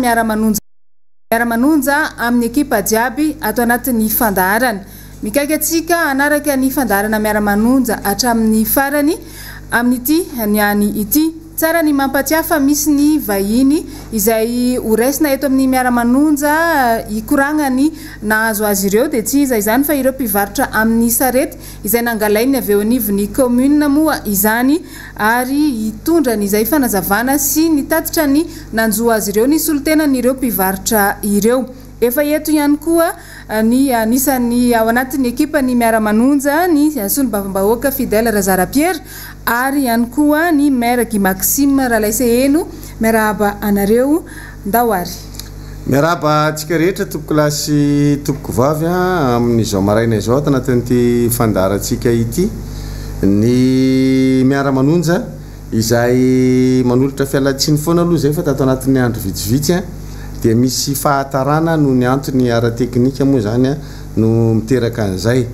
Miara-Manonja. Miara-Manonja amin'ny ekipa jiaby ato anatin'ny fandaharana. Mikaiky atsika anaraka ny fandaharana Miara-Manonja hatramin'ny farany amin'ity niany ity. Tsara ny mampatsiafa misy ny vahiny izay horaisina eto amin'ny Miara-Manonja hikoragnany nahazo azy ireo dia tsy iza izany fa ireo mpivarotra amin'ny sarety izay nangalainy avy eo anivon'ny commune moa izany ary hitondra izay fanazavana sy nitatitra ny nanjo azy ireo ny solotenan'ireo mpivarotra ireo. Efa eto ihany koa ny anisan'ny ao anatin'ny ekipa ny Miara-Manonja ny solombavam-bahoaka Fidèle Razara-Pierre ary ihany koa ny maire Guy Maxime Ralaiseheno. Miarahaba anareo ndao ary. Miarahaba atsika rehetra tompoko lasy tompoko vavy amin'izao maraina izao tanatin'ity fandaharantsika ity ny Miara-Manonja izay manolotra fialatsiny foana aloha zay fa tato anatin'ny andro vitsivitsy dia misy fahatarana no ny antony ara-teknika moa zany no miteraka an'izay.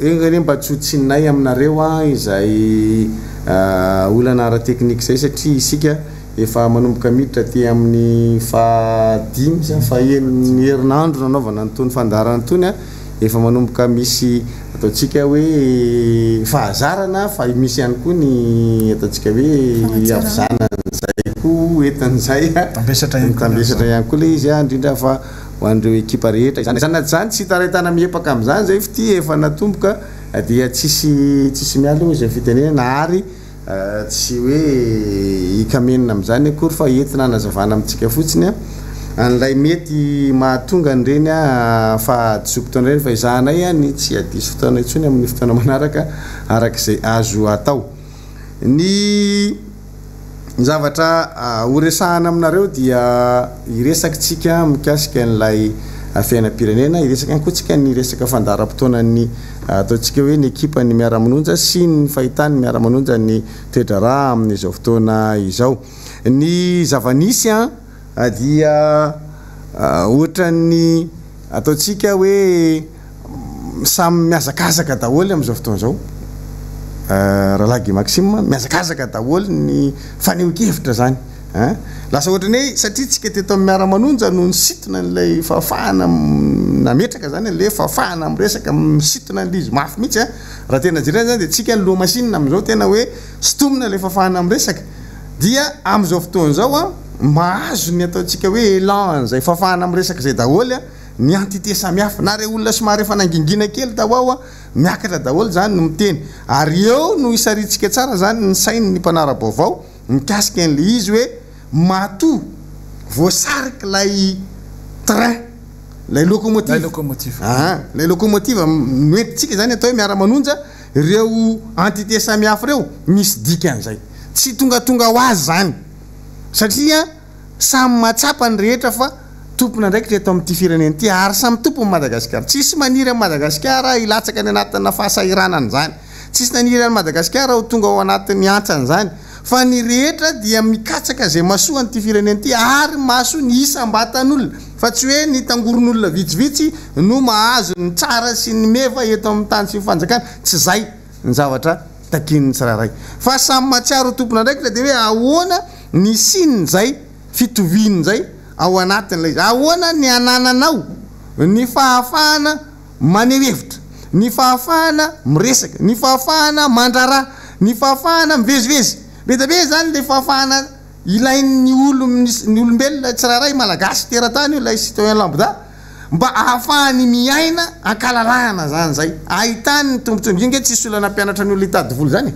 Engany mba tsotsinay aminareo izay olana ara-teknika zay satria isika efa manomboka miditra ty amin'ny fahadimy sy fahaeniny herinandro nanaovana nytony fandaharana tony efa manomboka misy ataontsika hoe fahazarana fa misy ihany koa ny ataontsika hoe avizana zay koa entan'izay tambesatra ihany koa le izy indrindra fa ho an'ireo ekipa rehetra zany tsy hitaritana miepaka amin'izany zay fty efa natomboka dia tsisy miala hoe zay fitenenana ary tsy hoe hikamenina amin'izany akory fa entina anazavana amintsika fotsiny an'ilay mety mahatonga an'ireny fa tsy fotoana ireny fa izahanay ny tsy adisy fotoana intsony amin'ny fotoana manaraka arak'izay azo atao. Ny zavatra horesahana aminareo dia iresakitsika mikasika an'ilay fiainam-pirenena, iresaka ihany koa tsika ny resaka fandaharam-potoanan'ny ataontsika hoe ny ekipa ny Miara-Manonja sy ny fahitany Miara-Manonja ny toetra raha amin'izao fotoana izao. Ny zavanisy dia ohatran'ny ataontsika hoe samy miazakazaka daholo amin'izao fotoana izao. Rahalahy Guy Maxime miazakazaka daholo ny faneho-kevitra zany lasa ohatrany hoe satria tsika teto amin'ny Miara-Manonja no nisitona n'ilay fahafahana nametraka zany le fahafahana miresaka misitona an'izy mafy mihitsy raha tena jerena zany dia tsika ny loha masinina amin'izao tena hoe sitomina le fahafahana miresaka dia amin'izao fotoana izao mahazo ny ataontsika hoe élan zay fahafahana miresaka zay daholo ny entité samihafa na re olona somary efa nangingina kely tao miakatra daholo zany no miteny ary eo no isaritsika tsara zany ny sainy ny mpanara-baovao mikasika an'le izy hoe mato voasariky lay train lay locomotive lay locomotive noentitsika zany atao hoe Miara-Manonja ireo entité samihafa reo misy dikan'izay tsy tongatonga ho azy zany satria samy matsapa ny rehetra fa tompona ndraiky reto amin'ity firenena ity ary samy tompony Madagasikara tsisy maniry amin'ny Madagasikara ilatsaka ny anatin'ny fahasahiranany zany tsisy naniry amin'ny Madagasikara ho tonga ao anatin'ny antsany zany fa ny rehetra dia mikatsaka zay masoa an'ity firenena ity ary maso ny isam-batan'olona fa tsy hoe ny tangoron'olona vitsivitsy no mahazo ny tsara sy ny meva eto amin'ny tany sy fanjakana tsy zay ny zavatra takin'ny tsiraray fa samy matsiaro tompona ndraiky dia hoe ahoana ny sininy zay fitoviany zay ao anatin'ilay izy ahoana ny anananao ny fahafahana maneho hevitra ny fahafahana miresaka ny fahafahana mandrara ny fahafahana mivezivezy betabe zany le fahafahana ilain'ny ny olombelona tsiraray malagasy teratany io lay citoyen lambda mba ahafahany miaina ankalalahana zany zay ahitany ny tombotombo inge tsisy olana mpianatra ny olona hitady vola zany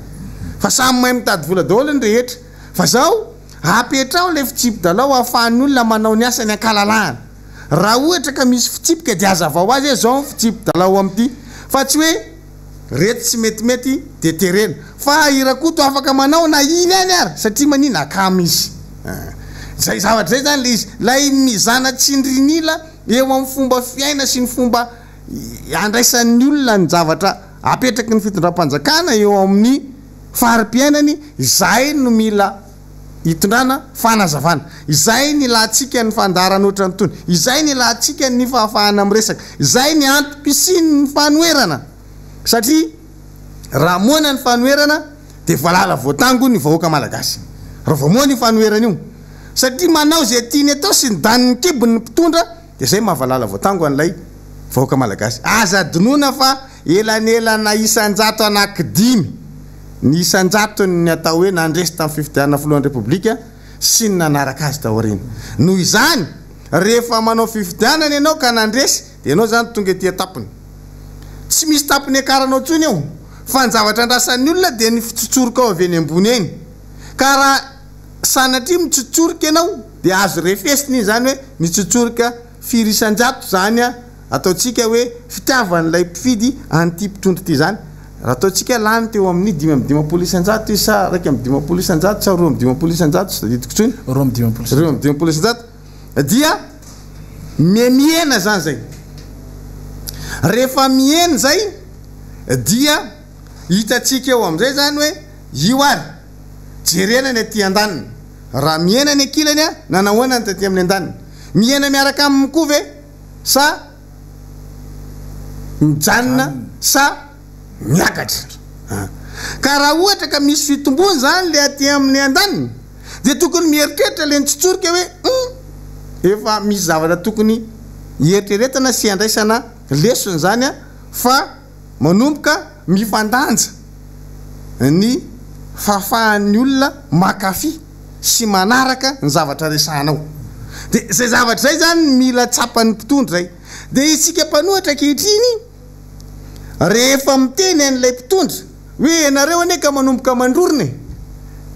fa samy mahay mitady vola daholo ny rehetra fa zao apetrao le fitsipy-dalao ahafahan'ny olona manao ny asany ankalalahana raha ohatra ka misy fitsipika dia azavao azy zao fitsipy-dalao amin'ity fa tsy hoe reto tsy metimety de terena fa irakoto afaka manao na iny any ary satria manina akamy izy zay zavatra zay zany le izy lay mizana tsindrinila eo amin'ny fomba fiaina sy ny fomba andraisan'ny olona ny zavatra apetraky ny fitondram-panjakana eo amin'ny fari-piainany zay no mila hitondrana fanazavana izay ny lahatsika ny fandarana oatra ny tony izay ny lahatsika ny fahafahana miresaka izay ny antom-pisiny ny fanoerana satria raha moana ny fanoerana dia voalala voatango ny vahoaka malagasy raha vao moana ny fanoerana io satria manao zay tiany atao sy nydaniny kibony mpitondra de zay mahavalala voatango an'ilay vahoaka malagasy aza dinoana fa elanelana isanjato anankidimy ny isanjato ny atao hoe nandresy tamin'ny fifidianana filohan'ny repoblika sy ny nanaraka azy taorina noho izany rehefa manao fifidianana ianao ka nandresy de ianao zany tonga ty tapony tsy misy tapony akaranao tsony eo fa ny zavatra andrasan'ny olona de ny fitsotsoroka ao avy eny ambony eny ka raha sanatria mitsotsoroka ianao de azo refesiny iny zany hoe mitsotsoroka firisanjato zany a ataotsika hoe fitiavan'ilay mpifidy an'ty mpitondry ty zany raha ataotsika lany teo amin'ny 5 isanjato izy sa raiky amin'ny 5 isanjato sa 2 amin'ny 5 isanjato sy daditiko tsony 2 amin'ny 5 isanjato dia miena zany zay rehefa miena zay dia hitatsika eo am'izay zany hoe io ary jerenany aty an-daniny raha miena ny akilany a nanahoana ny taty amin'ny an-daniny miena miaraka aminy koa ve sa mijanona sa miakatra ka raha ohatra ka misy fitombony zany le aty amin'ny an-daniny de tokony mieritreritra le nitsotsoroka hoe efa misy zavatra tokony hieritrretana sy andraisana lesony zany a fa manomboka mifandanja ny fahafahan'ny olona makafy sy manaraka ny zavatra resahanao de zay zavatra zay zany mila tsapan'ny mpitondry zay de isika mpanohatra kehitriny rehefa miteny an'ilay mpitondra hoe ianareo ane ka manomboka mandrorony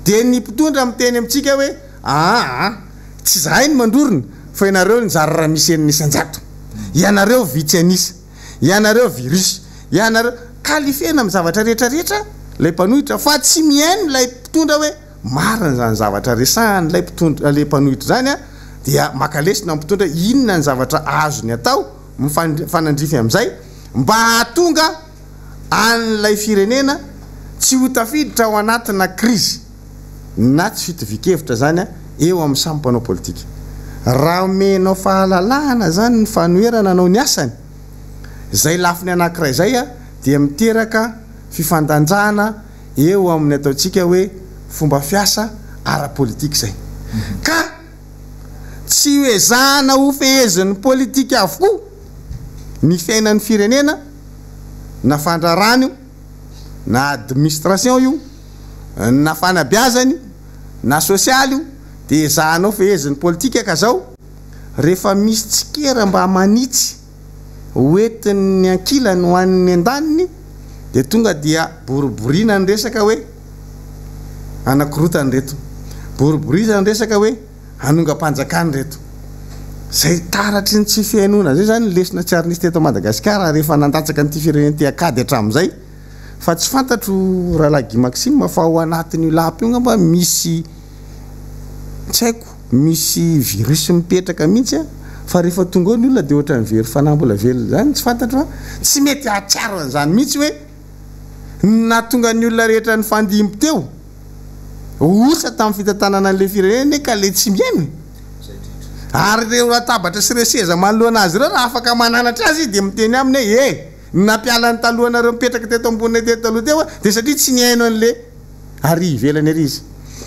de ny mpitondra miteny amitsika hoe tsy zahay ny mandrorony fa ianareo nyzara raha misy en'ny isanjato ianareo vitsy anisa ianareo virus ianareo kalifena amin'ny zavatra rehetrarehetra lay mpanohitra fa tsy mihaino lay mpitondra hoe marina zany zavatra resahany lay mpitondra le mpanohitra zany a dia makalesina mpitondra inona ny zavatra azony atao mifanandrify am'izay mba hatonga an'lay firenena tsy ho tafiditra ao anatina krizy na tsy fitovikevitra zany a eo amin'ny samy mpanao politika raha menao fahalalahana zany ny fanoerana anao ny asany zay lafiny anankiray zay a dia miteraka fifandanjana eo amin'ny ataotsika hoe fomba fiasa ara-politika zay ka tsy hoe zana ho fehezin'ny politika avokoa ny fiainan'ny firenena na fandrarana io na administration io na fanabiazany na sosialy io de zanao fehezin'ny politika ka zao rehefa misy tsikera mba manitsy hoentin'ny ankilany ho an'ny an-daniny de tonga dia boriborina ny resaka hoe anakorotany reto boriborina ny resaka hoe anonga-panjakany reto zay taratry ny tsy fiainona zay zany lesina tsy ary nisy teto Madagasikara rehefa nandatsaka nyty firenena ty akady hatram'izay fa tsy fantatro rahalahy Maxime fa ao anatin'io lapy io ngamba misy tsy haiko misy virus mipetraka mihitsy a fa rehefa tonga eo ny olona de ohatra ny very fanahy mbola velona zany tsy fantatro tsy mety atsiaro an'izany mihitsy hoe na tonga ny olona rehetra ny fandimby teo osa tamin'ny fitantanana an'le firenena ka le tsy miaino ary reo latabatra sy reo seza manoloana azy reo raha afaka mananatra azy de miteny aminy hoe nampialany talohanareo mipetraka teto ambonina teto taloha teo de satria tsy niaino an'le ary ivelany ary izy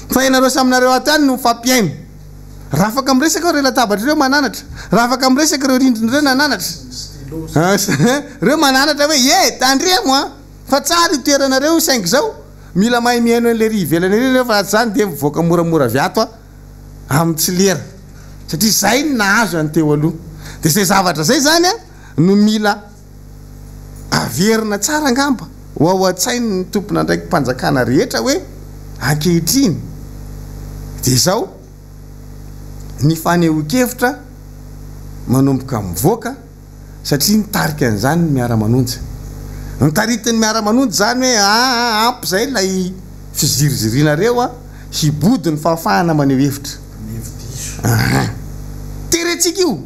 fa ianareo saminareo atany no mifampiaino raha afaka miresaka reo latabatra reo mananatra raha afaka miresaka reo rindriny reo nananatra reo mananatra hoe tandremo a fa tsara itoeranareo saingy zao mila mahay miaino an'le ry ivelany ary reo fa zany de mivoaka moramora viato a amin'ny tsy lera satria zay ny nahazo any teo aloha de zay zavatra zay zany a no mila averina tsara angamba ho ao an-tsainy ny tompona ndraiky mpanjakana rehetra hoe ankehitriny de zao ny fanehoan-kevitra manomboka mivoaka satria nitarika an'izany ny Miara-Manonja nitaritiny Miara-Manonja zany hoe ampy zay lay fizirizirianareo a hibody ny fahafahana maneho hevitra teretsika io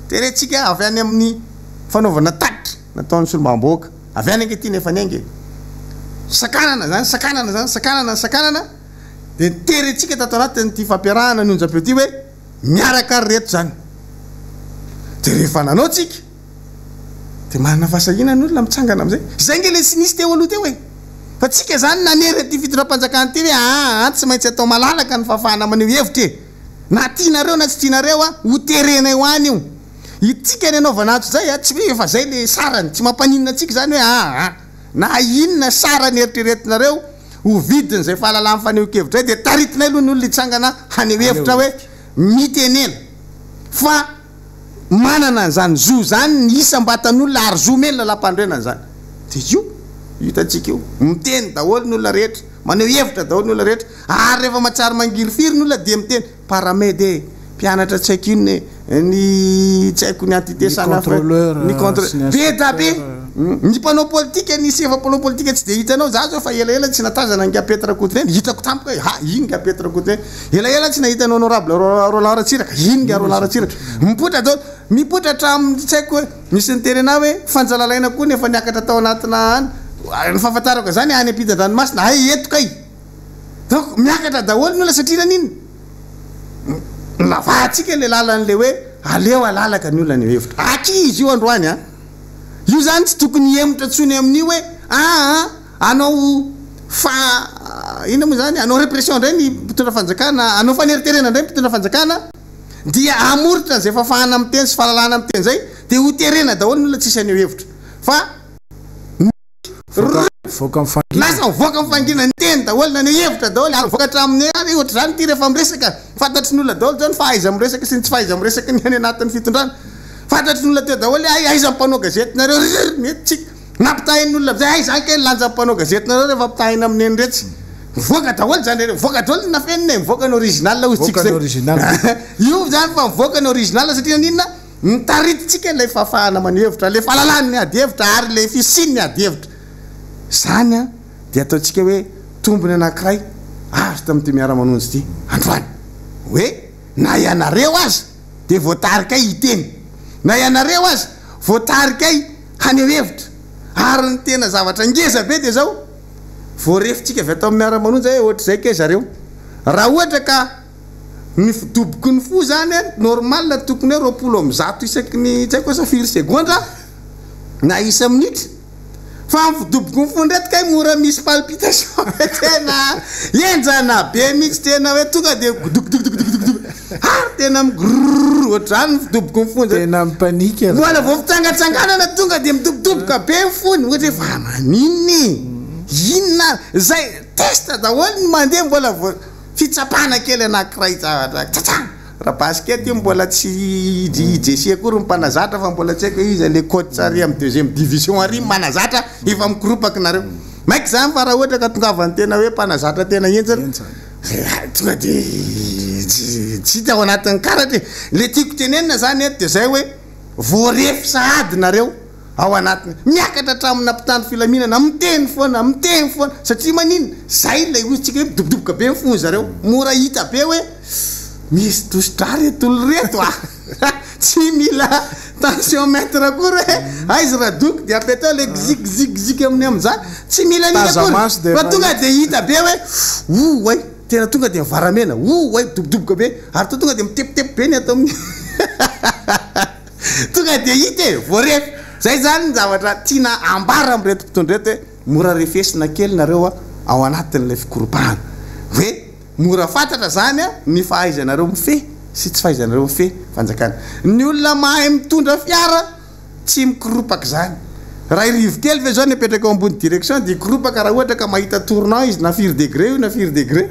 teretsika avy any amin'ny fanaovana tatitra nataon'ny solombavam-bahoaka avy any ankehitriny efa niainge sakanana zany sakanana de teretsika tato anatin'ity fampiarahana ny onjam-peo ty hoe miaraka ary reto zany de rehefa nanao tsika de manana fahasahina ny olona mitsangana am'izay zay nge le tsy nisy teo aloha teo e fa tsika zany nanery ty fitondram-panjakana ty hoe tsy maintsy atao malalaka ny fahafahana maneho hevitra e na tianareo na tsy tianareo a ho terena io any io itsika ny anaovana ato zay a tsy hoe efa zay le sarany tsy mampaninona atsika zany hoe na inona sarany eritreretinareo ho vidiny zay fahalalany faneho-kevitra zay de taritinay aloha ny olona itsangana haneho-hevitra hoe mitenena fa manana an'izany zo zany ny isa mba tan'olona ary zo melona lampandrenana zany de io hitatsika io miteny daholo ny olona rehetra maneho hevitra daholo ny olona rehetra ary rehefa mahatsary mangiryfiry ny olona de miteny paramede mpianatra tsy haiko inony ny tsy haiko ny entité ny contrôleur be da be ny mpanao politika nisy efa mpanao politika tsy de hitanao za zao fa elaela tsy natazana ngapetra kotreny hitako tampoka hoe iny ngapetra kotreny elaela tsy nahitanao honorable Roland Ratsiraka iny nga Roland Ratsiraka mipotra daholo mipotratra amin'ny tsy haiko hoe misy niterena hoe fanjalalaina koa nefa niakatra tao anatina any ny fahafantarako zany any ampita-dranomasina hay etoka i donc miakatra daholo ny olona satria naniny lavatsika le lalan'le hoe aleo alalaka ny olona ny hevitra akizy io androany a io zany tsy tokony emotra tsony amin'io hoe anao fa ina moa zany anao répression ndray ny mpitondra fanjakana anao faneriterena ndray mpitondra fanjakana dia amoritra zay fafahana amin'ny teny sy fahalalana amin'ny teny zay de ho terena daholo ny olona tsisy aneo hevitra fa lasa mivoaka mifangina ny teny daholo naneo hevitra daholo vokatra amin'ny any ohatra zany ty rehefa miresaka fantatry ny olona daholo zany fa aiza miresaka sy ny tsy faiza miresaka ny any anatin'ny fitondrana fantatry ny olona teo daholo aiza mpanao gazetinareo mety tsika nampitahin'ny olona zay ay zany ke lanja mpanao gazetinareo rehefa mpitahina amin'ny eny retsy mivoaka daholo zany mivoaka daholo na fenina mivoaka ny original ozy tsika zay io zany fa mivoaka ny original satria ninona mitaritsika ilay fafahana maneho hevitra le fahalalany ny ady hevitra ary le fisiny ny ady hevitra zany a de ataontsika hoe tombony anankiray azo tamin'ity miara-manonjy ty androany hoe na ianareo azy de voatarika ay hiteny na ianareo azy voatarika ay haneho hevitra ary ny tena zavatra ngeza be de zao voarefitsika avy atao amin'ny miara-manonjy hoe ohatra zay ke zareo raha ohatra ka ny fidoboky ny fo zany normal tokony hoe 20 isaky ny tsy haiko sa 4 segondra na isa minitra fa mifidoboky ny fo ndraty kay mora misy palpitation tena enjana be mihitsy tena hoe tonga de tena migrrr ohatrany mifidoboky ny fo tena mipanika mbola vao fitsangatsanganana tonga de midobodoboka be ny fony ohatra fa maninny inona zay testa daholo ny mandeha mbola vo fitsapana kely anankiray zavatra tsatsang raha basket io mbola tsy ijesi akory mpanazatra fa mbola tsy haiko izy le coach ary amin'ny deuxième division ary manazatra efa mikoropaky nareo maiky zany fa raha ohatra ka tongavany tena hoe mpanazatra tena enjana tonga de tsy hita ao anatin'ny karatra le tiako tenenina zany eto de zay hoe voarefy sahady nareo ao anatiny miakatra hatramina mpitandro filaminana miteny foana satria manino zay lay ozytsika hoe midobodoboka be mifony zareo mora hita be hoe misy tositra retolo reto tsy mila tensiomètre akory hoe aizy raha doky de apetao le gzigzigzik amin'ny am'zany tsy mila ninakory fa tonga de hita be hoe way tena tonga de mivaramena way midobodoboka be ary to tonga de mitepitepy be ny atao amin'ny tonga de hita e voarefy zay zany ny zavatra tiana ambara amreto mpitondra reto hoe mora refesina kely nareo ao anatin'lay fikoropahana hoe mora fantatra zany ny fahaizanareo mife sy tsy fahaizanareo mife fanjakana ny olona mahay mitondra fiara tsy mikoropaky zany raha irivo kely ve zao nipetraka ao ambony direction de ikoropaka raha ohatra ka mahita tournant izy na 4 degré io na 4 degré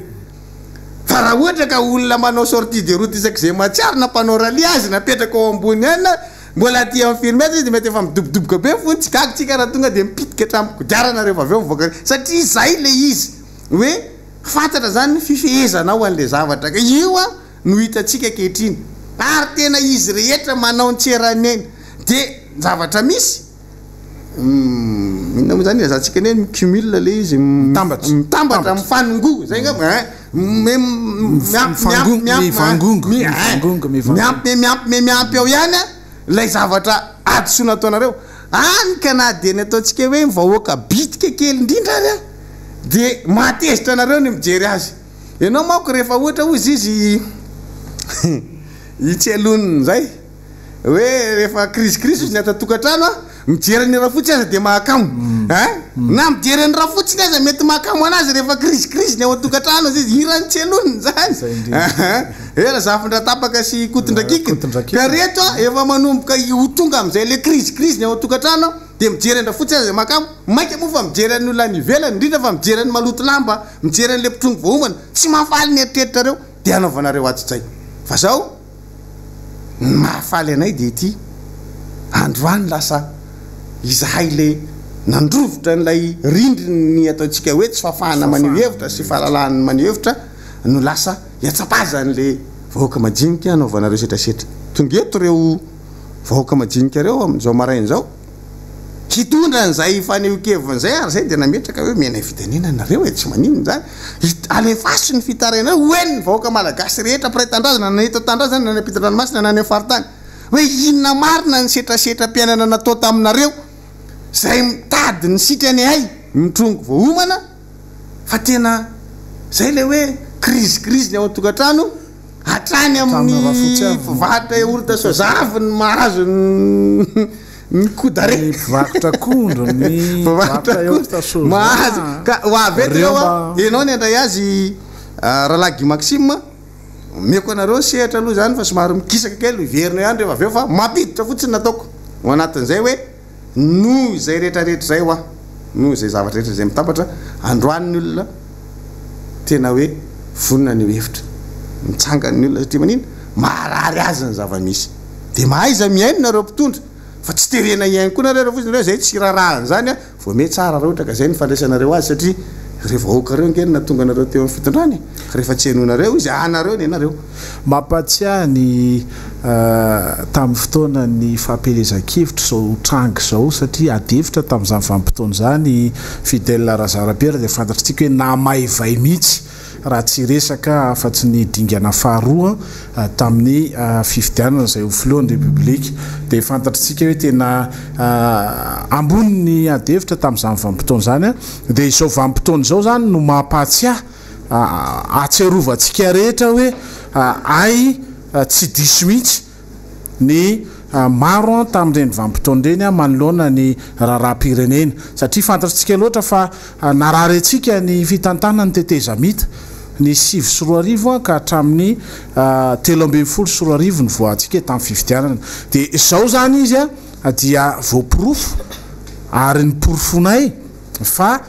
fa raha ohatra ka olona manao sortie de route isaky zay matsiary na mpanao rally azy napetraka ao ambony any mbola aty amin'ny filmètre izy de mety efa midobodoboka be fony tsy kakitsika raha tonga de mipitika hatramin'ny kodiarana rehefa avy eo mivoaka satria zay le izy hoe fantatra zany fifehezanao an'le zavatra ka io no hitatsika kehitriny ary tena izy rehetra manao ntserany eny de zavatra misy inona moa zany azatsika ny hoe micumule le izy mitambatra mifanongo zay nga miampy ao ihany lay zavatra adosoana ataonareo anyka na de ny ataontsika hoe mivahoaka bitika kely indrindra any de matezitra anareo ny mijery azy ianao manko rehefa ohatra ozy izy itsy aloniny zay hoe rehefa krisikrisy izy ny atatokantrano mijerany raha fotsiny aza de mahakamo na mijerany raha fotsiny aza mety mahakamo anazy rehefa crise ao atokantrano azy izy irany tseloniny zany era zafindratapaka sy kotondrakikiny ka reto efa manomboka ho tonga am'izay le crise ao atokantrano de mijerany raha fotsiny aza mahakamo mainka moa fa mijerany olona ny ivelany indrindra fa mijerany maloto lamba mijerany le mpitrongo vohomana tsy mahafaly ny eritreritrareo de anaovanareo atsy-tsay fa zao mahafaly anay de ty androany lasa izahay le nandrovotra n'lay rindriny ataontsika hoe tsy fafahana maneho hevitra sy fahalalahany maneho hevitra no lasa iatsapazany le vahoaka majinika anaovanareo setrasetra tonga eto reo vahoaka majinika reo am'izao marainy zao hitondra n'zay fanehokevin'zay ary zay de nametraka hoe mena fitanena nareo tsy maninony zany alefasy ny fitarainareo hoeny ny vahoaka malagasy rehetra mpiray tandrazana na eto tandrazana na napita-dranomasina na any faritany hoe inona marina ny setrasetra mpiainana natao taminareo zay mitady ny sitrany hay mitrongo vohomana fa tena zay le hoe crise ny ao atokantrano hatrany amin'ny vatra orita soazavy ny mahazo ny kodare mpivarotra akondro ny mahazo ka hoavety reo enao ny andray azy rahalagy Maxime meko anareo sehatra aloha zany fa somary mikisaka kely iverina ihany rehefa aveo fa mampiditra fotsiny nataoko ho anatin'izay hoe noho izay rehetrarehetra zay hoa noho izay zavatra rehetra zay mitambatra androan'ny olona tena hoe vonina ny hevitra mitsangany olona satria manina marary azy ny zava-misy de mahaiza miaino nareo mpitondra fa tsy terena iainy koa nareo raha fotsiny reo zay tsy rarahany zany a vo me tsara raha ohatra ka zay ny fandraisanareo azy satria rehefa vahoaka reo ngeny natonga nareo teo amin'ny fitondrany rehefa tsy henonareo izy anareo ny anareo mampatsiahy ny tamin'ny fotoana ny fampelezan-kevitra zao trangy zao satria adevitra tamin'izany vanim-potoana zany Fidèle Razarapiera de fantatritsika hoe namaivay mihitsy raha tsy resaka afa-tsy ny dingana faharoa tamin'ny fifidianana zay ho filohan'ny republika de fantatritsika hoe tena ambony ny adevitra tamin'izany vanim-potoana zany a de izao vanim-potoana zao zany no mampatsiahy atsiarovantsika rehetra hoe ay tsy diso mihitsy ny maro tamin'ireny vanim-potoana reny manoloana ny raharaha-pirenena satria fantatritsika loatra fa narary antsika ny fitantana ny tetezamita ny 7 ka hatramin'ny 13 ny voantsika tamin'ny fifidianana de zao zany izy a dia voapirofo ary ny porofonay fa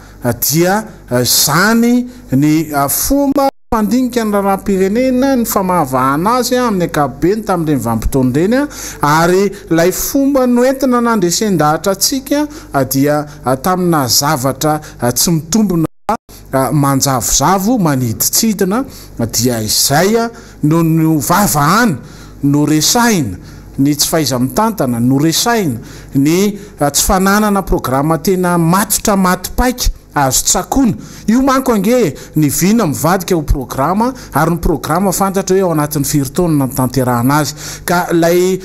dia zany ny fomba fandinika ny raharaha-pirenena ny famahavaana azy amin'ny ankapobeny tamin'ireny vanim-potoana reny ary lay fomba noentina nandresen-dahatra atsika dia tamina zavatra tsy mitombona manjavozavo maniditsidina dia izay no no vavahany no resaina ny tsy faiza mitantana no resaina ny tsy fananana programa tena matotra matipaika azo tsakona io manko ange ny vina mivadika ho programa ary ny programa fantatra hoe ao anatin'ny firy-taona tanterahana azy ka lay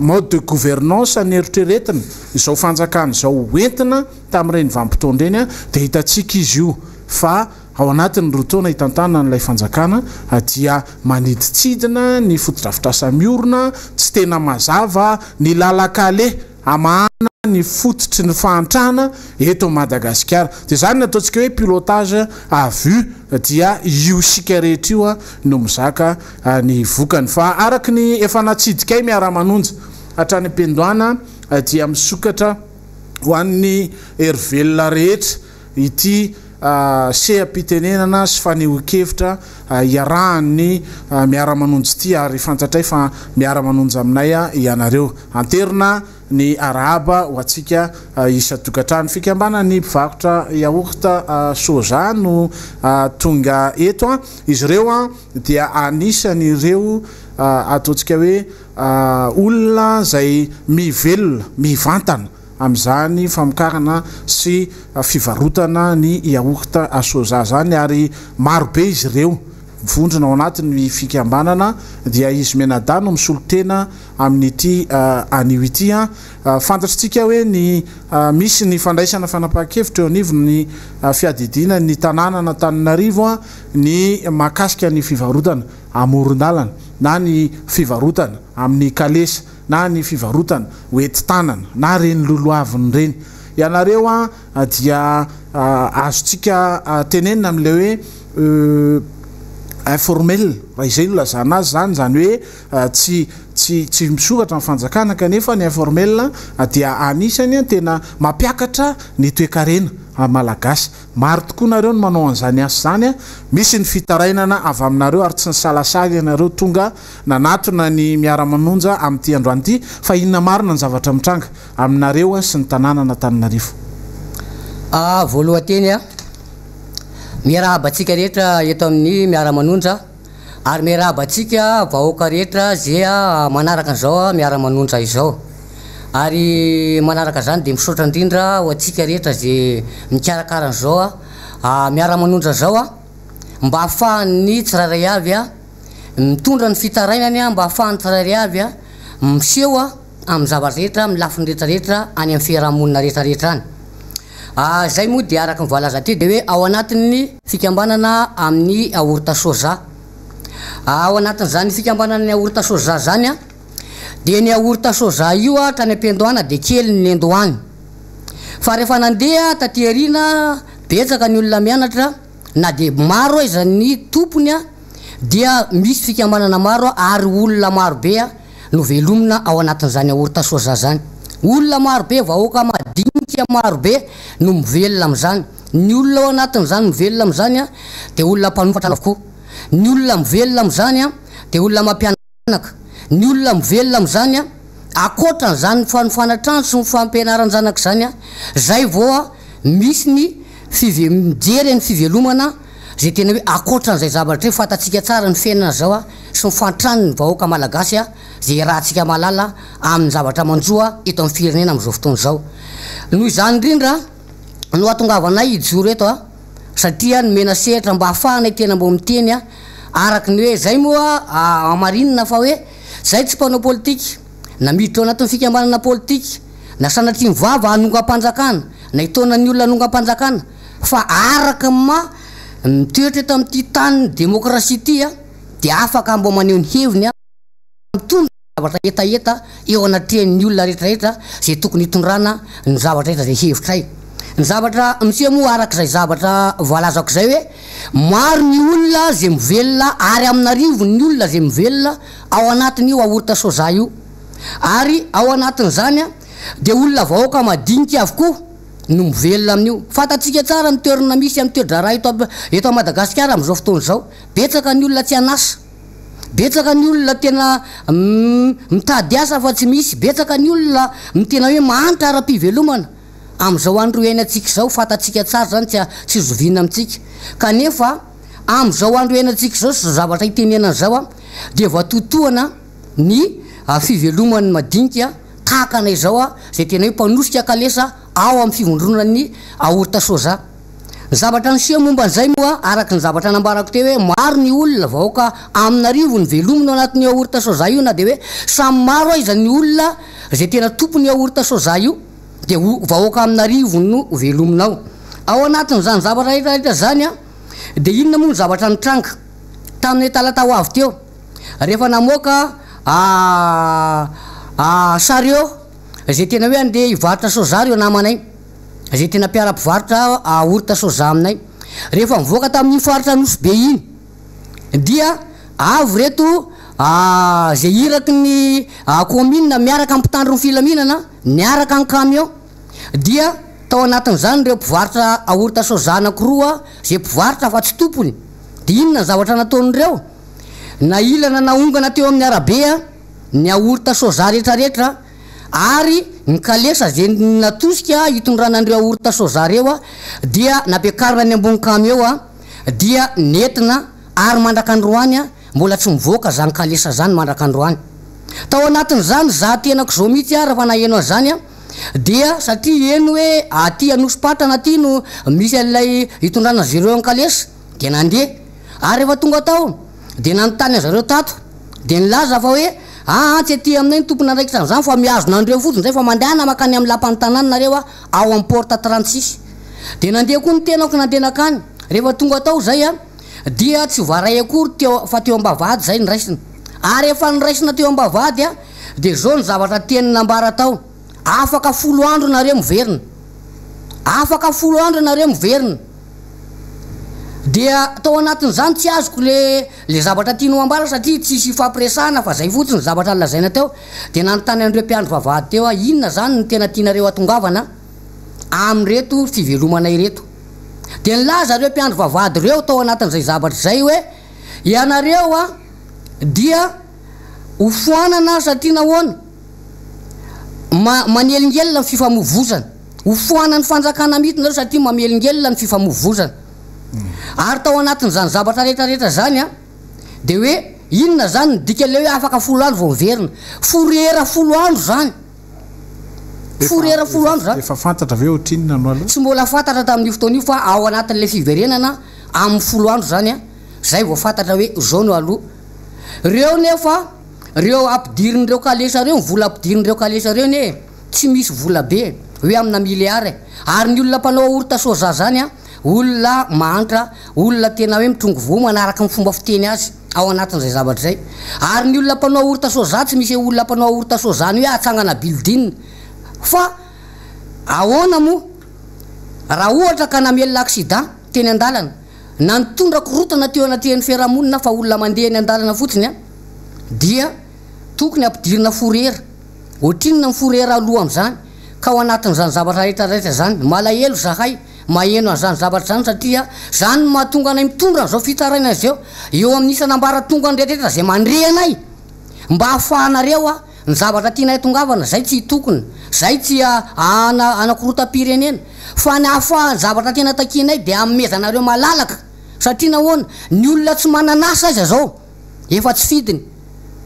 mode de gouvernance ny eritreretina izao fanjakana izao entina tamin'ireny vanim-potoana reny de hitantsika izy io fa ao anatin'ny rotaona hitantana n'ilay fanjakana dia maniditsidina ny fotodrafitrasa miorona tsy tena mazava ny lalakale amahana ny fototry ny fahantrana eto Madagasikara de zany nataontsika hoe pilotage à vue dia io sika rehetra io no mizaka ny vokany fa araky ny efa natsidikay Miara-Manonja hatrany ampendoana dia misokatra ho an'ny hervelona rehetra ity seha-pitenenana sy fanehoan-kevitra iarahany Miara-Manonja ity ary fantatray fa Miara-Manonja aminay ianareo anterina ny arahaba ho atsika isa-tokantrano fikambana ny mpivarotra yaourta soja no tonga eto izy ireo dia anisany ireo ataontsika hoe olona zay mivelona mivantana am'izany famokarana sy fivarotana ny yaourta soja zany ary marobe izy ireo vondrona ao anatin'ny fikambanana dia izy menadano misolotena amin'ity anio ity fantatritsika hoe ny misy ny fandraisana fanapahan-kevitra eo anivony ny fiadidina ny tanàna na Tananarivo ny makasika ny fivarotana amoron-dalana na ny fivarotana amin'ny kalesa na ny fivarotana hoety tanana na reny loloaviny reny ianareo a dia azotsika tenenina am'le hoe informel raha izay no lazana azy zany hoe tsy misokatra amin'ny fanjakana kanefa ny informel dia anisany tena mampiakatra ny toe-karena malagasy maro tokoa nareo no manao an'izany asa zany misy ny fitarainana avy aminareo ary tsy ny salasala ianareo tonga nanatona ny Miara-Manonja amin'ity androany ity fa inona marina ny zavatra mitranga aminareo sy ny tanàna n'Antananarivo. Voalohanteny miarahabatsika rehetra eto amin'ny Miara-Manonja ary miarahabatsika vahoaka rehetra zay manaraka an'izao Miara-Manonja izao ary manaraka zany de misaotra indrindra ho atsika rehetra zay mikarakara an'izao Miara-Manonja zao mba ahafahan'ny tsirairay avy mitondra ny fitarainany mba ahafahan'ny tsirairay avy miseho amin'ny zavatra rehetra amin'ny lafiny rehetrarehetra any amin'ny fiarahamonina rehetrarehetra any zay moa de araka ny voalaza ty de hoe ao anatin'ny fikambanana amin'ny aorita soja ao anatin'izany fikambanana ny aorita soja zany de ny aorita soja io trany am-piandohana de kely ny endohany fa rehefa nandeha taty arina betsaka ny olona mianatra na de maro iza ny tompony dia misy fikambanana maro ary olona maro be no velomina ao anatin'izany aorita soja zany olona maro be vahoaka madinika maro be no mivelona am'izany ny olona ao anatin'izany mivelona am'izany de olona mpanofatrano avokoa ny olona mivelona am'izany de olona mampianaka ny olona mivelona am'izany akoatran'izany fanofanatrano sy fampianaran-janaka zany zay vao misy ny mijery ny fivelomana zay tena hoe akoatran'izay zavatra hoe fatatsika tsara ny fiainana zao sy mifantrano ny vahoaka malagasy zay rahantsika malala amin'ny zavatra manjoa eto amin'ny firenena am'izao fotoana zao noho izany indrindra no atongavanay ijoro eto satria nomena sehatra mba ahafahanay tena mbo miteny araky ny hoe zay moa amarinina fa hoe zay tsy mpanao politika na miditra ao anatin'ny fikambanana politika na sanatria mivava anonga-panjakana na itona ny olona anonga-panjakana fa araka mitoetra eto amin'ity tany demokrasia ty de afaka mbo maneho ny heviny mitondra zavatra etaeta eo anatrehan'ny olona rehetrarehetra zay tokony hitondrana ny zavatra rehetra zay hevitray ny zavatra misy moa arak'izay zavatra voalazako zay hoe maro ny olona zay mivelona ary amin'arivo ny olona zay mivelona ao anatin'io aorita soja io ary ao anatin'izany de olona vahoaka madinika avokoa no mivelona amin'io fatatsika tsara ny toerana misy amin'ny toedrara eto Madagasikara am'izao fotoana zao betsaka ny olona tsy anasa betsaka ny olona tena mitady asa fa tsy misy betsaka ny olona tena hoe mahantra ara-pivelomana am'izao andro iainantsika zao fatatsika tsara zany tsy zovina amitsika kanefa am'izao andro iainantsika zao sy zavatra hitenenana zao de voatotoana ny fivelomany madinika tahaka anay zao zay tena hoe mpanosika kalesa ao amin'ny fivondronany aorita soja ny zavatra nysia momba an'izay moa araky ny zavatra nambarako teo hoe maro ny olona vahoaka amin'arivo ny velomina ao anatin'ny aorita soja io na de hoe samy maro aiza ny olona zay tena tompony aorita soja io de vahoaka amin'arivo no velominao ao anatin'izany zavatra rehetrarehetra zany de inona moa ny zavatra nitranga tamin'ny talata ho avy teo rehefa namoaka sareo zay tena hoe andeha hivarotra soja reo namanay zay tena mpiara-pivarotra aorita soja aminay rehefa mivoaka tamin'ny faritra nosy be iny dia avy reto zay iraky ny commune miaraka ampitandro ny filaminana niaraka ny camion dia tao anatin'izany reo mpivarotra aorita soja anakiroa zay mpivarotra fa tsy tompony de inona ny zavatra nataon'ireo na ilana naongana teo amin'ny arabe ny aorita soja rehetrarehetra ary ny kalesa zay natosika hitondranandreo aorita soja reo dia nampiakarina ny ambony camion dia nentina ary mandrakandroany mbola tsy mivoaka zany kalesa zany mandrakandroany tao anatin'izany za tenako zao mihitsy raha naheno an'izany dia satria eno hoe aty anosy-patrana ty no misy an'ilay hitondrana zareo ny kalesa de nandeha ary rehefa tonga tao de nanontany zareo tato de nilaza fa hoe tsy aty aminay ny tompona andraikitra zany fa miazonandreo fotsiny zay fa mandehana makany amin'ny lapan'ny tanàny nareo ao amin'ny porte 36 de nandeha koa ny tenako nandenakany rehefa tonga tao zay dia tsy varay akory fa teo ambavady zay ny raisina ary efa ny raisina teo ambavady de zao ny zavatra tenina ambara tao afaka 10 andro nareo miverina afaka 10 andro nareo miverina dia tao anatin'izany tsy azoko le zavatra tianao ambara satria tsisy fampiresahana fa zay fotsiny zavatra lazaina teo de nanontany andreo mpiandro vavahady teo inona zany ny tena tianareo atongavana amreto fivelomana ireto de nilaza reo mpiandro vavahady reo tao anatin'izay zavatra zay hoe ianareo dia hofoanana satria nahoana manelingelona ny fifamovozana hofoanany fanjakana mihitsy nareo satria mamelingelona ny fifamovozana ary tao anatin'izany zavatra rehetrarehetra zany de hoe inona zany ny dika le hoe afaka 10 andro vao miverina forera 10 andro zany forera 10 andro zany efa fantatra ve otrinona no aloha tsy mbola fantatra tamin'io fotoan'io fa ao anatin'le fiverenana amin'ny 10 andro zany zay vao fantatra hoe zao no aloha reo nefa reo ampidirin'ireo kalesa reo vola ampidirin'ireo kalesa reo ne tsy misy vola be hoe amina miliara ary ny olona mpanao orta soja zany olona mantra olona tena hoe mitrongo vo manaraka ny fomba fiteny azy ao anatin'izay zavatra zay ary ny olona mpanao orta soja tsy misy olona mpanao orta soja ny hoe atsangana bildin fa ahoana mo raha ohatra ka namelona accident teny an-dalana na nitondra korotana teo anatin'ny fiarahamonina fa olona mandeha ny an-dalana fotsiny dia tokony ampidirina forera ohatrinona forera aloha am'zany ka ao anatin'izany zavatra rehetrarehetra zany malahelo zahay maheno an'izany zavatra zany satria zany mahatonga anay mitondra n'izao fitsaraina zao eo amin'ny isanambara tonga ny rehetrarehetra zay mandreanay mba hahafahanareo ny zavatra tianay tongavana zay tsy tokony zay tsy anakorotam-pirenena fa ny ahafahany zavatra tena takinay de amezanareo malalaka satria nahoana ny olona tsy mananasa izy zao efa tsy fidiny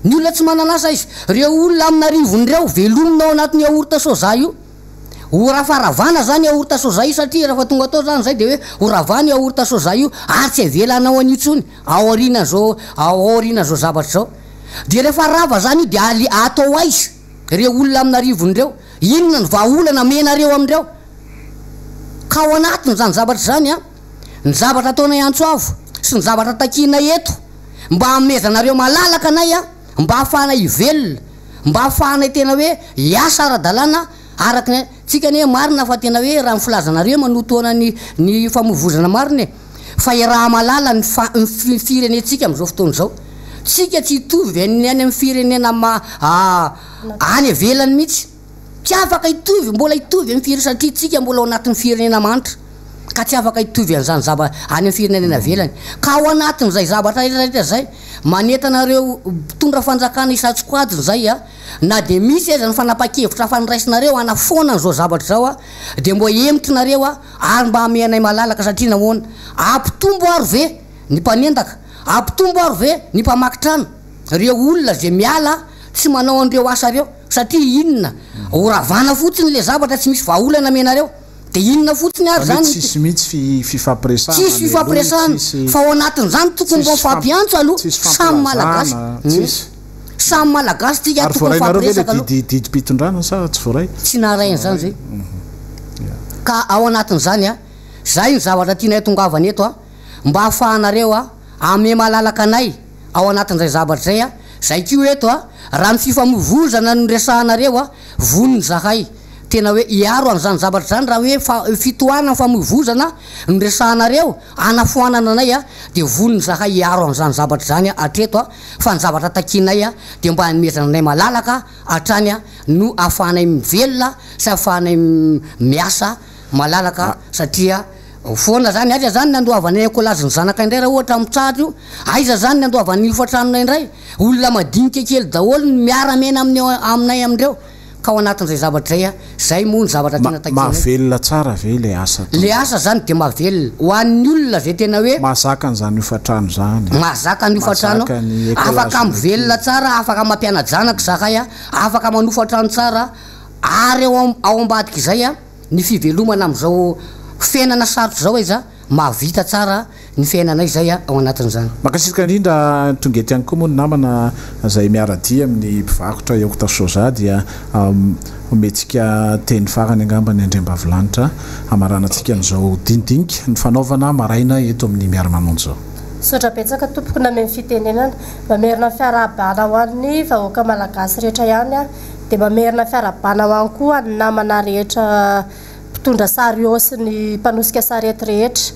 ny olona tsy mananasa izy reo olona aminarivon'ireo velominao anatin'ny aorta soja io horafaravana zany aorta soja io satria raha tonga atao zany zay de hoe horavany aorta soja io ary tsy avelanao an'itsony aorinazao zavatra zao de rehefa rava zany io de atao aizy reo olona aminarivon'ireo inona ny vaolana menareo amindreo ka ao anatiny zany zavatra zany ny zavatra ataonay antsoavo sy ny zavatra takina eto mba amezanareo malalaka anay mba hahafahanay ivelona mba hahafahanay tena hoe iasa ara-dalàna araky tsika ne marina fa tena hoe raha mifilazanareo manotoana ny famovozana marina fa raha malala ny firenetsika am'izao fotoana zao tsika tsy hitovy ny any amin'ny firenena any evelany mihitsy tsy afaka hitovy mbola hitovy amin'ny firenena satria tsika mbola ao anatin'ny firenena manitra ka tsy afaka hitovy an'izany any amin'ny firenena avelany ka ao anatin'izay zavatra rehetrarehetra zay manetanareo mpitondra fanjakana isatsokoadiny zay na de misy aza ny fanapa-kevitra faniraisinareo anafoana n'izao zavatra zao de mbo emitrinareo ary mba amenay malalaka satria nahoana ampitombo aro ve ny mpanendaka ampitombo aro ve ny mpamakitrano reo olona zay miala tsy manao an'ireo asareo satria inona horavana fotsiny le zavatra tsy misy vaolana amenareo de inona fotsiny ary zany tsisy mihitsy fifampiresahana tsisy fifampiresahana fa ao anatin'izany tokony mbo fampiantso aloha samy malagasy samy malagasy tsika tokony fampiresaka aloha didimpitondrana sa tsy voaray tsy narainy zany zay ka ao anatin'izany zay ny zavatra tianay tongavana eto mba hahafahanareo ame malalaka anay ao anatin'izay zavatra zay zay kio eto raha ny fifamovozana ny resahanareo voniny zahay tena hoe iaro an'izany zavatra zany raha hoe fitohana famovozana ny resahanareo anafoanana anay de voniny zahay iaro an'izany zavatra zany atreto fa ny zavatra takinay de mba hanomezana anay malalaka hatrany no ahafahanay mivelona sy ahafahanay miasa malalaka satria foana zany aiza zany ny andoavanay akolazy ny zanaka indray raha ohatra mitsahatra io aiza zany ny andoavan'ny hofatranonay indray olona madinika kely daholo ny miaramena aminay amindreo ka ao anatin'izay zavatra zay zay moa ny zavatra tena takinay mahavelona tsara ve le asa le asa zany de mahavelona ho an'ny olona zay tena hoe mahazaka an'izany hofatrano zany mahazaka ny hofatrano afaka mivelona tsara afaka mampiana janaka zahay afaka manofatrano tsara ary ao ambadika zay ny fivelomana am'izao fiainana sarotra zao izy mahavita tsara ny fiainanay zay ao anatin'izany makasika indrindra tongety ihany koa moa ny namana zay miaradia amin'ny mpivakotra eokota soja dia ometsika teny farany angamba ny andrembavilanitra amaranantsika n'izao dinidinika ny fanaovana maraina eto amin'ny Miara-Manonja zao sotra betsaka tompoko na amin'ny fitenenana mamerina fiarabana ho an'ny vahoaka malagasy rehetra ihany a dia mamerina fiarabana ho any koa ny namana rehetra mpitondra sary eo sy ny mpanosika sarety rehetra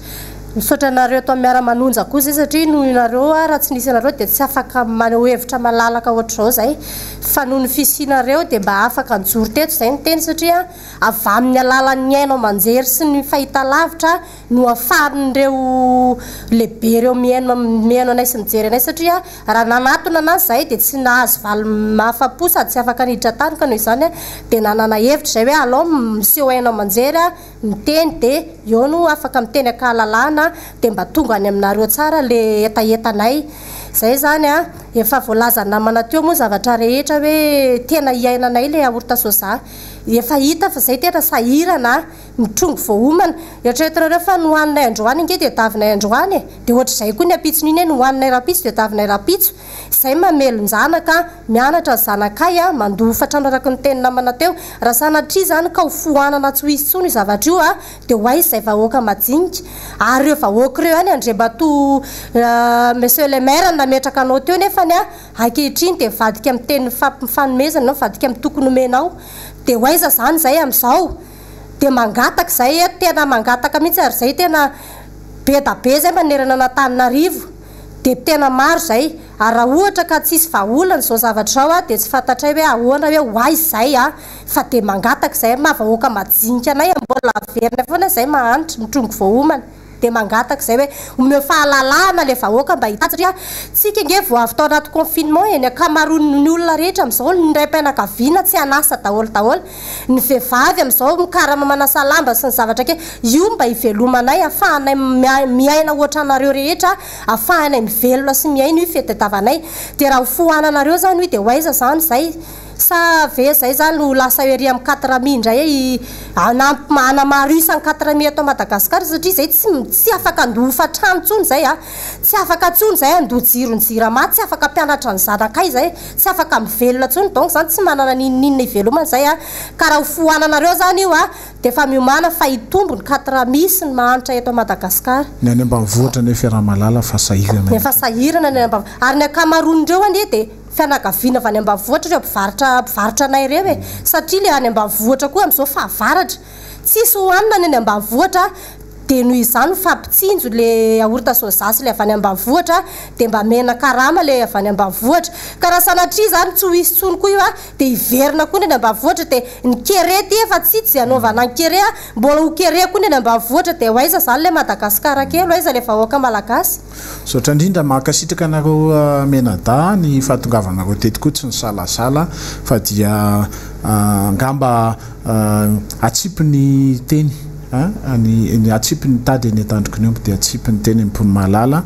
misaotra anareo atao Miara-Manonja koa zay satria noho inareo raha tsy nisy anareo dia tsy afaka maneho hevitra malalaka ohatr'izao zay fa noho ny fisianareo dia mba afaka nijoro teto zay ny teny satria avy amin'ny alalan'ny ainao manjery sy ny fahitalavitra no afahan'ireo lehibe ireo mihaino anay sy mijery anay satria raha nanatona anazy zay dia tsy nahazo valy mahafa-po sady tsy afaka niditra tany ka noho izany dia nanana hevitra zay hoe alao miseho ainao manjery miteny dia eo no afaka miteny akahalalana dia mba tonga any aminareo tsara le etaetanay zay zany efa voalaza namana teo moa zavatra rehetra hoe tena iainanay le aorta soja efa hita fa zay tena sahirana mitrongo voaomana eritreretinareo fa nohaninay androany inge dia davinay androany dia ohatr'izay koa ny apitso n'iny nohaninay rapitso dia davinay rapitso izay mamelon-janaka mianatra zanakay mandofa trano araka ny teny namana teo raha sanatria zany ka ho fohanana tsy ho izy tsony zavatra io dia ho aizy izay vahoaka majinika ary ireo vahoaka ireo any andriambato monsieur le maire nametraka anao teo nefany ankehitriny dia vadika amin'ny teny fanomezana anao vadika amin'ny tokony omenao dia ho aiza zany zay amin'izao dia mangataka zay tena mangataka mihitsy ary zay tena be da be zay manerana n'Antananarivo dia tena maro zay ary raha ohatra ka tsisy vahaolana zao zavatra zao dia tsy fantatray hoe ahoana hoe ho aizy zay fa dia mangataka zay mahavahoaka majinika anay mbola averina foana zay mahanitra mitrongo voaomana dia mangataka zay hoe omeo fahalalahana le vahoaka mba hita satria tsika nge vao avy tao anaty confinement eny akamaroan'ny olona rehetra amin'izao nyray mpianakaviana tsy anasa daholo ny vehivavy amin'izao mikarama manasa lamba sy ny zavatra ke io mba hivelomanay afahanay miaina ohatra anareo rehetra afahanay mivelona sy miaina io fitadiavanay dia raha ho fohananareo zany io dia ho aiza zany zay sa ve zay zany no lasa ery amin'ny 4 indray anamaro isan'ny 4 atao Madagasikara satria zay tsy afaka andofa trano tsony zay tsy afaka tsony zay andoha jironjirama tsy afaka mpianatra ny zanakay zay tsy afaka mivelona tsony donc zany tsy manana ninninina ivelomana zay ka raha ho fohananareo zany io dia efa miomana fa hitombo ny 4 sy ny mahanitra eto Madagasikara ny any ambanivohitra ny fiarahamalala fa sahirana efa sahirana ny ambanivohitra ary ny akamaroan'ireo anie dia fianakaviana avy any ambanivohitra ireo mpivarotra anay ireo satria le any ambanivohitra koa amin'izao fahavaratra tsisy hohanina ny any ambanivohitra dia noho izany fampitsinjo le aorta soja sy le avy any ambanivohitra dia mba mena karama le avy any ambanivohitra ka raha sanatria zany tsy ho isy tsony koa io dia hiverina koa ny any ambanivohitra dia ny kerety efa tsitsy anaovana ny kere mbola ho kere koa ny any ambanivohitra dia ho aiza zany le Madagasikara kely ho aiza le vahoaka malagasy sotra indrindra mahakasitraka anareo menada ny fahatongavanareo teto koa tsy ny salasala fa dia angamba atsipiny teny ny atsipiny tady ny atandroko ny ompo dia atsipiny teny mpony malala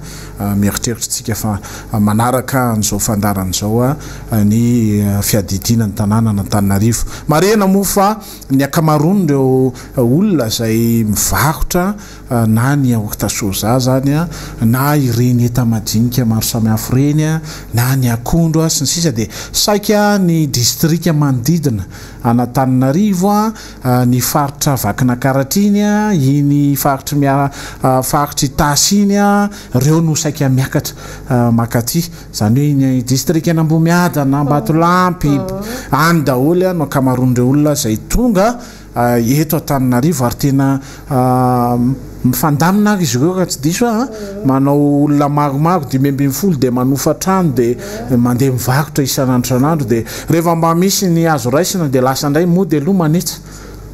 mieritreritritsika fa manaraka n'izao fandaran'izao ny fiadidina ny tanàna n'Antananarivo marena moa fa ny akamaroany ireo olona zay mivarotra na ny aorta soja zany na ireny eta-madinika maro samihafa ireny na ny akondro sy ny sisa dia saika ny distrika manodidina an'Antananarivo ny faritra vakina karatriny iny faritra faritra tasy iny reo no saika miakatra makaty zany hoe iny distrika Anambomiada na Ambatolampy any daholo no akamaroan'ireo olona zay tonga eto Antananarivo ary tena mifandamina izy ireo ka tsy diso manao olona maromaro 5-10 dia manofa trano dia mandeha mivarotra isan'andro dia rehefa mba misy ny azo raisina dia lasa indray moa dia aloha manetsa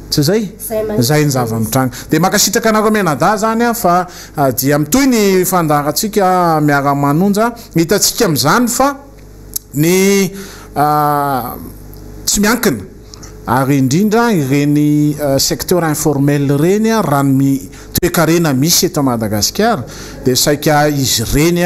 tsy zay ny zava-mitranga dia makasitraka anareo menada zany fa dia mitoy ny fandarantsika Miara-Manonja hitatsika amin'izany fa ny tsy miankina ary indrindra ireny secteur informel ireny rano toe-karena misy eto Madagasikara dia saika izy ireny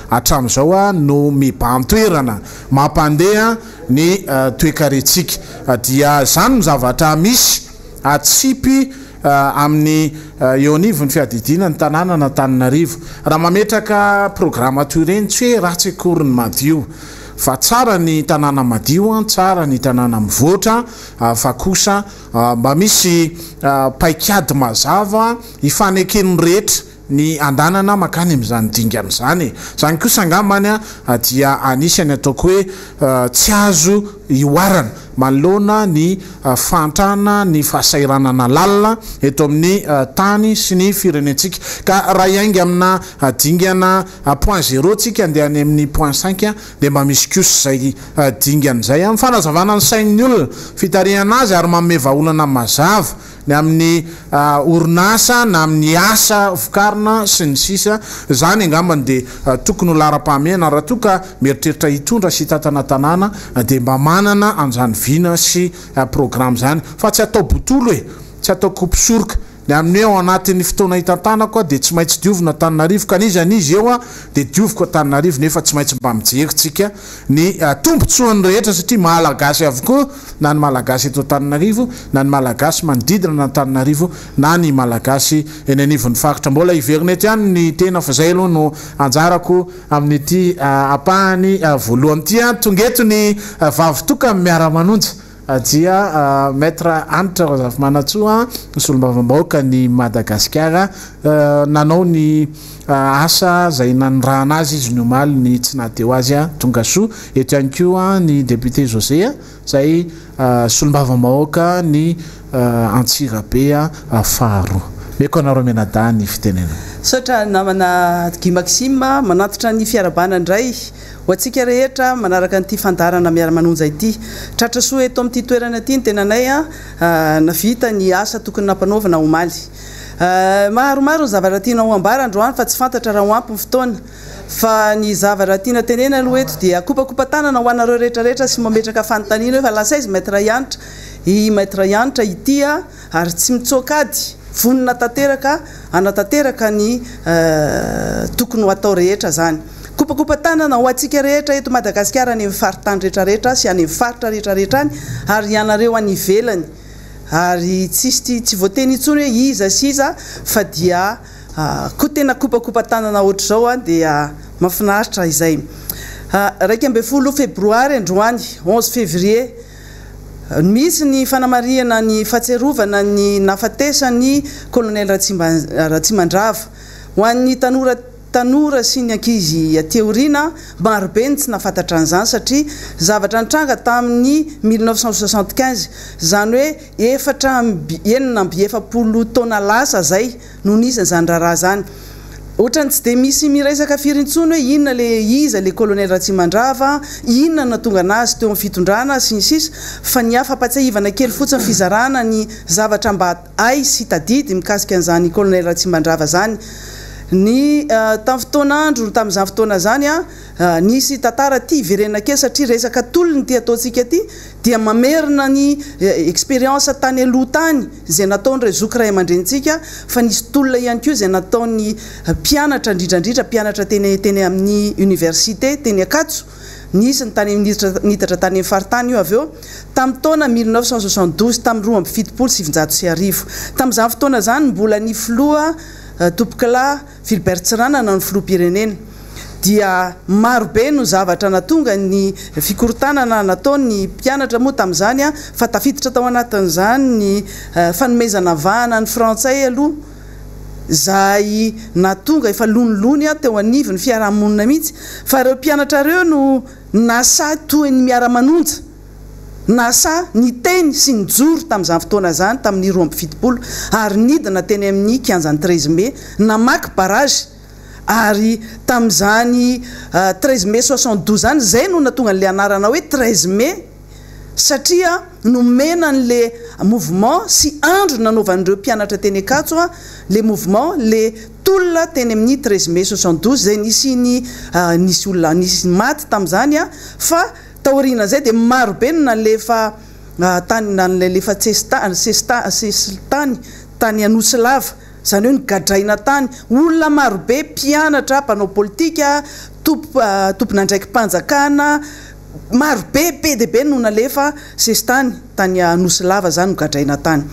hatramin'izao no mibam-toerana mampandeha ny toe-karentsika dia zany no zavatra misy atsipy amin'ny eo anivo ny fiadidina ny tanàna n'Antananarivo raha mametraka programa toy ireny tsy hoe ratsy akoriny madio fa tsara ny tanàna madio tsara ny tanàna mivoatra fa kosa mba misy paikady mazava hifanekeny rehetra ny andanana makany am'izany dingana zany zany kosa angambany a dia anisany ataoko hoe tsy azo ioarana manoloana ny fantrana ny fahasairanana lalina eto amin'ny tany sy ny firenentsika ka raha iaingy amina dingana point 0 tsika andehany amin'ny point 5 de mba misy kos zay dingana zay amin'ny fanazavana ny sain'ny olona fitariana azy ary manome vahaolana mazava ny amin'ny orinasa na amin'ny asa vokarina sy ny sisa zany angambany de tokony ho lara-pahamehana raha toka mieritreritra hitondra sy tatana tanàna de mba manana an'izany vina sy programme zany fa tsy atao botolo hoe tsy atao kopisoroka ny amin'ny ao anatin'ny fotoana hitantanako de tsy maintsy diovina Tananarivo kanizany izy eo a de dioviko Tananarivo nefa tsy maintsy mba mijeritsika ny tombotsoany rehetra satria malagasy avokoa na ny malagasy eto Tananarivo na ny malagasy manodidina na Tananarivo na ny malagasy eny anivon'ny faritra mbola iverinety ihany ny tena fa zay aloha no anjarako amin'ity apahany voalohany ty tongeto ny vavitoka Miara-Manonja dia maître antitra Razafy-Manantsoa solombavam-bahoaka ny Madagasikara nanao ny asa zay nanirahana azy izy ny omaly ny tsy nateo azy tonga soa eto ihany koa ny député José zay solombavam-bahoaka ny Antsirabe faharoa meko anareo menada ny fitenena sotra namana Guy Maxime manatitra ny fiarabana indray ho atsika rehetra manaraka nyity fandarana Miara-Manonja ity tratra soa eto amin'ity toerana ity ny tenanay navita ny asa tokony nampanaovana omaly maromaro ny zavatra tiana ho ambara androany fa tsy fantatra raha ho ampy ny fotoana fa ny zavatra tiana tenena aloha eto dia kopakopa-tanana ho anareo rehetrarehetra sy mametraka fanontaniana hoe fa lasa izy maître Ianitra i maître Ianitra ity ary tsy mitsokady vonina tanteraka anatanteraka ny tokony ho atao rehetra zany kopakopa-tanana ho atsika rehetra eto Madagasikara any amin'ny faritany rehetrarehetra sy any amin'ny faritra rehetrarehetra any ary ianareo any ivelany ary tsy voateny intsony hoe iza sy iza fa dia koa tena kopakopa-tanana ohatr'izao dia mahafinaritra izay 12 Febroary androany 11 Février misy ny fanamariana ny fahatserovana ny nafatesany colonel Ratsimandrava ho an'ny tanora sy ny ankizy ateorina marobe ny tsy nafantatra an'izany satria zavatra nitranga tamin'ny 1975 zany hoe 7 taona lasa zay no nisy zany raharaha zany ohatrany tsy de misy miresaka firintsony hoe inona le colonel Ratsimandrava inona natonga anazy teo amin'ny fitondrana sy ny sisa fa ny afa-patsahivana kely fotsiny fizarana ny zavatra mba ay sy tadidy mikasika an'izany colonel Ratsimandrava zany ny tamin'ny fotoanandro tamin'izany fotoana zany nisy tantara ty iverena kely satria resaka tolony ty ataontsika ty dia mamerina ny expérience tany aloha tany zay nataon'ireo zoky ray aman-drenitsika fa nisy tolona ihany koa zay nataon'ny mpianatra indrindrandrindra mpianatra teny amin'ny université teny Akatso nisy ny tany niditra tany amin'ny faritany io avy eo tamin'ny taona 1972 tamin'ny 27 tamin'izany fotoana zany mbola ny filoha Topokalà Philbert Tsirana na ny filoham-pirenena dia marobe no zavatra natonga ny fikorotanana nataon'ny mpianatra moa tamin'izany fa tafiditra tao anatin'izany ny fanomezana vahana ny frantsay aloha zay natonga efa lonolony teo anivy ny fiarahamonina mihitsy fa ireo mpianatra ireo no nasa toy ny Miara-Manonja nasa ny teny sy ny joro tamin'izany fotoana zany tamin'ny 27 ary nidina teny amin'ny 13 mai namaky barage ary tamin'izany 13 mai 72 zany zay no natonga n'le anarana hoe 13 mai satria nomena n'le mouvement sy andro nanaovan'ireo mpianatra teny Akatso le mouvement le tolona teny amin'ny 13 mai 72 zay nisy olona nisy maty tamin'izany fa taorina zay de marobe no nalefa tany nalefa tany Anosilava zany hoe nygadraina tany olona marobe mpianatra mpanao politika tompon'andraiky mpanjakana marobe be de be no nalefa tany Anosilava zany nogadraina tany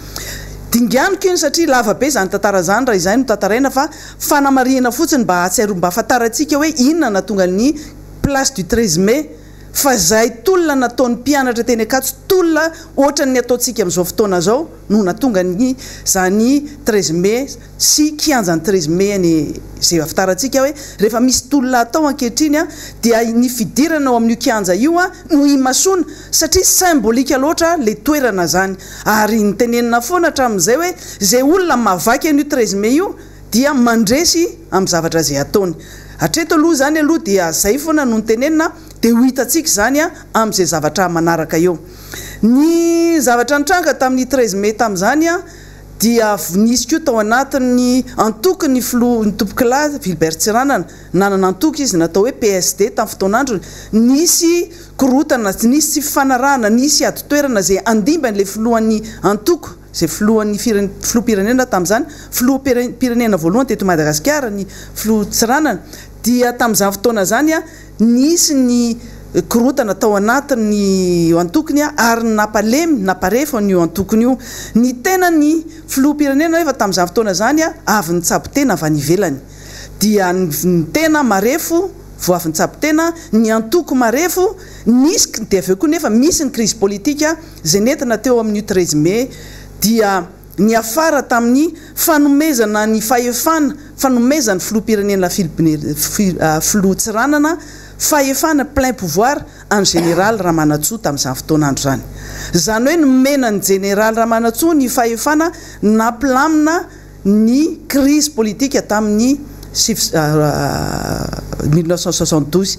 dinganiko iny satria lava be zany tantara zany raha izay no tantaraina fa fanamarihana fotsiny mba ahatsiaro mba afantarantsika hoe inona natonga ny place du 13 mai fa zay tolona nataon'ny mpianatra teny akatso tolona ohatrany ataontsika amin'izao fotoana zao no natonga ny zany 13 mai sy kianjany 13 mai any zay afitarantsika hoe rehefa misy tolona atao ankehitriny a dia ny fidirana ao amin'io kianja io a no imasona satria symbolika loatra le toerana zany ary nytenenina foana hatramin'izay hoe zay olona mavaky an'io 13 mai io dia mandresy amin'ny zavatra zay ataony hatreto aloha zany aloha dia zay foana no nytenenina dia ho hitatsika zany a amin'izay zavatra manaraka eo ny zavatra nitranga tamin'ny 13 mai tamin'izany a dia nisy koa tao anatin'ny antoky ny ny tompokilahy Vilbert Tsiranana nanana antoky izy natao hoe PSD tamin'ny fotoanandro nisy korotana nisy tsy fanarahana nisy adi-toerana zay andimban'le filohan'ny antoko zay filohan'ny filoha-pirenena tamin'izany filoha-pirenena voalohany teto Madagasikara ny filoha Tsiranana dia tamin'izany fotoana zany a nisy ny korotana tao anatin'ny antokony ary napalemy naparefo an'io antokony io ny tena ny filoha-pirenena efa tamin'izany fotoana zany a avy ny tsabo-tena avy any ivelany dia ny tena marefo vo avy ny tsabo-tena ny antoko marefo nisy dia aveo koa nefa misy ny crise politika zay nentina teo amin'io 13 mai dia ny afara tamin'ny fanomezana ny fahefana fanomezana filoha-pirenena filoha Tsiranana fahefana plein pouvoir en général Ramanatsoa tamin'izany fotoanandro zany zany hoe nomena ny général Ramanatsoa ny fahefana napilamina ny crise politique tamin'ny 1972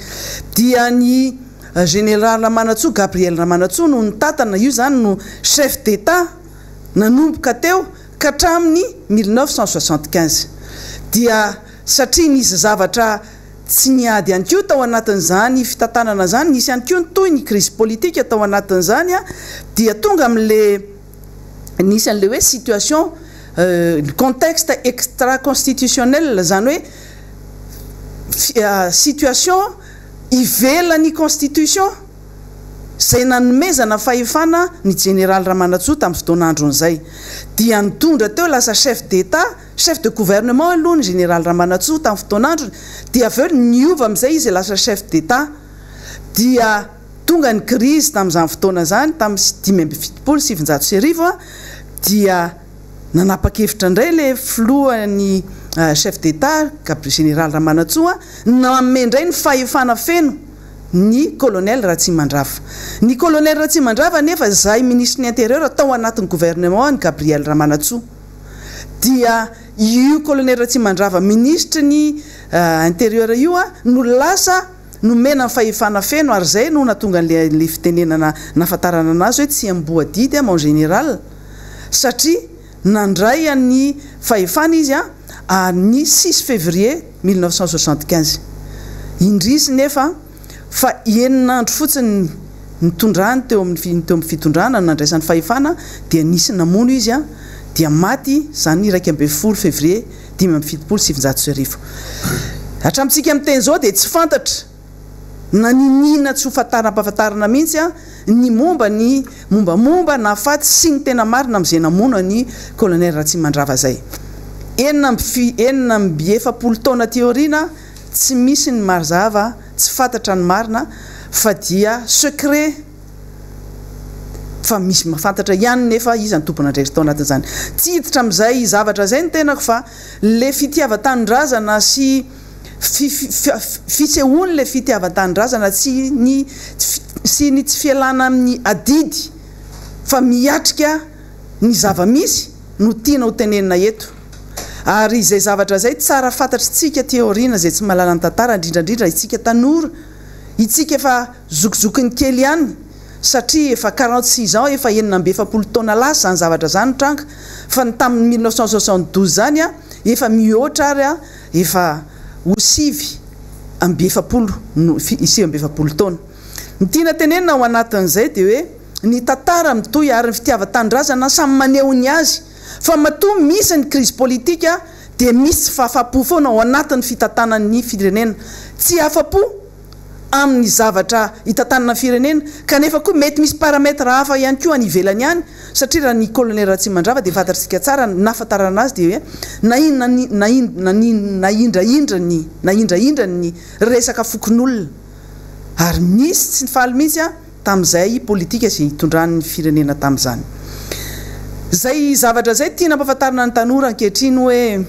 dia ny général Ramanatsoa Gabriel Ramanatsoa no nitatana io zany no chef d'état nanomboka teo ka hatramin'ny 1975 dia satria nisy zavatra tsy niady ihany koa tao anatin'izany fitantanana zany nisy ihany koa toy ny crise politique tao anatin'izany a dia tonga amin'le nisy an'le hoe situation contexte extra constitutionnel zany hoe situation ivelan'ny constitution zay nanomezana fahefana ny général Ramanatsoa tamin'ny fotoanandron'izay dia nitondra teo lasa chef d'état chef de gouvernement aloha ny général Ramanatsoa tamin'ny fotoanandro dia aveo niova amin'izay izy lasa chef d'état dia tonga ny crise tamin'izany fotoana zany tamin'ny 577 a dia nanapa-kevitra indray le filohan'ny chef d'état général Ramanatsoa namendray ny fahefana feno ny colonel Ratsimandrava ny colonel Ratsimandrava nefa zay ministre ny intérieur tao anatin'ny gouvernement ny Gabriel Ramanatsoa dia io colonel Ratsimandrava ministre ny intérieur io a no lasa nomena ny fahefana feno ary zay no natonga le fitenenana nafatarana anazy hoe tsy amboadidy mon général satria nandray ny fahefana izy a ny 6 février 1975 indrisy nefa fa eninandro fotsiny nitondrany teo amin'ny fitondrana nandraisan'ny fahefana dia nisy namono izy a dia maty zany 1 février 1977 hatramintsika amin'teny zao dia tsy fantatra na ninina tsy ho fampataranana mihitsy a ny mombamomba na faty sy ny tena marina amin'izay namono ny colonel Ratsimandrava zay 9 taona teorina tsy misy ny marzava tsy fantatra ny marina fa dia secret fa misy mafantatra ihany nefa izy ny tompona andraikitra tao anatin'izany tsy hiditra amin'izay zavatra zay ny tenako fa le fitiavan-tanindrazana sy fisehoany le fitiavan-tanindrazana sy ny tsy fialana amin'ny adidy fa miatrika ny zava-misy no tiana ho tenenina eto ary izay zavatra zay tsara fantatry tsika teorina zay tsy malala ny tantara indrindrandrindra itsika tanora itsika efa zokizokin'ny kely ihany satria efa 46 ans efa 70 taona lasa zany zavatra zany tranga fa ny tamin'ny 1972 zany a efa mihoatra ary a efa osivy amby 70 taona ny tiana tenenina ao anatin'izay dia hoe ny tantara mitoy ary ny fitiavan-tanindrazana samy maneho ny azy fa matoa misy ny crise politika dia misy fahafapo foana ao anatin'ny fitantanan'ny firenena tsy afapo amin'ny zavatra hitantanana firenena kanefa koa mety misy parametra hafa ihany koa any ivelany ihany satria raha ny colonel Ratsimandrava dia fantatritsika tsara nafatarana azy dia hoe naindraindra ny resaka fokon'olona ary misy tsy nifaly mihitsy a tamin'izay politika zay hitondran'ny firenena tamin'izany zay zavatra zay tiana ampahafantarina ny tanora ankehitriny hoe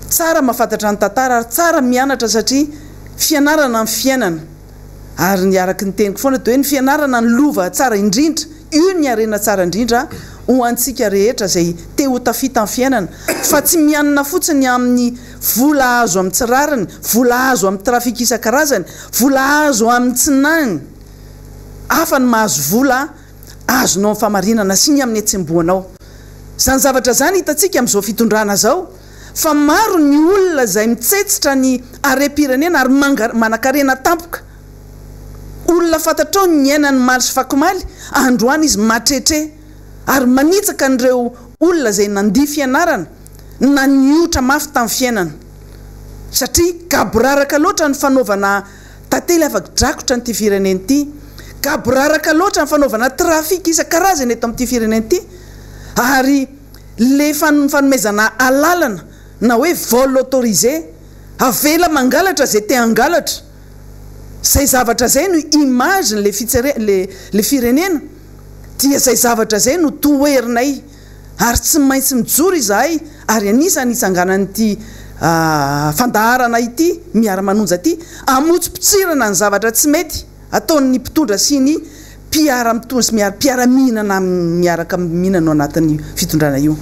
tsara mahafantatra ny tantara ary tsara mianatra satria fianarana ny fiainana ary niaraky ny teniko foana de hoe ny fianarana ny lova tsara indrindra io ny arena tsara indrindra ho antsika rehetra zay te ho tafita amin'ny fiainana fa tsy mianana fotsiny amin'ny vola azo amin'ny tsirariny vola azo amin'ny trafika isan-karazany vola azo amin'ny tsinany afa ny mahazo vola azonao amin'ny famarinana sy ny amin'ny etsemboanao zany zavatra zany hitantsika amin'izao fitondrana zao fa maro ny olona zay mitsetsitra ny are-pirenena ary manakarena tampoka olona fantatrao ny ainany maly sy fakomaly androany izy matretre ary manitsaka n'ireo olona zay nandia fianarana na niotra mafy tamin'ny fiainana satria gaboraraka loatra ny fanaovana tantely afaka drakotra nyity fireneny ity gaboraraka loatra ny fanaovana trafika isan-karazany eto amin'ity fireneny ity ary le fanomezana alalana na hoe vol autorisé avela mangalatra zay te angalatra zay zavatra zay no image le firenena dia zay zavatra zay no toerinay ary tsy maintsy mijoro izahay ary anisany itsangananyity fandaharana ity miara-manonja ity amotsy-pitsirana ny zavatra tsy mety ataon'ny mpitondra sy ny mpiara-mihinana miaraka mihinana ao anatin'ny fitondrana io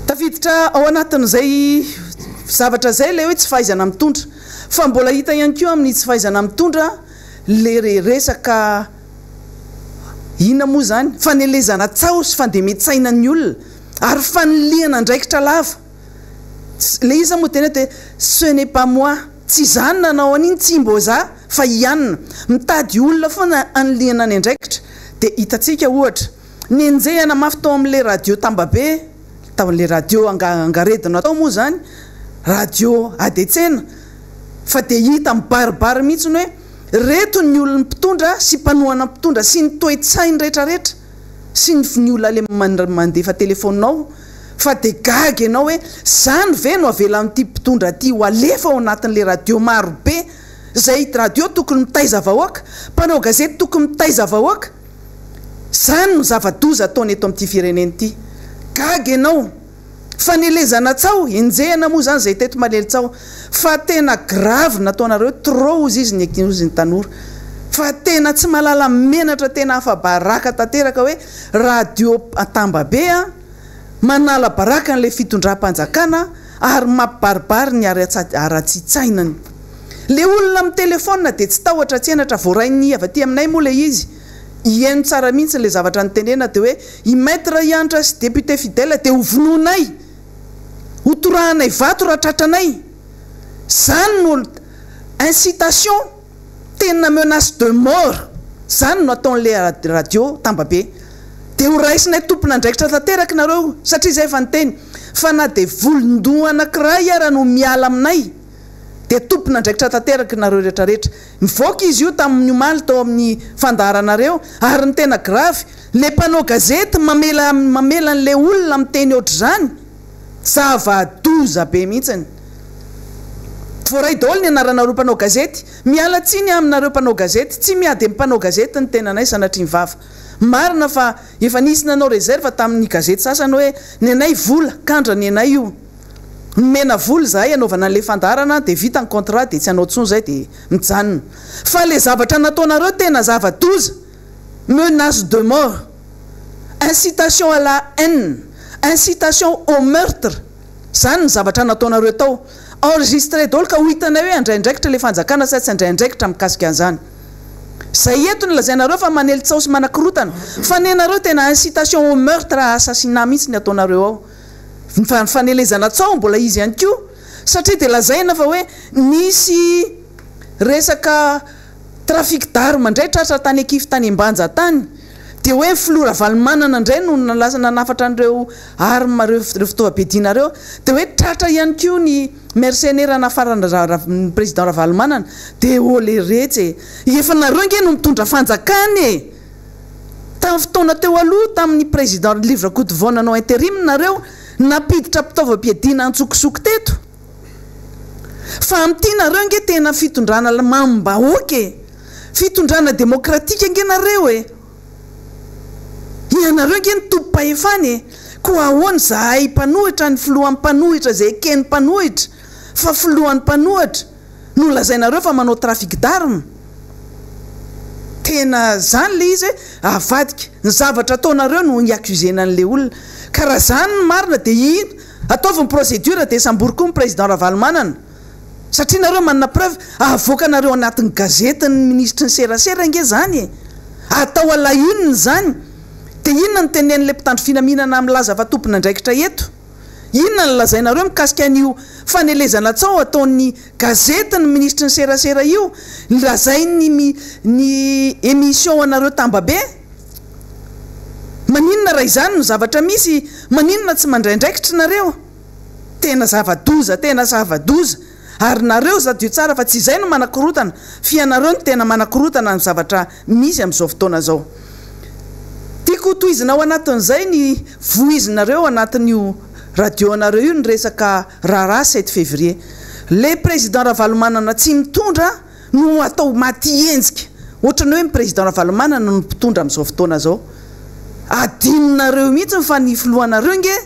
tafiditra ao anatin'izay zavatra zay le hoe tsy fahaizana mitondra fa mbola hita ihany keo amin'ny tsy fahaizana mitondra le resaka ina moa zany fanelezana tsao sy fandemetsaina ny olona ary faniliana ndraikitra lava le izy moa tena te ce n'est pas moi tsy zany nanao an'iny tsy mbo za fa ianina mitady olona foana aniliana ny andraikitra de hitatsika ohatra ny enjehana mafy tao amin'le radio tambabe taon'le radio angaredina atao moa zany radio adetsena fa de hita mibaribary mihitsy ny hoe reto ny olona mpitondra sy mpanohana mpitondra sy ny toe-tsainy rehetrarehetra sy ny olona le mandefa telefoninao fa de gagy ianao hoe zany ve no avela amin'ity mpitondra ty ho alefa ao anatin'le radio maro be zay radio tokony mitaiza vahoaka mpanao gazety tokony mitaiza vahoaka zany no zava-doza ataony eto amin'ity fireneny ity gagy ianao fanelezana tsao enjehana moa zany zay teto malely tsao fa tena grave nataonareo trop ozy izy ny ozy ny tanora fa tena tsy malala menatra tena afabaraka tanteraka hoe radio atambabe a manala baraka n'le fitondram-panjakana ary mampibaribary ny ara-tsitsainany le olona amin'ny telefona de tsy tahotra tsy enatra voarainy avy aty aminay moa le izy ihaino tsara mihitsy le zavatra nytenena de hoe i maître ianitra sy député fidèle de hovononay hotorahanay vato raha tratranay zany no incitation tena menace de mort zany no ataon'le radio tambabe de ho raisinay tompona andraikitra tanteraka nareo satria zay efa nyteny fa na de volondoha anankiray ara no miala aminay de tompona andraikitra tanteraka nareo rehetrarehetra mivoaka izy io tamin'ny omaly tao amin'ny fandaharanareo ary ny tena grave le mpanao gazety mamela an'le olona miteny ohatr' zany zava-doza be mihitsiny voaray daholo ny anaranareo mpanao gazety miala tsiny aminareo mpanao gazety tsy miady amin'ny mpanao gazety ny tenanay sanatria ny vava marina fa efa nisy nanao reserve tamin'ny gazety sasany hoe ny anay vola kandra ny anay io mena vola zahay anaovana an'le fandarana de vita ny contrat de tsy anao tsony zay de mijanona fa le zavatra nataonareo tena zava-doza menace de mort incitation à la haine incitation au meurtre zany ny zavatra nataonareo tao enregistré daholo ka ho hitanay hoe andraindraikitra le fanjakana sa tsy andraindraikitra mikasika an'izany zay eto ny lazainareo fa manely tsao sy manakorotana fa nenareo tena incitation au meurtre assassinat mihitsy ny ataonareo ao fanelezana tsao mbola izy ihany ko satria de lazaina fa hoe nisy resaka trafic d'arme ndray tratra tany akify tany ambanja tany de hoe flora valimanana indray no nalasa nanafatra an'ireo arme reo fitaovam-piadinareo de hoe tratra ihany ko ny mercenaire nafarany président ravalimanana de ole retsy efa nareo nge no mitondra fanjakany e tamin'ny fotoana teo aloha tamin'ny président livre coup de vent nanao intérim nareo napiditra mpitaovam-piadina antsokosoko teto fa am'tianareo nge tena fitondrana mamimbahoaka fitondrana demokratika nge nareo ianareo nge nitompahefany ko ahoany zahay mpanohitra ny filohan'ny mpanohitra zay ekeny mpanohitra fa filohan'ny mpanohitra no lazainareo fa manao trafic d'arme tena zany le izy hoe avadika ny zavatra ataonareo no iacusena an'le olona karaha zany ny marina de ino ataoviny procédure de sambory koa ny président Ravalomanana satria nareo manana preuve avoakanareo anatin'ny gazety ny ministre ny serasera nge zany atao alahioniny zany de inona ny tenen'le mpitandro finaminana am'laza fa tompona ndraikitra eto inona ny lazainareo mikasika an'io fanelezana tsao ataon'ny gazety ny ministre ny serasera io lazai ny émission anareo tambabe maninona raha izany no zavatra misy maninona tsy mandraindraikitra nareo tena zavadoza ary nareo zadio tsara fa tsy izay no manakorotana fianareo ny tena manakorotana ny zavatra misy am'izao fotoana zao tiako toizinao anatin'izay ny voizinareo anatin'io radio anareo io ny resaka raharaha 7 février le président Ravalomanana tsy mitondra no atao maty enzika ohatrany hoe président Ravalomanana no mpitondra am'izao fotoana zao adininareo mihitsy fa ny filohanareo nge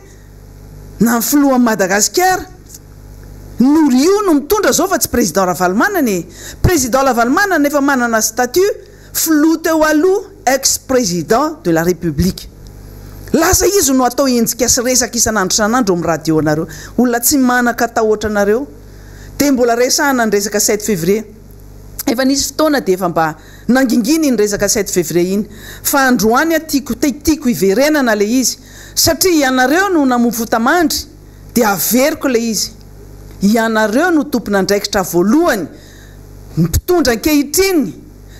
na ny filohan'ny Madagasikara no io no mitondra zao fa tsy président Ravalomanana président Ravalomanana efa manana statut filoha teo aloha ex président de la république lasa izy no atao enjika sy resaka isanandro sanandro amin'ny radio anareo olona tsy manaka atao ohatranareo de mbola resahana ny resaka 7 février efa nisy fotoana de efa mba nanginginy ny resaka 7 février iny fa androany tiako iverenana le izy satria ianareo no namofotamandry de averiko le izy ianareo no tompona andraikitra voalohany mpitondra ankehitriny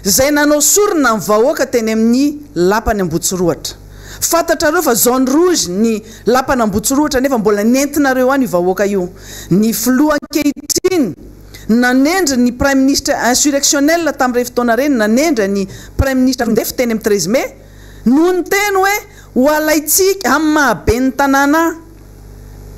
zay nanao sorona ny vahoaka teny amin'ny lapany ambotsiroatra fantatrareo fa zone rouge ny lapany ambotsiroatra nefa mbola nentinareo any vahoaka io ny filoha ankehitriny nanendry ny prime ministre insurrectionnel tamin'irey fotoana reny nanendra ny prime ministre ndefy teny amin'ny 13 mai no ny teny hoe ho alaitsika amin'ny mahabe ny tanàna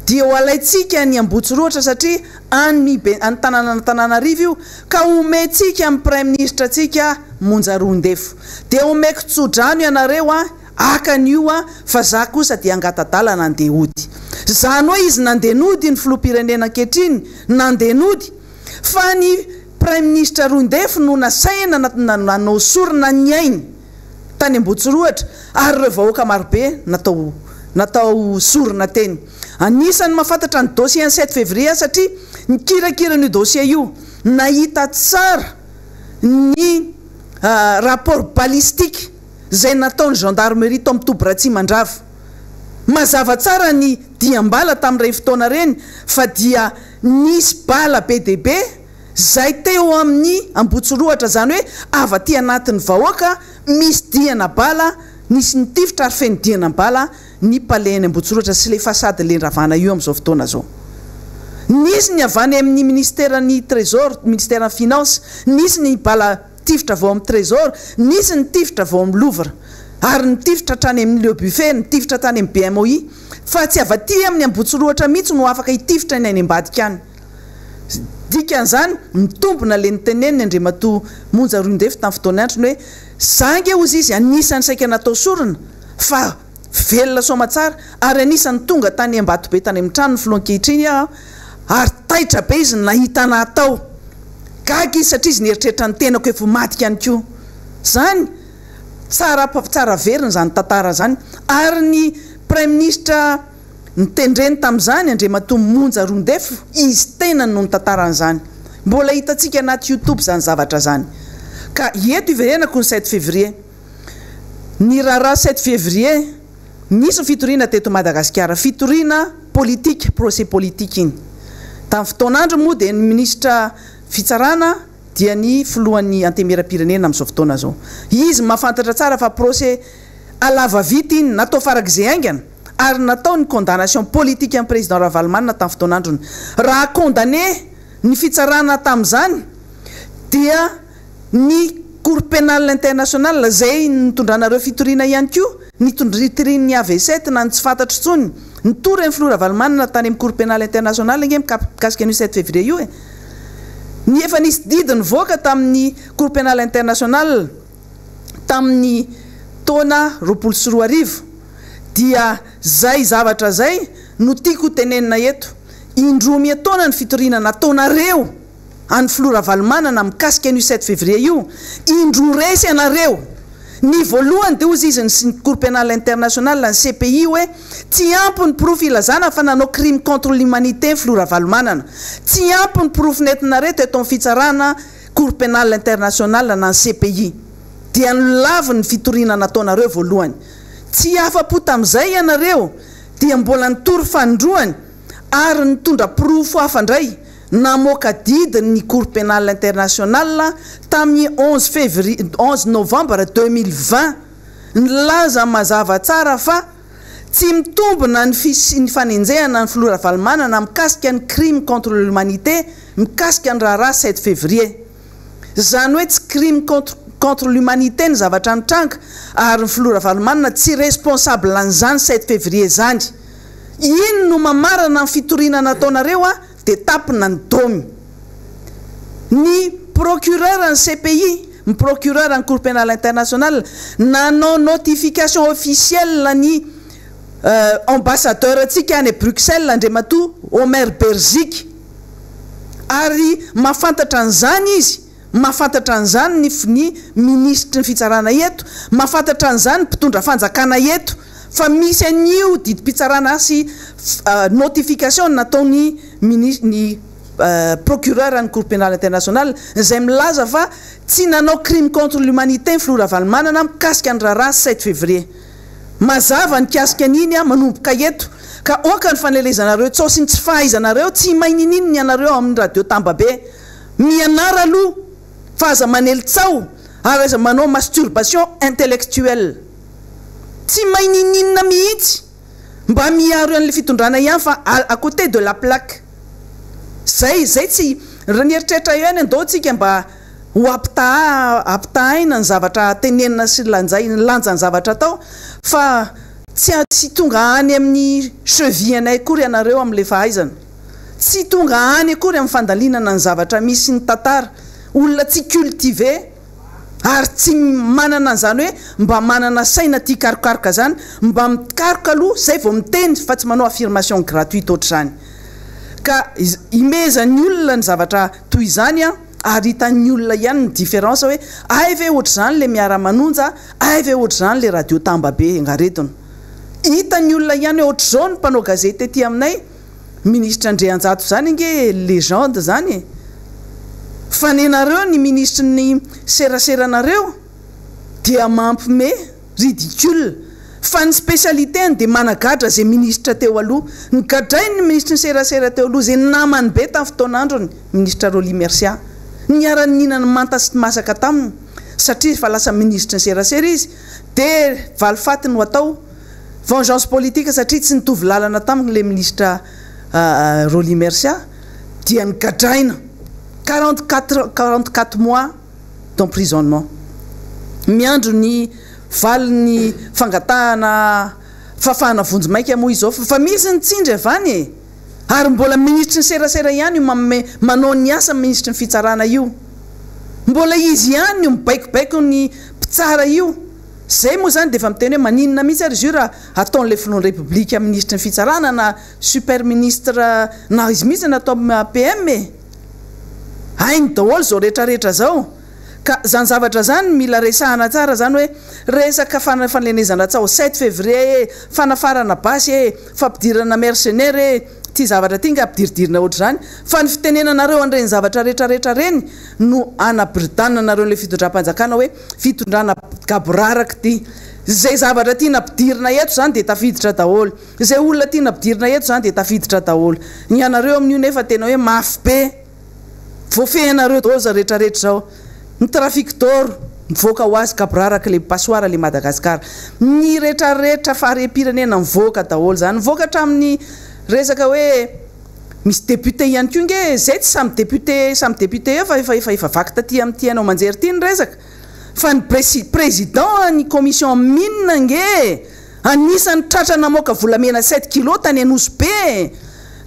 dia ho alaitsika ny ambotsiroatra satria any tanànarivo io ka omentsika amin'ny prime ministre atsika monja roandefo dia omeko tsodrano ianareo akan'io fa za kosa dia angatadalana andeha ody zany hoe izy nandenody ny filoha-pirenena ankehitriny nandenody fa ny prime ministre roandefo no nasaina nanao sorona ny ainy tany ambotsiroatra ary reo vahoaka marobe natao sorona teny anisany mahafantatra ny dossier 7 février satria ny kirakirany dossier io nahita tsara ny rapport balistique zay nataony gendarmerie to amin'ny toboratsy mandrava mazava tsara ny diambala tamin'irey fotoana reny fa dia nisy bala BDB zay teo amin'ny ambotsiroatra zany hoe avaty anatin'ny vahoaka misy diana bala nisy nitifitra ary feny diana bala ny paleny ambotsiroatra sy le fasady le ravana io am'izao fotoana zao nisy ny avany amin'ny ministère ny trésor ministère ny finance nisy ny bala tifitra vao amin'ny trésor nisy ny tifitra vao amin'ny louvre ary ny tifitra trany amin'ny le buffet ny tifitra tany amin'ny BMOI fa tsy avaty amin'ny ambotsiroatra mihitsy no afaka hitifitra ny any ambadika any dikan'izany mitombona le niteneniny Andriamatoa monja roandefo tamin'ny fotoana andro hoe zange ozy izy anisany saika natao sorona fa velona somatsara ary anisany tonga tany ambatobe tany amin'ny trano ny filohan-kehitriny ary taitra be izy nahitana atao gaga izy satria izy nieritreritra ny tenako efa matika any koa zany tsara veriny zany tantara zany ary ny prime ministre nitendreny tamin'izany Andriamatoa monja roandefo izy tena no tantaran'izany mbola hitantsika anaty YouTube zany zavatra zany ka eto iverenako ny 7 février ny raharaha 7 février nisy fitoriana teto Madagasikara fitoriana politique procès politique iny tamin'ny fotoanandro moa dia ny ministre fitsarana dia ny filohan'ny antemera-pirenena amin'izao fotoana zao izy mahafantatra tsara fa procès alava vity iny natao farak'izay aingana ary natao ny condamnation politique amin'ny président Ravalomanana tamin'ny fotoanandrony raha condamné ny fitsarana tamin'izany dia ny cour pénale internationale zay nitondranareo fitoriana ihany koa nitoriany AV7 na tsy fantatro tsony nitory amin'ny filoha Ravalomanana tany amin'ny cour pénale internationale nge mikasika an'io 7 février io ny efa nisy didiny voaka tamin'ny cour pénal international tamin'ny taona 2024 dia zay zavatra zay no tiako tenenina eto indroa miataona ny fitorinana ataonareo any Flora Valmanana mikasika ny 7 février io indroa resy anareo ny voalohany de ozy izy ny cour pénal international ny CPI hoe tsy ampy ny proof ilazana fa nanao crime contre l'humanité Flora Valmanana tsy ampy ny proof nentinareo eto amin'ny fitsarana cour pénal international na CPI dia nolavy ny fitorinana ataonareo voalohany tsy afa-po tam'izay ianareo dia mbola nitory fandroany ary nitondra proof hafandray namoaka didiny ny cour pénal international tamin'ny 11 novembre 2020 nilaza mazava tsara fa tsy mitombona ny fanenjehana ny Flora Valmanana mikasika ny crime contre l'humanité mikasika ny raharaha 7 février zany hoe tsy crime contre l'humanité ny zavatra nitranga ary ny Flora Valmanana tsy responsable an'izany 7 février zany ino no mamarana ny fitorinana ataonareo a de tapina ny domy ny procureur ny CPI ny procureur ny cour pénal international nanao notification officielle ny ambassadeur atsika any Bruxelles andrematoa Omer Berzik ary mahafantatra an'izany izy mahafantatra an'izany ny ministre ny fitsarana eto mahafantatra an'izany mpitondra fanjakana eto fa misy an'io didim-pitsarana sy notification nataony ny procureur ny cour pénal international zay milaza fa tsy nanao crime contre l'humanité Flora Valmanana mikasika ny raharaha 7 février mazava ny kasika an'iny a manomboka eto ka oka ny fanelezanareo tsosiny tsy fahaizanareo tsy mainininy ny anareo amin'ny radio Tambabe mianara aloha fa aza manelitsao ary aza manao masturbation intellectuelle tsy maininina mihitsy mba miaro an'le fitondrana ihany fa à côté de la plaque zay tsy raha ny eritreritra io any andao tsika mba ho ampitahaina ny zavatra tenenina sy lanja ny zavatra tao fa tsy tonga any amin'ny cheville anay akory ianareo amin'le fahaizana tsy tonga any akory amin'ny fandalinana ny zavatra misy ny tantara olona tsy cultivé ary tsy manana an'izany hoe mba manana saina tia karokaroka zany mba mikaroka aloha zay vao miteny fa tsy manao affirmation gratuite ohatr' zany ka imezan'ny olona ny zavatra toy izany a ary hitan'ny olona ihany ny différence hoe ay ve ohatr' zany le Miara-Manonja ay ve ohatr' zany le radio Tambabe ngaretona hitan'ny olona ihany hoe ohatr' zao ny mpanao gazety ety aminay ministre Andreanjato zany nge légende zany fanenareo ny ministre ny seraseranareo dia mampime ridicule fa ny spécialité ny de managadra zay ministre teo aloha ny gadrainy ny ministre ny serasera teo aloha zay namany be tamin'ny fotoan'androny ministre Roly Mercia niarany ninany manta sy masaka taminy satria fa lasa ministre ny serasera izy de valifaty no atao vengeance politique satria tsy nitovy lalana taminy le ministre Roly Mercia dia ny gadraina 44 mois d'emprisonnement miandro ny valiny fangatahana fafahana vonjy maika moa izao fa misy ny tsindry avany ary mbola ministre ny serasera ihany io manao ny asa ministre ny fitsarana io mbola izy ihany io mibaikobaiko ny mpitsara io zay moa zany de efa miteny hoe maninona mihitsy ary izy io raha ataon'le filon république ministre ny fitsarana na super ministre na izy mihitsy natao PM hainy daholo zao rehetrarehetra zao ka zany zavatra zany mila resahana tsara zany hoe resaka fanlenezana tsao 7 février fanafarana basy fampidirana mercenaire ty zavatra ty nga ampidiridirina ohatr' zany fa ny fitenenanareo an'ireny zavatra rehetrarehetra reny no anabridanina nareo le fitondram-panjakana hoe fitondrana gaboraraka ty zay zavatra ty nampidirina eto zany de tafiditra daholo zay olona ty nampidirina eto zany de tafiditra daholo ny anareo amin'io nefa tena hoe mafy be voafehanareo daholo za rehetrarehetra zao ny trafic d'or mivoaka ho azy gaboraraka le passoir le Madagasikara ny rehetrarehetra fahare-pirenena mivoaka daholo zany mivoaka hatramin'ny resaka hoe misy député ihany koa nge zay tsy samy député eo efa vaky taty amin'ty anao manjery ty ny resaka fa ny président ny commission mine nge anisany tratra namoaka volamena 7 kilo tany Anosy be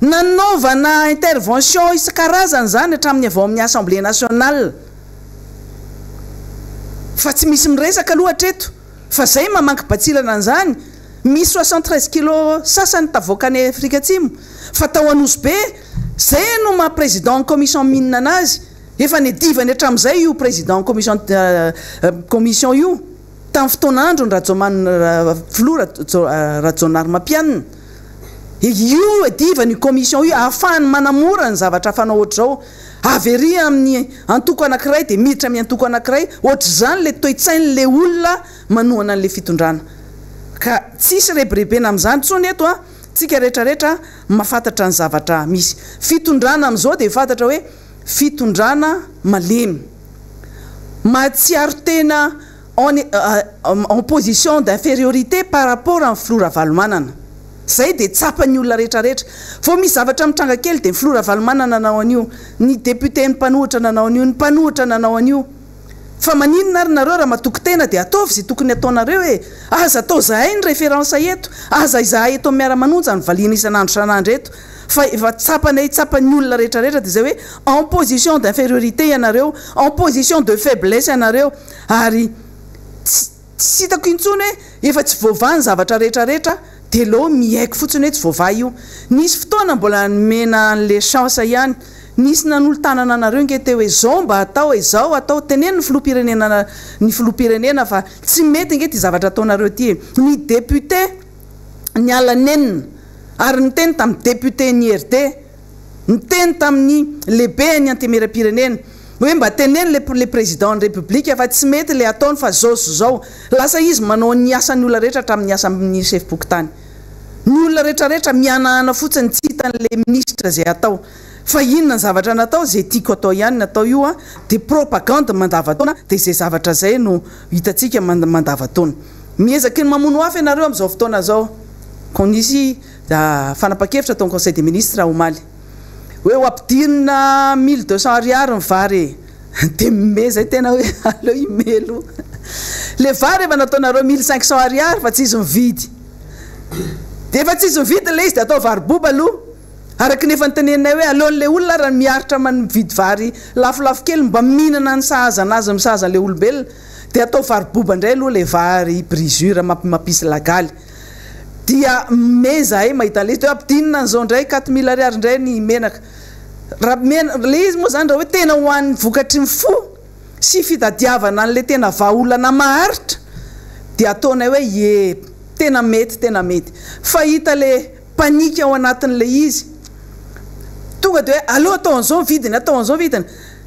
nanaovana intervention isan-karazany zany hatramin'ny avao amin'ny assemblée nationale fa tsy misy miresaka aloha hatreto fa zay mamanky batsilana an'izany misy 73 kilo sasany tavoakany Afrika Atsimo fa tao Anosy be zay no ma président commission mine anazy efa nedivany hatramin'izay io président commission io tamin'ny fotoanandro ny Flora Rajonary Mampianina io edivany commission io ahafahany manamora ny zavatra fanao ohatr'izao avery amin'ny antoko anankiray dia miditra amin'ny antoko anankiray ohatr'izany le toe-tsainy le olona manohana an'le fitondrana ka tsisy rebirebena amin'izany tsony eto a tsika rehetrarehetra mahafantatra ny zavatra misy fitondrana amin'izao dia fantatra hoe fitondrana malemy mahatsiaro tena en position d'infériorité par rapport amin'ny Flora Valomanana zay dia tsapany olona rehetrarehetra fô misy zavatra mitranga kely dia Flora Valomanana nanao an'io ny député ny mpanohitra nanao an'io ny mpanohitra nanao an'io fa maninona ary nareo raha matoky tena dia ataovy zay tokony ataonareo hoe aza atao zahay ny référence eto aza izahay eto amin'ny Miara-Manonja ny valiana isan'andro san'andro eto fa efa tsapany olona rehetrarehetra dia zay hoe en position d'infériorité ianareo en position de faiblesse ianareo ary tsy hitako intsony hoe efa tsy voavaha ny zavatra rehetrarehetra dia lo mihaiko fotsiny hoe tsy voavaha io nisy fotoana mbola nomena an'le chance ihany nisy nanolo tanana anareo nge teo hoe zao mba atao hoe zao atao teneny ny filoham-pirenena fa tsy mety nge ty zavatra ataonareo ty ny député ny alanenina ary niteny tamin'ny député ny RD niteny tamin'ny lehibe ny antemera-pirenena hoe mba teneny le président ny république fa tsy mety le ataony fa zao sy zao lasa izy manao ny asan'ny olona rehetra hatramin'ny asa amin'ny chef bokotany ny olona rehetrarehetra mianahana fotsiny tsy hitan'le ministre zay atao fa inona ny zavatra natao zay tiako atao ihany natao io a dia propagande mandavatona dia zay zavatra zay no hitantsika mandavatona miezaky ny mamono hafa ianareo amin'izao fotoana zao kon nisy fanapa-kevitra atao conseil des ministres omaly hoe ho ampidirina 1200 ariary ny vary dia me zay tena hoe aleo imelo le vary efa nataonareo 1500 ariary fa tsy izy mividy dia efa tsy izy mividy le izy dia atao vary boba aloha araky nefa nytenenay hoe aleon'le olona raha miaritra mividy vary lafolafo kely mba mihinana ny sahazanazy misahazan'le olombelona dia atao vary boba indray aloha le vary brisure mampisy lagaly dia me zahay mahita le izy dia ampidinina an'izao indray 4000 ariary indray ny menaka raha le izy moa zany raha hoe tena hoan'ny vokatry ny fo sy fitadiavana an'le tena vahaolana maharitra dia ataonay hoe e tena mety fa hita le panika ao anatin'le izy tonga dia hoe aleo atao an'izao vidiny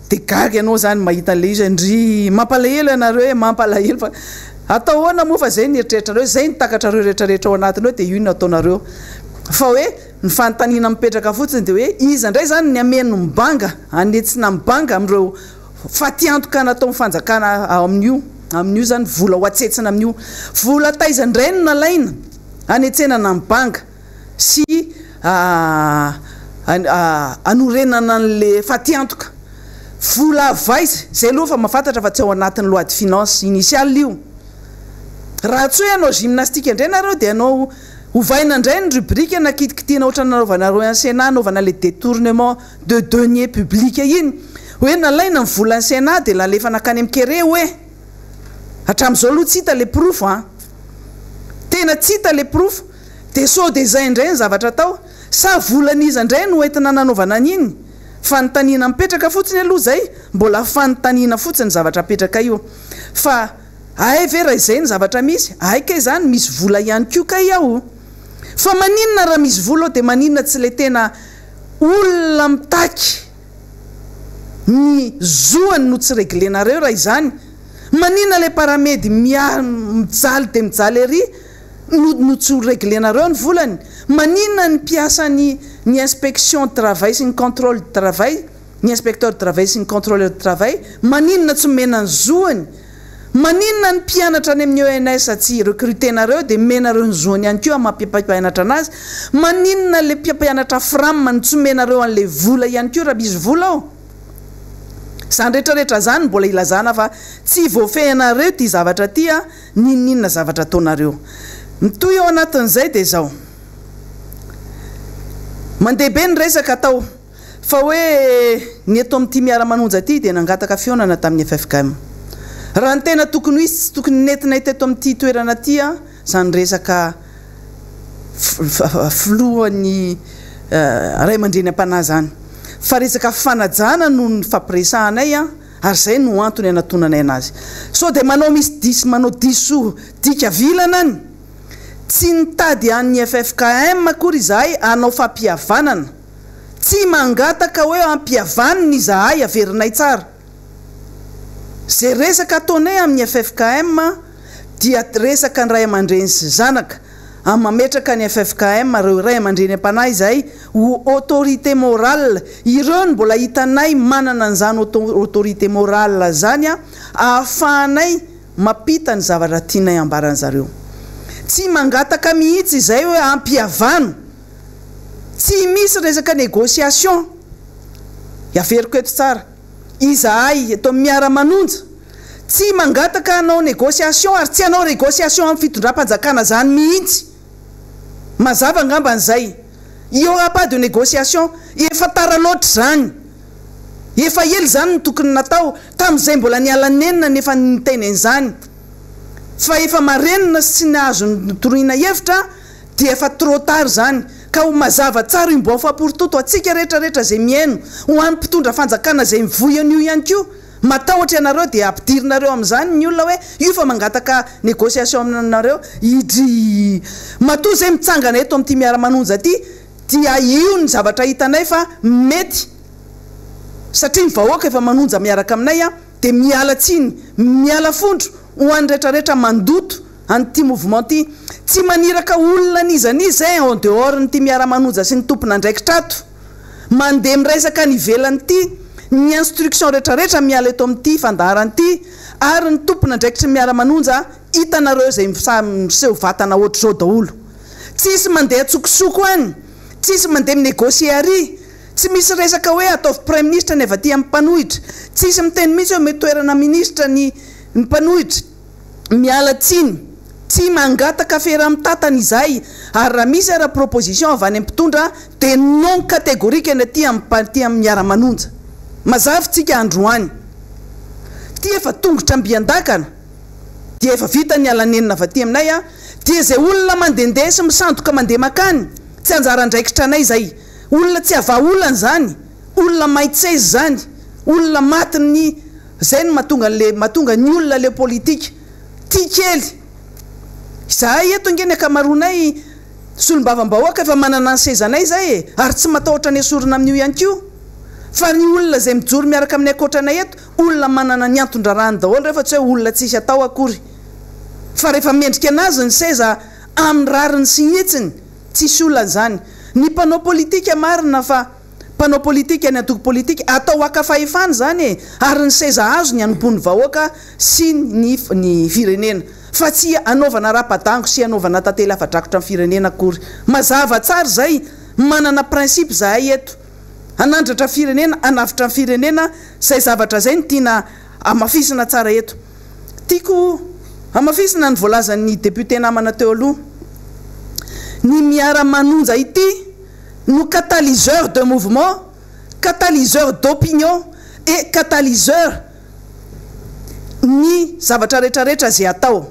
dia gaga ianao zany mahita an'le izy ndry mampalahelo ianareo hoe mampalahelo fa atao hoana moa fa zay ny eritreretrareo zay ny takatrareo rehetrarehetra ao anatin'ny hoe dia io no ataonareo fa hoe ny fanontaniana mipetraka fotsiny dia hoe iza indray zany ny ameno mibanga anetsina mibanga amin'ireo fatiantoka natao mifanjakana amin'io zany vola ho atsetsina amin'io vola taiza indray no nalaina anetsenana mibanga sy anorenana an'le fatiantoka vola avaiza zay aloha fa mahafantatra fa tsy ao anatin'ny loi de finance initiale io raha tsy hoe anao gymnastique indray nareo dia anao hovaina indray ny rubrique nakitikitiana ohatra nanaovanareo an Sénat anaovana le détournement de deniers publics iny hoe nalaina ny volan'ny Sénat dia lalefa nakany amikere hoe hatramin'izao aloha tsy hita le proof tena tsy hita le proof dia sao dia zay indray ny zavatra atao sa volan'iza indray no entina nanaovana an'iny fanontaniana mipetraka fotsiny aloha zay mbola fanontaniana fotsiny zavatra petraka io fa ay vera izay ny zavatra misy aika izany misy vola ihany koa ka iaho fa maninona raha misy vola ao dia maninona tsy le tena olona mitaky ny zoany no tsy réglenareo raha izany maninona le paramedy mijaly dia mijaly ery no tsy réglenareo ny volany maninona ny mpiasa ny inspection de travail sy ny contrôle de travail ny inspecteur de travail sy ny contrôleur de travail maninona tsy mena ny zoany maninona ny mpianatra any amin'ny ENS tsy recrutenareo dia menareo ny zoany ihany koa mampiampianatra anazy maninona le mpiampianatra fram ny tsy menareo an'le vola ihany koa raha misy vola ao zany rehetrarehetra zany mbola ilazana fa tsy voafehanareo ty zavatra ty a ninninona zavatra ataonareo mitoy ao anatin'izay dia zao mandehabe ny resaka atao fa hoe ny eto amin'ity miara-manonja ty dia nangataka fionana tamin'ny FFKM raha ny tena tokony ho izy tsy tokony nentinay teto amin'ity toerana ty a zany resaka filohan'ny ray aman-dreny am-panahy zany fa resaka fanajana no ny fampiresahanay a ary zay no antony anatonanay anazy so dia manao misy disy manao diso dika vilana any tsy nitady an'ny FFKM akory izahay anao fampihavanana tsy mangataka hoe ampihavaniny izahay averinay tsara zay resaka ataonay amin'ny FFKM dia resaka ny ray aman-dreny sy zanaka mametraka ny FFKM reo ray aman-dreny am-panahy izahay ho autorité morale ireo ny mbola hitanay manana an'izany autorité morale zany a ahafahanay mapita ny zavatra tianay ambarany zareo tsy mangataka mihitsy izay hoe ampihavano tsy misy resaka négociation iaveriko eto tsara izahay eto miara-manonja tsy mangataka anao négociation ary tsy anao négociation amin'ny fitondram-panjakana zany mihitsy mazava angamban'izay io pas de négociation efa tara loatra zany efa ely zany ny tokony natao tamin'izay mbola nialanenina nefa niteny an'izany fa efa marenina sy nahazo torohina hevitra dia efa trop tard zany ka ho mazava tsara io bon famportoto atsika rehetrarehetra zay miaino ho an'ny mpitondra fanjakana zay mivoy an'io ihany koa matahotra ianareo dia ampidirinareo amin'izany ny olona hoe io fa mangataka négociation aminareo idry matoa zay mitsangana eto amin'ity miara-manonja ty dia io ny zavatra hitanay fa mety satria ny vahoaka efa manonja miaraka aminay a dia miala tsiny miala fondro ho an'ny rehetrarehetra mandoto an'ity mouvement ty tsy maniraka olona nizanizy zay en dehors nyty miara-manonja sy ny tompona ndraikitrato mandeha miresaka ny ivelany ty ny instruction rehetrarehetra miala eto amin'ity fandaharany ty ary ny tompona ndraikitry miara-manonja hitanareo zay miseho vatana ohatr'izao daholo tsisy mandeha tsokosoko any tsisy mandeha minégocier ary tsy misy resaka hoe ataovy premier ministre ny avaty amin'ny mpanohitra tsisy miteny mihitsy hoe metoerana ministre ny mpanohitra miala tsiny tsy mangataka fera mitatana izahay ary raha misy raha proposition avy any amin'ny mpitondra dia non catégorique ny aty amin'ny miara-manonja mazavitsika androany ty efa tongotra ambiandakana dia efa vita ny alanenina avy aty aminay a dia zay olona mandehandeha sy misandoka mandeha makany tsy anjara ndraikitra anay zay olona tsy ava olana zany olona maitsezy zany olona matiny zay no mahatonga ny olona le politika ty kely izahay eto ngeny akamaronay solombavam-bahoaka efa manana ny sezanay zay ary tsy matahotra ny asorona amin'io ihany koa fa ny olona zay mijoro miaraka amin'ny akoatranay eto olona manana ny antondra-rany daholo rehefa tsy hoe olona tsisy atao akory fa rehefa mendrika anazy ny seza amin'ny rariny sy hitsiny tsisy olona zany ny mpanao politika marina fa mpanao politika ny antoko politika atao akafahefany zany ary ny seza azo ny anompony vahoaka sy ny firenena fa tsy anaovana raha-padango sy anaovana tantely afa-drakotra amin'ny firenena akory mazava tsara zay manana principe zahay eto anandratra firenena anavitra ny firenena zay zavatra zay ny tiana amafisina tsara eto tiako amafisina ny voalazan'ny député namana teo aloha ny miara-manonja ity no catalyseur de mouvement catalyseur d'opinion et catalyseur ny zavatra rehetrarehetra zay atao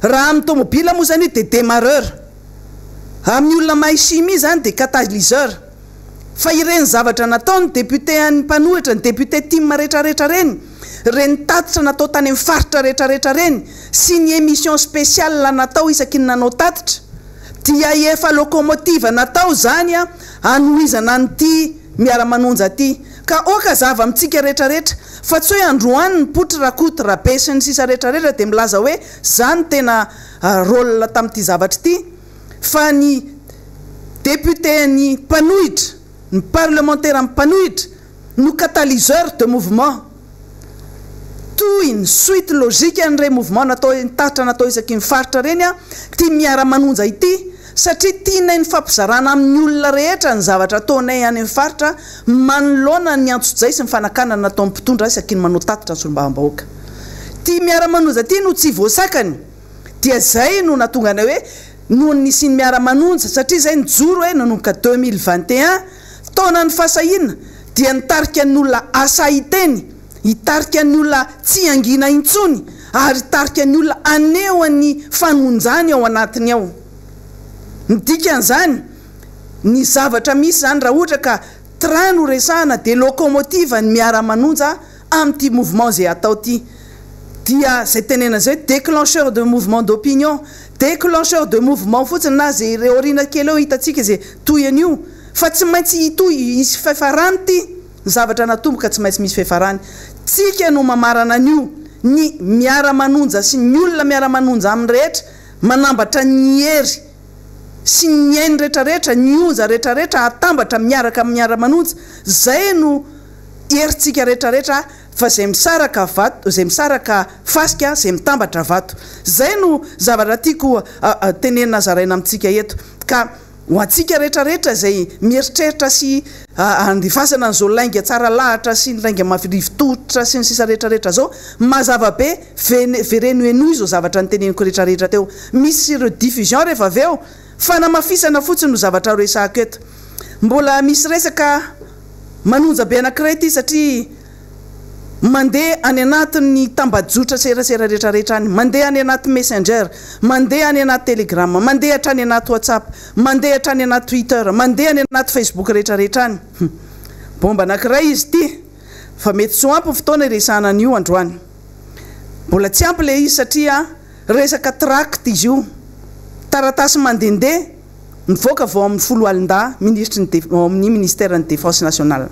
raha amin'ny tomobila moa zany io dia démarreur amin'ny olona mahay chimie zany dia catalyseur fa ireny zavatra natao ny député any mpanohitra ny député team rehetrarehetra reny reny tatitra natao tany amin'ny faritra rehetrarehetra reny sy ny émission spéciale natao isaky ny nanao tatitra dia efa locomotive natao zany a anohizana nyty miara-manonja ty ka oka zava amintsika rehetrarehetra fa tsy hoe androany ny potry rakoty rabe sy ny sisa rehetrarehetra dia milaza hoe zany tena rôle tamin'ity zavatra ity fa ny député ny mpanohitra ny parlementaire amin'ny mpanohitra no catalyseur de mouvement toy ny suite logique an'irey mouvement natao nytatitra natao isaky ny faritra reny a ty miara-manonja ity satria tianay ny fampizarana amin'ny olona rehetra ny zavatra ataonay any amin'ny faritra manoloana ny antso-jay sy ny fanakana natao mpitondra isaky ny manao tatitra ny solombavam-bahoaka ty miara-manonja ty no tsy voasakany dia zay no natonga anay hoe noho ny siny miara-manonja satria zay nijoro hoe nanomboka 2021 taona ny fahasahiana dia nitarika ny olona asa iteny, hitarika ny olona tsy angina intsony ary hitarika ny olona aneo ny fanonjany ao anatiny ao. Nidikan'izany ny zavatra misy zany raha ohatra ka trano resahana de locomotive ny miara-manonja amin'ity mouvement zay atao ty dia zay tenena zay déclencheur de mouvement d'opinion, déclencheur de mouvement fotsiny na zay reorina kely eo hitatsika zay toy an'io fa tsy maintsy hitoy isy fifarany ty zavatra natomboka tsy maintsy misy fifarany. Tsika no mamarana an'io ny miara-manonja sy ny olona miara-manonja amin'ny rehetra manambatra ny hery sy ny ainy rehetrarehetra ny oza rehetrarehetra atambatra miaraka amin'ny miara-manonja zay no heritsika rehetrarehetra fa zay misaraka vato zay misaraka fasika zay mitambatra vato zay no zavatra tiako tenenina zaraina amintsika eto ka ho antsika rehetrarehetra zay mieritreritra sy andifasana n'izao lainga tsara lahatra sy ny lainga mafirivototra sy ny sisa rehetrarehetra zao mazava be vereno eno izao zavatra ny teneniko rehetrarehetra teo misy rediffusion rehefa avy eo fanamafisana fotsiny no zavatra resahako eto. Mbola misy resaka manonja be anankiray ty satria mandeha any anatin'ny tambajotra serasera rehetrarehetra any, mandeha any anaty messenger, mandeha any anaty telegram, mandeha hatrany anaty whatsapp, mandeha hatrany anaty twitter, mandeha any anaty facebook rehetrarehetra any. Bomba anankiray izy ty fa mety tsy ampy fotoana iresahana an'io androany. Mbola tsy ampy le izy satria resaka tract izy io taratasy mandendeha nivoaka vao amin'ny folo alinda ministre amin'ny ministère ny défense nationale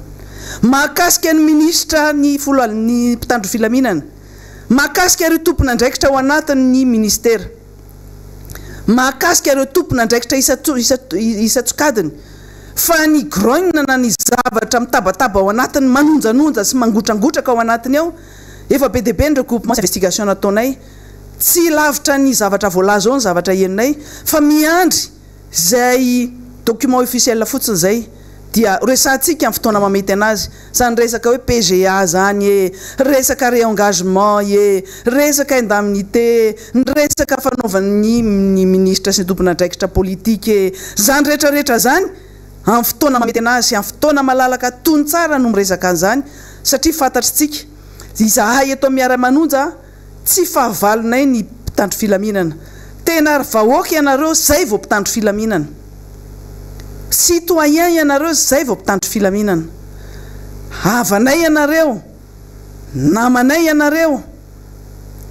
mahakasika ny ministra ny folo ny mpitandro filaminana, mahakasika ireo tompona andraikitra ao anatin'ny ministère, mahakasika ireo tompona andraikitra isatsokadiny fa ny grogne na ny zavatra mitabataba ao anatiny manonjanonja sy mangotragotraka ao anatiny ao efa be deabe ny regroupement investigation nataonay tsy lavitra ny zavatra voalaza ao ny zavatra eninay fa miandry zay document officiel fotsiny zay dia resantsika amin'ny fotoana mamety anazy zany resaka hoe PGA zany e, resaka réengagement e, resaka indemnité, resaka fanaovan'ny ministre sy tompona andraikitra politique e, zany rehetrarehetra zany amin'ny fotoana mamety anazy amin'ny fotoana malalaka tony tsara no miresaka an'izany satria fantatritsika izahay eto miara-manonja tsy fahavalonay ny mpitandro filaminana tena vahoaka ianareo zay vao mpitandro filaminana, citoyen ianareo zay vao mpitandro filaminana, havanay ianareo, namanay ianareo,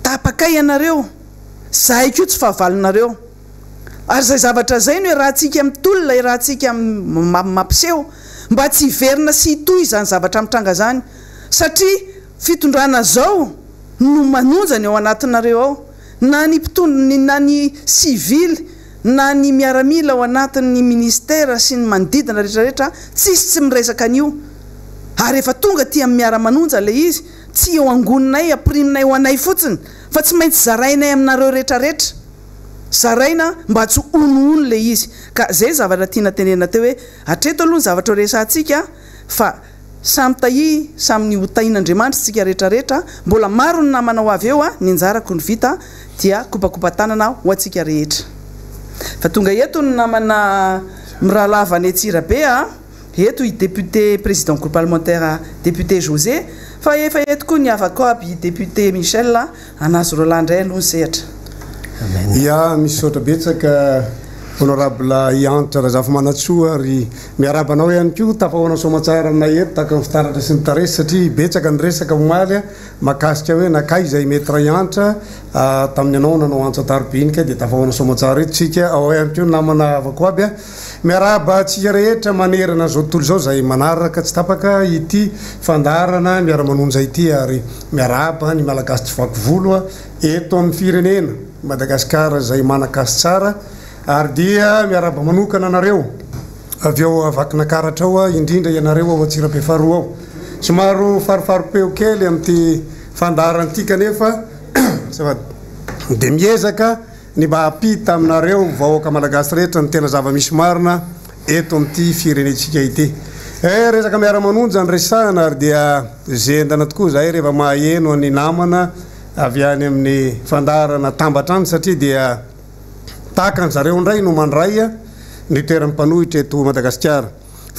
tapakay ianareo, zahay koa tsy fahavalonareo. Ary zay zavatra zay no rahantsika amin'ny tolona rahantsika mampiseho mba tsy hiverina sy hitoy zany zavatra mitranga zany satria fitondrana zao no manonjany ao anatinareo ao na ny mpitondra na ny civil na ny miaramila ao anatin'ny ministère sy ny manodidina rehetrarehetra tsisy tsy miresaka an'io ary efa tonga ty amin'ny miara-manonja le izy tsy eo angoninay apriminay ho anay fotsiny fa tsy maintsy zarainay aminareo rehetrarehetra zaraina mba tsy onoony le izy ka zay zavatra tiana tenena teo hoe hatreto aloha ny zavatra resantsika fa samy tahi samy ny hotain'Andriamanitra tsika rehetrarehetra mbola maro ny namana ho avy eo ny anjarako ny vita dia kopakopatanana ho antsika rehetra fa tonga eto ny namana miralava ny Antsirabe eto i député président groupe parlementaire député José fa efa eto koa ny havako aby député Michel anazy Rolandray aloha sehatra. Ya misy sotra betsaka honorable iantra raha manatsoa ary miarabanao ihany koa tafahoana somatsara aminay eto taka ny fitaratra sy ny taresy satria betsaka ny resaka omaly makasika hoe nakay zay mety raha iantra tamin'ny anao nanao antsa tarobinika dia tafahoana somatsara eto tsika ao ihany koa namana avako aby miaraba tsika rehetra manerana zao tontolo zao zay manaraka tsy tapaka ity fandarana miara-manonja ity ary miaraba ny malagasy tsy vaky volo eto amin'ny firenena Madagasikara zay manakasy tsara ary dia miaraba manokana anareo avy eo avakinankaratra ao indrindra ianareo ao Antsirabe faharoa ao somaro farofaropeo kely amin'ity fandaran'ity kanefa dia miezaka ny mba hampita aminareo vahoaka malagasy rehetra ny tena zava-misy marina eto amin'ity firenentsika ity resaka miara-manonja ny resahana ary dia zendana tokoa zahay rehefa maheno ny namana avy any amin'ny fandarana tambatrany satria dia tahaka ny zareo indray no mandray a ny toeran'ny mpanohitra eto Madagasikara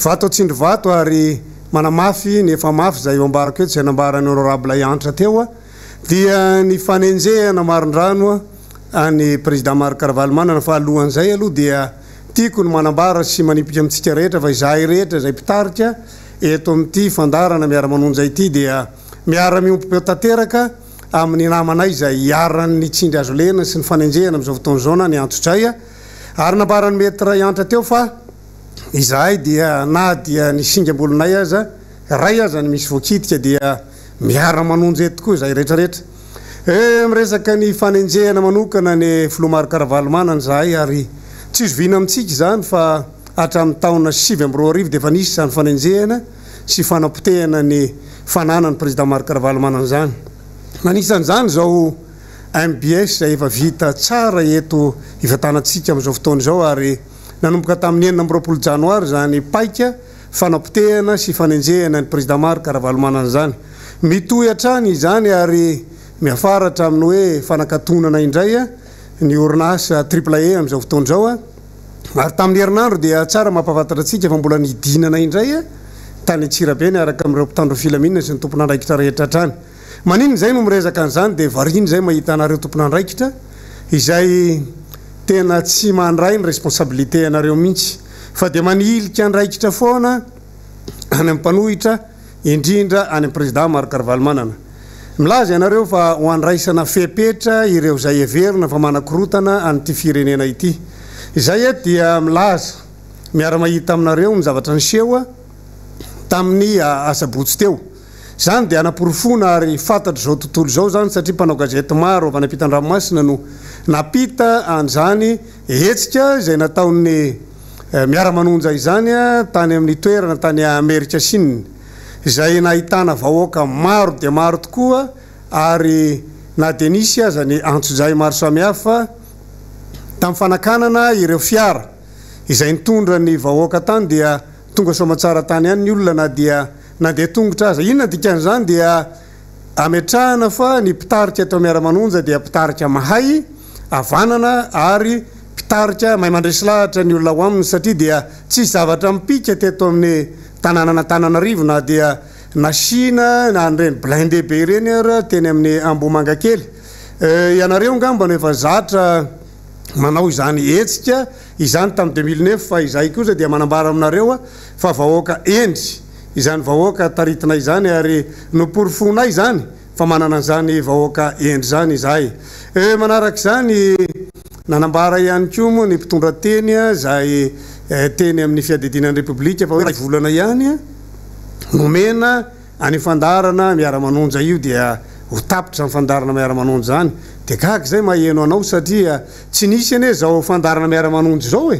vato atsindry vato ary manamafy ny efa mafy zay eo ambarako eto zay nambarany honorable Iantra teo a dia ny fanenjehana marindrano any président Marc Carvalho-Manana fa alohan'izay aloha dia tiako ny manambara sy manipika amintsika rehetra fa izahay rehetra zay mpitarika eto amin'ity fandarana Miara-Manonja ity dia miara-miompy peo tanteraka amin'ny namanay zay hiaran'ny tsindry azo lena sy ny fanenjehana amin'izao fotoan'izao na ny antsotsay a ary nambarany metra Iantra teo fa izahay dia na dia ny singambolonay aza ray aza ny misy voakitika dia Miara-Manonja eto koa zay rehetrarehetra miresaka ny fanenjehana manokana ny filoha Marc Carvalho-Manana zahay ary tsy izovina amintsika zany fa hatramin'ny taona 7 dia efa nisy zany fanenjehana sy fanapotehana ny fananany président Marc Carvalho-Manana zany manisan'izany zao MBS zay efa vita tsara eto ivatanantsika amin'izao fotoana izao ary nanomboka tamin'ny 9 janoary zany paika fanapotehana sy fanenjehana ny président Marc Carvalho-Manana zany mitohy hatrany izany ary miafaratra amin'ny hoe fanakatonana indray a ny orinasa AAA amin'izao fotoana izao a ary tamin'ny herinandro dia tsara mampafantatra antsika fa mbola nidinana indray a tany Antsirabe ny araka amin'ireo mpitandro filaminana sy ny tompon'andraikitra rehetra hatrany manino zay no miresaka an'izany dia variny zay mahita anareo tompon'andraikitra izay tena tsy mandray ny responsabilité anareo mihitsy fa dia manilika andraikitra foana any amin'ny mpanohitra indrindra any amin'ny président Marc Carvalho-Manana milaza ianareo fa ho andraisana fepetra ireo zay everina fa manakorotana anyty firenena ity izay a dia milaza miara-mahita aminareo ny zavatra niseho a tamin'ny asabotsy teo zany dia anaporofona ary fantatra zao tontolo zao zany satria mpanao gazety maro avy anapita-dranomasina no napita an'izany hetsika zay nataon'ny Miara-Manonja izany a tany amin'ny toerana tany Amerika Sinina izay nahitana vahoaka maro dia maro tokoa ary na dia nisy aza ny antsozay maro samihafa tamin'ny fanakanana ireo fiara izay nitondra ny vahoaka tany dia tonga somatsara tany ihany ny olona na dia tongotra aza inona dikan'izany dia ametrahana fa ny mpitarika atao Miara-Manonja dia mpitarika mahay avanana ary mpitarika mahay mandresy lahatra ny olona ho aminy satria dia tsy zavatra mipika teto amin'ny tanànan'Antananarivo na dia nasina na an'ireny blindé be ireny ara teny amin'ny Ambomanga kely ianareo ngamba no efa zatra manao izany hetsika izany tamin'ny 2009 fa izahay kosa dia manambara aminareo a fa vahoaka endry izany vahoaka taritina izany ary noporofonay zany fa manana an'izany vahoaka endry zany izahay manaraka izany nanambara ihany koa moa ny mpitondra teny a zay teny amin'ny fiadidinan'ny repoblika fa hoe volana ihany a nomena any fandarana Miara-Manonja io dia ho tapitra ny fandarana Miara-Manonja zany dia kahaka zay maheno anao satria tsy nisy ane zao fandarana Miara-Manonja zao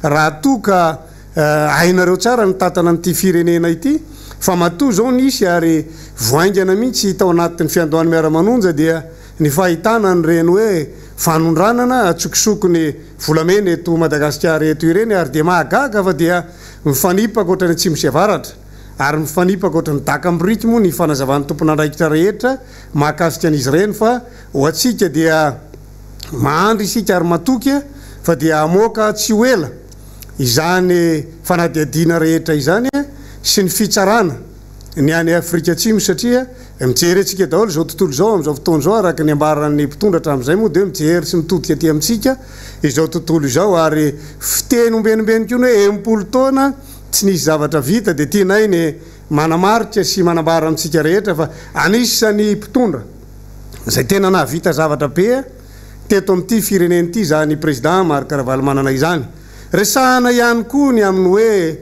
raha toka hainareo tsara ny tatana an'ity firenena ity fa matoa zao nisy ary voaingana mihitsy tao anatin'ny fiandohan'ny Miara-Manonja dia ny fahitana nyreny hoe fanondranana atsokisokony volamena eto Madagasikara eto ireny ary dia mahagaga fa dia mifanipaka ohatra ny atsimo sy avaratra ary mifanipaka ohatra ny dakambority moa ny fanazavan'ny tompon'andraikitra rehetra mahakasika an'izy ireny fa ho atsika dia mahandry isika ary matoky fa dia amoaka tsy ho ela izany fanadiadiana rehetra izany sy ny fitsarana ny any Afrika Atsimo satria mijery antsika daholo zao tontolo zao amin'izao fotoana zao araka ny ambaran'ny mpitondra hatramin'izay moa dia mijery sy mitodika aty amintsika izao tontolo izao ary fiteny ombenimbeny koa hoe 10 taona tsy nisy zavatra vita dia tianay ny manamarika sy manambara amintsika rehetra fa anisan'ny mpitondra zay tena nahavita zavatra be teto amin'ity firenena ity zany président Marc Carvalho-Manana izany resahana ihany koa ny amin'ny hoe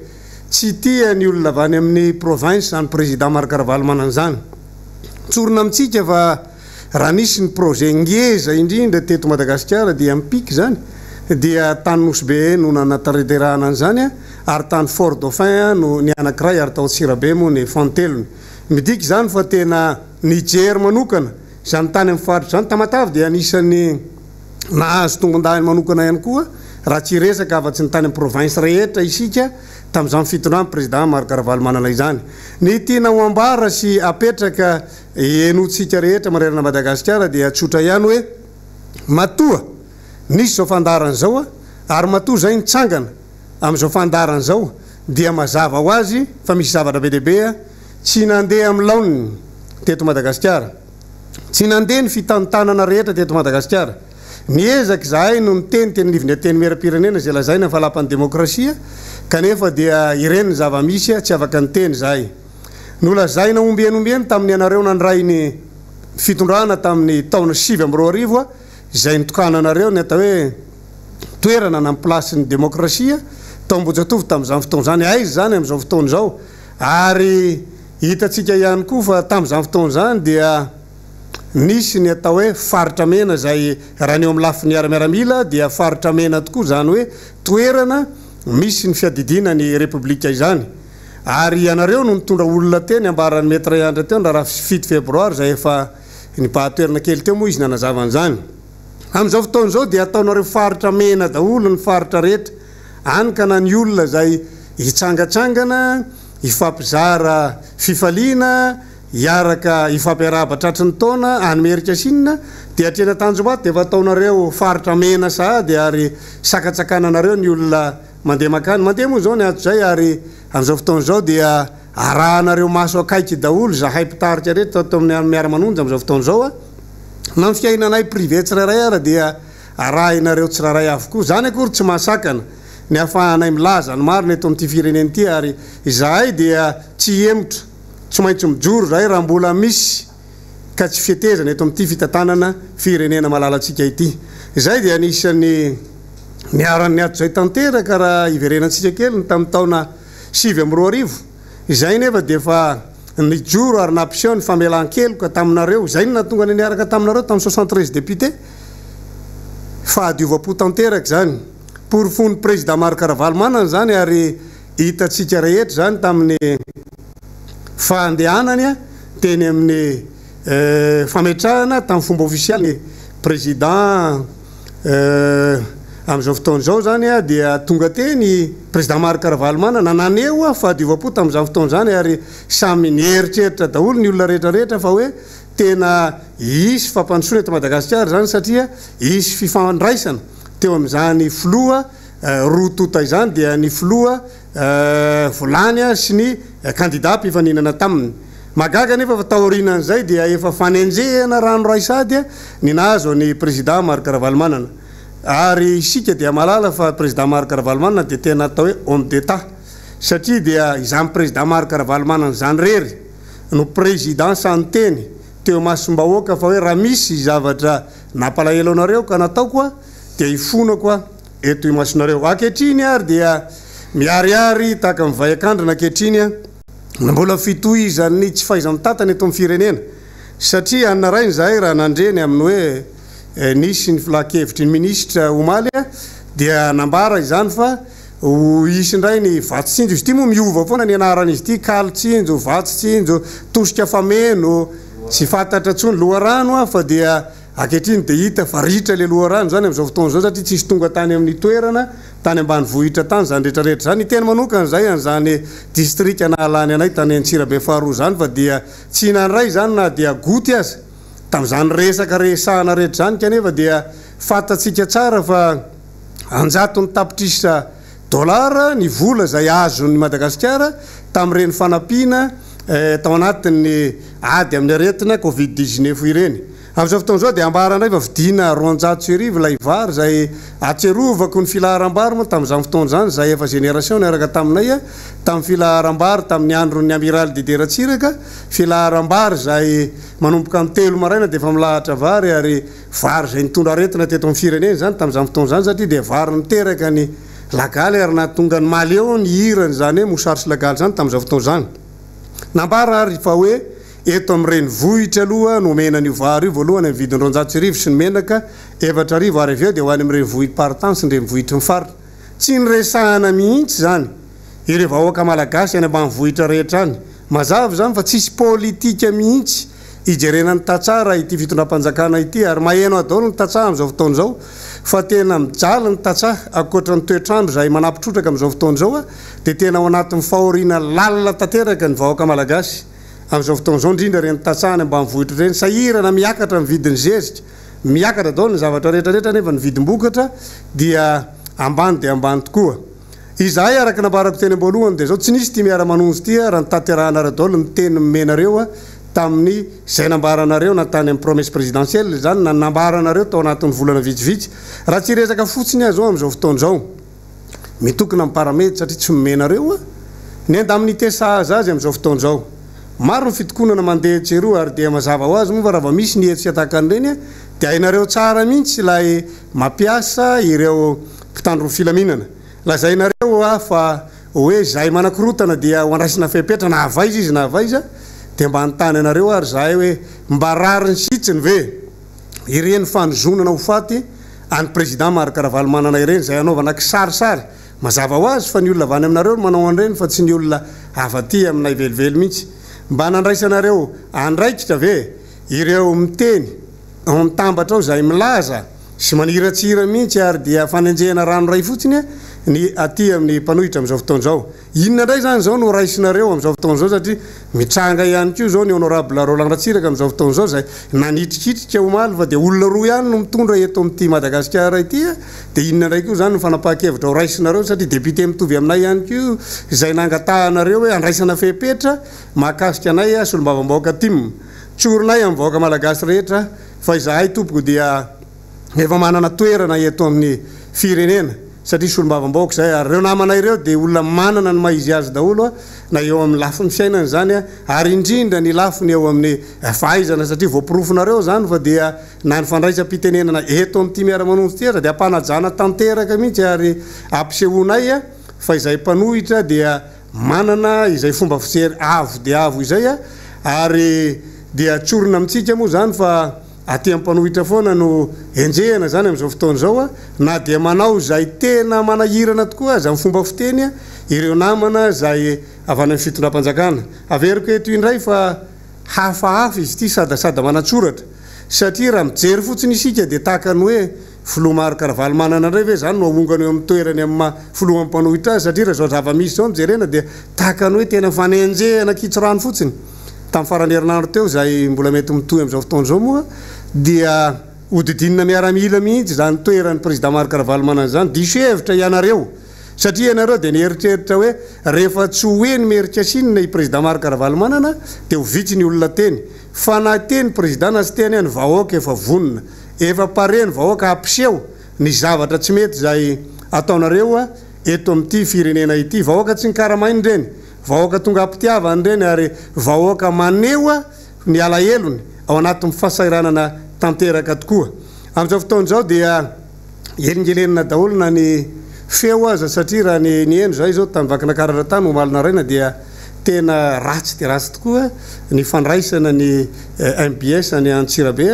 tsy tia ny olona avy any amin'ny province zany président Marc Carvalho-Manana zany tsorona amintsika fa raha nisy ny projet ngeza indrindra teto Madagasikara dia mipiky zany dia tany Nosbe no nanatareterahana an'izany ary tany Fort Dauphin no ny anankiray ary tao Antsirabe moa ny Fantelony midiky zany fa tena Niger manokana zany tany amin'ny faritra zany Tamatavy dia anisan'ny nahazo tombon-dahiny manokana ihany koa raha tsy resaka afa-tsy ny tany amin'ny province rehetra isika tamin'izany fitondrany président Marc Carvalho-Manana izany ny tiana ho ambara sy apetraka enotsika rehetra marerana Madagasikara dia tsotra ihany hoe matoa nisy zao fandaran'izao a ary matoa zay nitsangana am'izao fandaran'izao dia mazava ho azy fa misy zavatra be dehibea tsy nandeha amin'ny laoniny teto Madagasikara tsy nandeha ny fitantanana rehetra teto Madagasikara niezaky zahay no niteny teny liviny teny mera-pirenena zay lazaina ny falapan'ny demokrasia kanefa dia ireny zava-misy tsy afaka niteny zahay nolazaina ombienombeny tamin'ny anareo nandray ny fitondrana tamin'ny taona 2024 zay nitokana anareo ny atao hoe toerana na plasin'ny demokrasia taombojatovy tamin'izany fotoana zany aizy zany am'izao fotoana zao ary hitatsika ihany koa fa tamin'izany fotoana zany dia nisy ny atao hoe faritra mena zay raha ny eo amin'ny lafiny miaramila dia faritra mena tokoa zany hoe toerana misy ny fiadidina ny republika izany ary ianareo no nitondra olona teny ambaran'ny metra iandra teo raha 7 febroary zay efa nipahatoerana kely teo moa izy nanazavanyzany am'izao fotoana zao dia ataonareo faritra mena daholo ny faritra rehetra any ka na ny olona zay hitsangatsangana ifampizara fifaliana iaraka ifampiaraba tratry ny taona anymerika sinina dia atrena tanjomaty dia efa ataonareo faritra mena sahady ary sakatsakananareo ny olona mandeha makany mandeha moa zao ny ato zay ary am'izao fotoana zao dia arahanareo maso akaiky daholo zahay mpitarika rehetra tao amin'ny Miara-Manonja am'izao fotoana zao a na ny fiainanay privé tsirairay ara dia arahinareo tsirairay avokoa zany akory tsy mahasakana ny afahanay milaza ny marina eto amin'ity fireneny ity ary zahay dia tsy emotra tsy maintsy mijoro zahay raha mbola misy ka tsy fietezana eto amin'ity fitantanana firenena malalatsika ity zay dia anisan'ny niaran'ny ato zay tanteraka raha iverenantsika kely ny tamin'ny taona 2024 zay nefa dia efa nijoro ary nampiseho ny famelan-keloka taminareo zay ny natonga ny niaraka taminareo tamin'ny 73 député fahadiova-po tanteraka zany pour fony président Marc-Caravaly manana zany ary hitatsika rehetra zany tamin'ny fandehanany a teny amin'ny fametrahana tamin'ny fomba ofisialy ny président am'izao fotoana zao zany a dia tonga teny président Marc-Caravaly manana naneo a fahadiova-po tamin'izany fotoana zany ary samy nieritreritra daholo ny olona rehetrarehetra fa hoe tena isy fampandrosoana eto Madagasikara zany satria isy fifandraisana teo amin'izany filoha rotota izany dia ny filoha volany a sy ny candidat mpifaninana taminy magaga nefa fa taorinan'izay dia efa fanenjehana ranoray sady a ny nazo ny président Marc-Caravaly manana ary isika dia malala fa président Marc-Caravaly manana dia tena atao hoe homme d'état satria dia izany président Marc-Caravaly manana zany rery no président santeny teo masombahoaka fa hoe raha misy zavatra nampalahelo anareo ka natao koa dia ifona koa eto imasonareo akehitriny ary dia miariary tahaka mivay akandrina akehitriny a mbola fitohizany tsy faiza mitatana eto amin'ny firenena satria anarainy zahay raha nandreny amin'ny hoe nisy ny filakevitry ny ministra omaly a dia nambara izany fa isy indray ny vatotsinjo izy ty moa miova foana ny anarana izy ty kalotsinjo vatotsinjo tosika fameno tsy fantatra tsony loharano a fa dia akehitriny dia hita fa ritra le loharano zany am'izao fotoana zao satria tsisy tonga tany amin'ny toerana tany ambany vohitra tany zany rehetrarehetra zany tena manokana zay an'izany distrika nahalany anay tany Antsirabe faharoa zany fa dia tsy nanray zany na dia goty aza tamin'izany resaka resahana rehetra zany kanefa dia fatatsika tsara fa anjato ny tapitrisa dolara ny vola zay azon'ny Madagasikara tamin'ireny fanampiana tao anatin'ny ady amin'ny aretina covid-19 ireny am'izao fotoana zao dia ambarandray fa vidina 400 lay vary zay atserovako ny filaharam-bary moa tamin'izany fotoana zany zay efa génération niaraka taminay a tamin'ny filaharam-bary tamin'ny andron'ny amiral Dideratsiraka filaharam-bary zay manomboka amin'ny 3 maraina dia efa milahatra vary ary vary zay nitondra aretina teto amin'ny firenena zany tamin'izany fotoana zany satria dia vary niteraka ny lagaly ary nahatonga ny maly eo ny hirany zany hoe mosary sy lagaly zany tamin'izao fotoana zany nambara ary fa hoe eto amin'ireny vohitra aloha no mena n'io vary io voalohany amin'ny vidiny 400 sy ny menaka 400 ary avy eo dia ho any amin'ireny vohitra partanse nireny vohitra ny faritra tsy nyresahana mihitsy zany ireo vahoaka malagasy any ambany vohitra rehetra any mazava zany fa tsisy politika mihitsy ijerena ny tatsara ity fitondram-panjakana ity ary maheno adaolo ny tatsaha am'izao fotoana zao fa tena mijala ny tatsaha akoatra ny toetrandro zay manampitrotraka am'izao fotoana zao a dia tena ao anatin'ny fahoriana lalina tanteraka ny vahoaka malagasy am'izao fotoana zao indrindra reny tatsahany ambany vohitra reny sahirana miakatra ny vidiny zezika miakatra dao ny zavatra rehetrarehetra nefa ny vidim-bokatra dia ambany de ambany tokoa izahay araka nambarako teny amboalohany de zao tsy nisy ty miara-manonjy ty raha nytaterahanareo daolo ny teny menareo tamin'ny zay nambaranareo natany amin'ny promesse présidentielle zany na nambaranareo tao anatin'ny volana vitsivitsy raha tsy resaka fotsiny azy ao am'izao fotoan'izao mitokona amin'ny paramètre satria tsy menareo ny enda amin'ny tesaza azy am'izao fotoan'izao maro ny fitokonana mandeha tseroa ary dia mazava ho azy moa fa raha va misy ny hetsy ataka an'ireny de hainareo tsara mihitsy lay mampiasa ireo mpitandro filaminana lazainareo fa hoe zay manakorotana dia ho andraisina fepetra na havaiza izy na havaiza de mba nytany anareo ary zahay hoe mba rariny sitsiny ve ireny fanozonana ho faty any président marikaravalmanana ireny zay anaovana kisarisary mazava ho azy fa ny olona avany aminareo manao an'ireny fa tsy ny olona avaty aminay velively mihitsy mba nandraisanareo andraikitra ve ireo miteny mitambatra ao zay milaza sy maniratsira mihitsy ary dia fanenjehana rano ray fotsiny ny aty amin'ny mpanohitra am'izao fotoan'izao inona ndray zany zao no raisinareo am'izao fotoan'izao satria mitranga ihany ko zao ny honorable Roland Ratsiraka am'izao fotoan'izao zay nanitrikitrika omaly fa de olona roa ihany no mitondra eto amin'ity Madagasikara ity de inona ndray ko zany no fanapaha-kevitra ho raisinareo satria député mitovy aminay ihany ko zay nangatahanareo hoe andraisana fepetra mahakasika anay solombavambaoaka tim tsorinay amin'ny vahoaka malagasy rehetra fa izahay tompoko dia efa manana toerana eto amin'ny firenena satria solombavambaoaka zay ary reo namanay ireo de olona manana ny maizy azy daholo na eo amin'ny lafiny fiainana zany ary indrindra ny lafiny eo amin'ny fahaizana satria voaporofonareo zany fa dia na ny fandraisam-pitenenana eto amin'ity miara-manonjy ty de ampanajana tanteraka mihitsy ary ampisehoanay fa izay mpanohitra dia manana izay fomba fisery avo de avo izay ary dia tsorona amitsika moa zany fa aty ampanohitra foana no enjehana zany am'izao fotoan'izao na dia manao zay tena manahirana tokoa azy amin'ny fomba fiteny ireo namana zay avy any amin'ny fitondram-panjakana averiko eto indray fa hafahafa izy ity sadasada manatsoratra satria raha mijery fotsiny isika de tahaka ny hoe filoha marikaravalmanana indray ve zany no ahongany eo amin'ny toerany amin'ny filoha ampanohitra azy satria raha zao zava-misy zao mijerena de tahaka ny hoe tena fanenjehana kitsirano fotsiny tamin'ny farany herinandro teo zay mbola mety mitohy am'izao fotoan'izao moa dia hodidinina miaramila mihitsy zany toeran'ny président marikaravalmanana zany diso hevitra ianareo satria ianareo de nieritreritra hoe rehefa tsy hoeny merika sinina i président marikaravalmanana de ho vitsy ny olona teny fa na teny président na sy teny any vahoaka efa vonona efa pare ny vahoaka ampiseho ny zavatra tsy mety zay ataonareo eto amin'ity firenena ity vahoaka tsy nikaramainy reny vahoaka tonga ampitiavany reny ary vahoaka maneho ny alahelony ao anatin'ny fahasairanana tanteraka tokoa am'izao fotoan'izao dia elingelenina daholo na ny feo aza satria raha ny eno zay zao tamin'ny vakinakaratra tany omalina raina dia tena ratsy de ratsy tokoa ny fandraisana ny MBS ny Antsirabe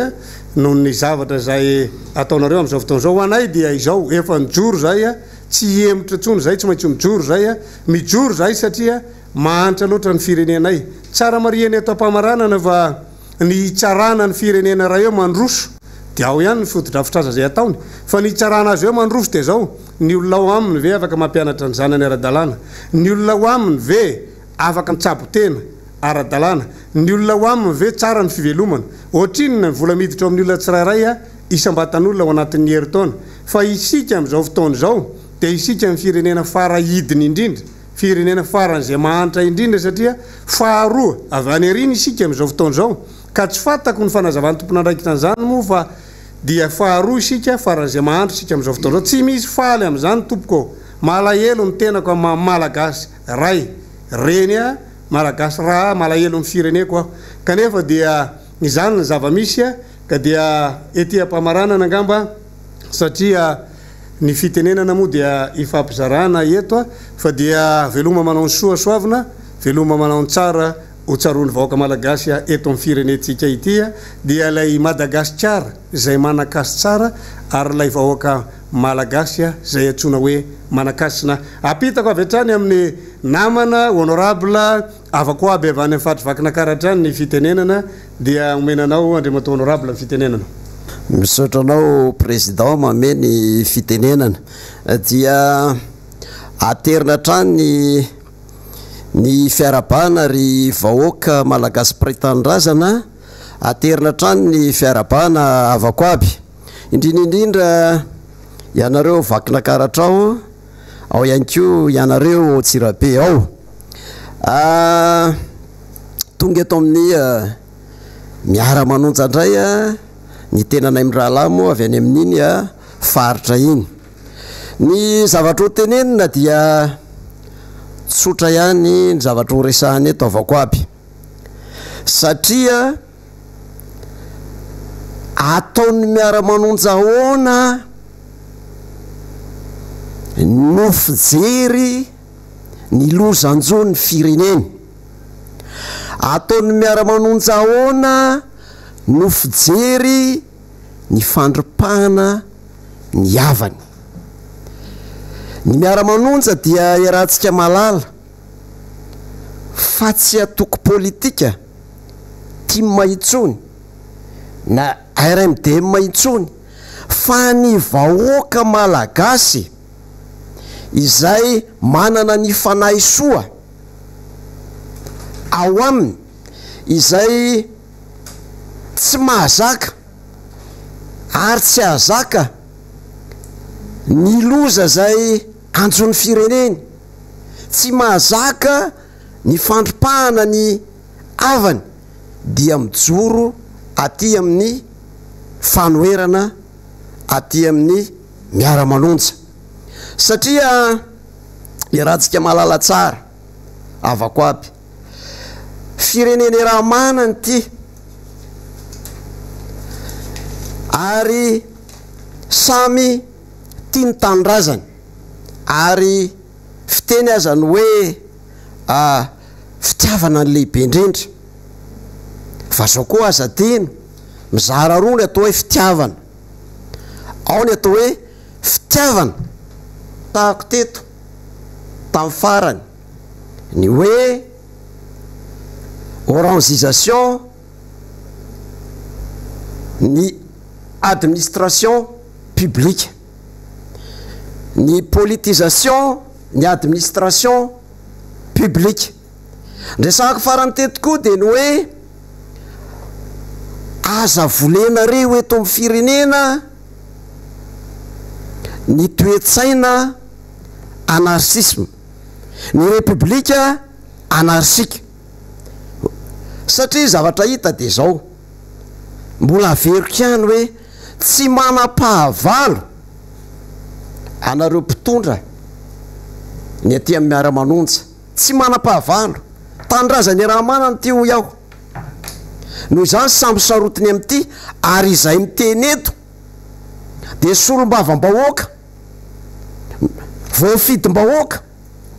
noho ny zavatra zay ataonareo am'izao fotoan'izao ho anay dia izao efa nijoro zay tsy emitra tsony zay tsy maintsy mijoro zay mijoro zay satria mahantra loatra ny firenenay tsara marieny eto ampamaranana fa ny tsarana ny firenena raha eo mandroso de ao ihany ny fotodrafitraza zay ataony fa ny tsarana azy eo mandroso de zao ny olona ao aminy ve afaka mampianatra ny zanany ara-dalàna ny olona ao aminy ve afaka mitsabo tena ara-dalàna ny olona ao aminy ve tsara ny fivelomana ohatrinona vola miditra amin'ny olona tsirairay isam-batan'olona ao anatin'ny herintaona fa isika am'izao fotoan'izao de isika ny firenena farahidiny indrindra firenena faran'izay mahantra indrindra satria faharoa avy any ariny isika am'izao fotoan'izao ka tsy fatako ny fanazavan'ny tompona andraikitra an'izany moa fa dia faharoa isika faran'izay mahantra isika am'izao fotoan'izao tsy misy faly am'izany tompoko malahelo ny tenako malagasy ray reny malagasy raha malahelo ny fireneko aho kanefa dia izany ny zava-misy ka dia ety ampamaranana angamba satria ny fitenenana moa dia ifampizarana eto fa dia veloma manao ny soasoavina veloma manao ny tsara hotsarony vahoaka malagasy eto amin'ny firenetsika ity dia lay Madagasikara zay manakasy tsara ary lay vahoaka malagasy zay atsona hoe manakasina apitako avy hatrany amin'ny namana honorable avako aby avy any amin'ny fatry vakinakaratra any ny fitenenana dia omenanao andriamato honorable ny fitenenana misotranao président mameny fitenenana dia aterina trany ny fiarabana ry vahoaka malagasy pretendrazana aterina trano ny fiarabana avako aby indrindraindrindra ianareo vakina karatrao ao ihany ko ianareo tsirabe ao tonga eto amin'ny Miara-Manonja indray ny tenanay mindrahala moa avy any amin'iny faritra iny ny zavatra ho tenenina dia tsotra ihany ny zavatra ho resahany eto avako aby satria ataon'ny Miara-Manonja ahoana no fijery ny lozanjo ny fireneny ataon'ny Miara-Manonja ahoana no fijery ny fandripahana ny havany ny Miara-Manonja dia iarahantsika malala fa tsy atoko politika tia mahitsony na RMD mahitsony fa ny vahoaka malagasy izay manana ny fanahy soa ao aminy izay tsy mahazaka ary tsy ahazaka ny loza zay anjony fireneny tsy mahazaka ny fandripahana ny avany dia mijoro aty amin'ny fanoherana aty amin'ny Miara-Manonja satria iarahantsika malala tsara avako aby fireneny raha manany ty ary samy tia ny tanindrazany ary fiteny azany hoe fitiavana ny lehibe indrindra fa zao koa aza teny mizara roa ny atao hoe fitiavana ao ny atao hoe fitiavana tahako teto tamin'ny farany ny hoe orangisation ny administration publique ny politisation ny administration publique ndresahako farany teto koa de ny hoe aza volenareo eto amin'ny firenena ny toe-tsaina anarchisme ny republika anarchika satria zavatra hita de zao mbola averiko ihany hoe tsy manam-pahavalo anareo mpitondra ny aty amin'ny Miara-Manonja tsy manam-pahavalo tanindrazany raha manany ty ho iaho noho izany samby sarotiny amin'ity ary izay miteny eto de solombavam-bahoaka voafidim-bahoaka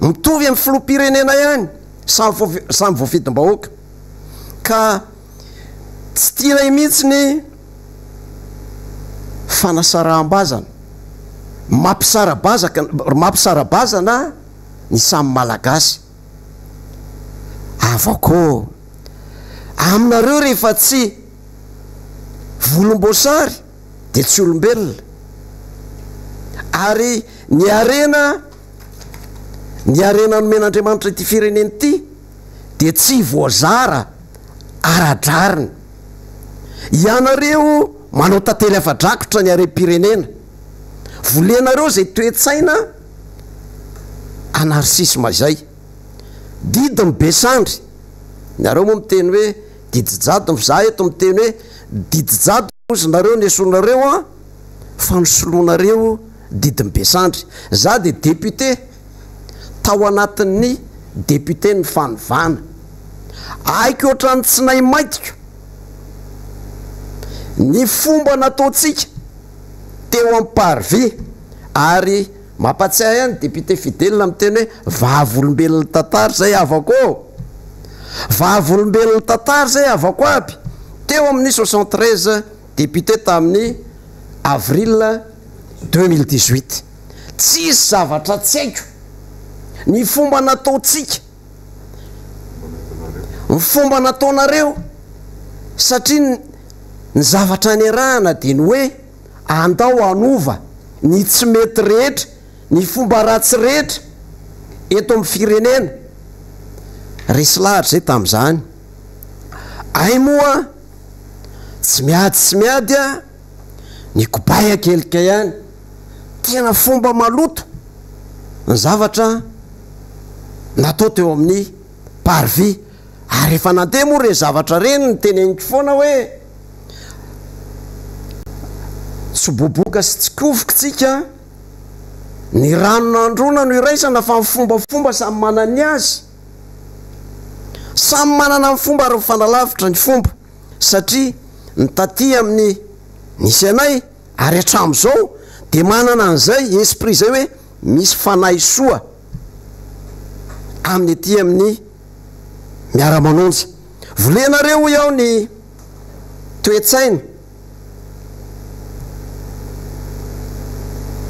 mitovy amin'ny filoham-pirenena ihany samy voafidim-bahoaka ka tsy tiray mihitsy ny fanasaraham-bazana mampisarabazana ny samy malagasy avako aminareo rehefa tsy volomboasary de tsy olombelona ary ny arena nomen'Andriamanitra ity fireneny ity de tsy voazara aradrariny ianareo manao tantely afadrakotra ny arem-pirenena volenareo zay toe-tsaina anarchisme zay didy mibesandry nareo moa miteny hoe didijato za eto miteny hoe didijato ozinareo ny esonareo fa nosoloanareo didy mibesandry za de député tao anatin'ny député ny fanovana aiko ohatrany tsy nay maitiko ny fomba nataotsika teo amin'ny parvi ary mampatsiahy ihany député fidèle miteny hoe vavolombelona tantara zay avako vavolombelona tantara zay avako aby teo amin'ny 73 député tamin'ny avril 2018 tsisy zavatra tsy haiko ny fomba nataotsika ny fomba nataonareo satria ny zavatra ny arahana de ny hoe andao anova ny tsy mety rehetra ny fomba ratsy rehetra eto amin'ny firenena resy lahatra zay tamin'izany ay moa tsy miady a ny kobay akelika ihany tena fomba maloto ny zavatra natao teo amin'ny parvis ary efa nandeha moa re zavatra reny ny teneniko foana hoe tsy boboka sy tsy kovoka tsika ny ranonandrona no iraisana fa mifombafomba samy manany azy samy manana ny fomba ary mifanalavitra ny fomba satria ny taty amin'ny nisy anay ary hatram'izao de manana an'izay esprit zay hoe misy fanahy soa amin'ny aty amin'ny Miara-Manonja. Volenareo iaho ny toetsaina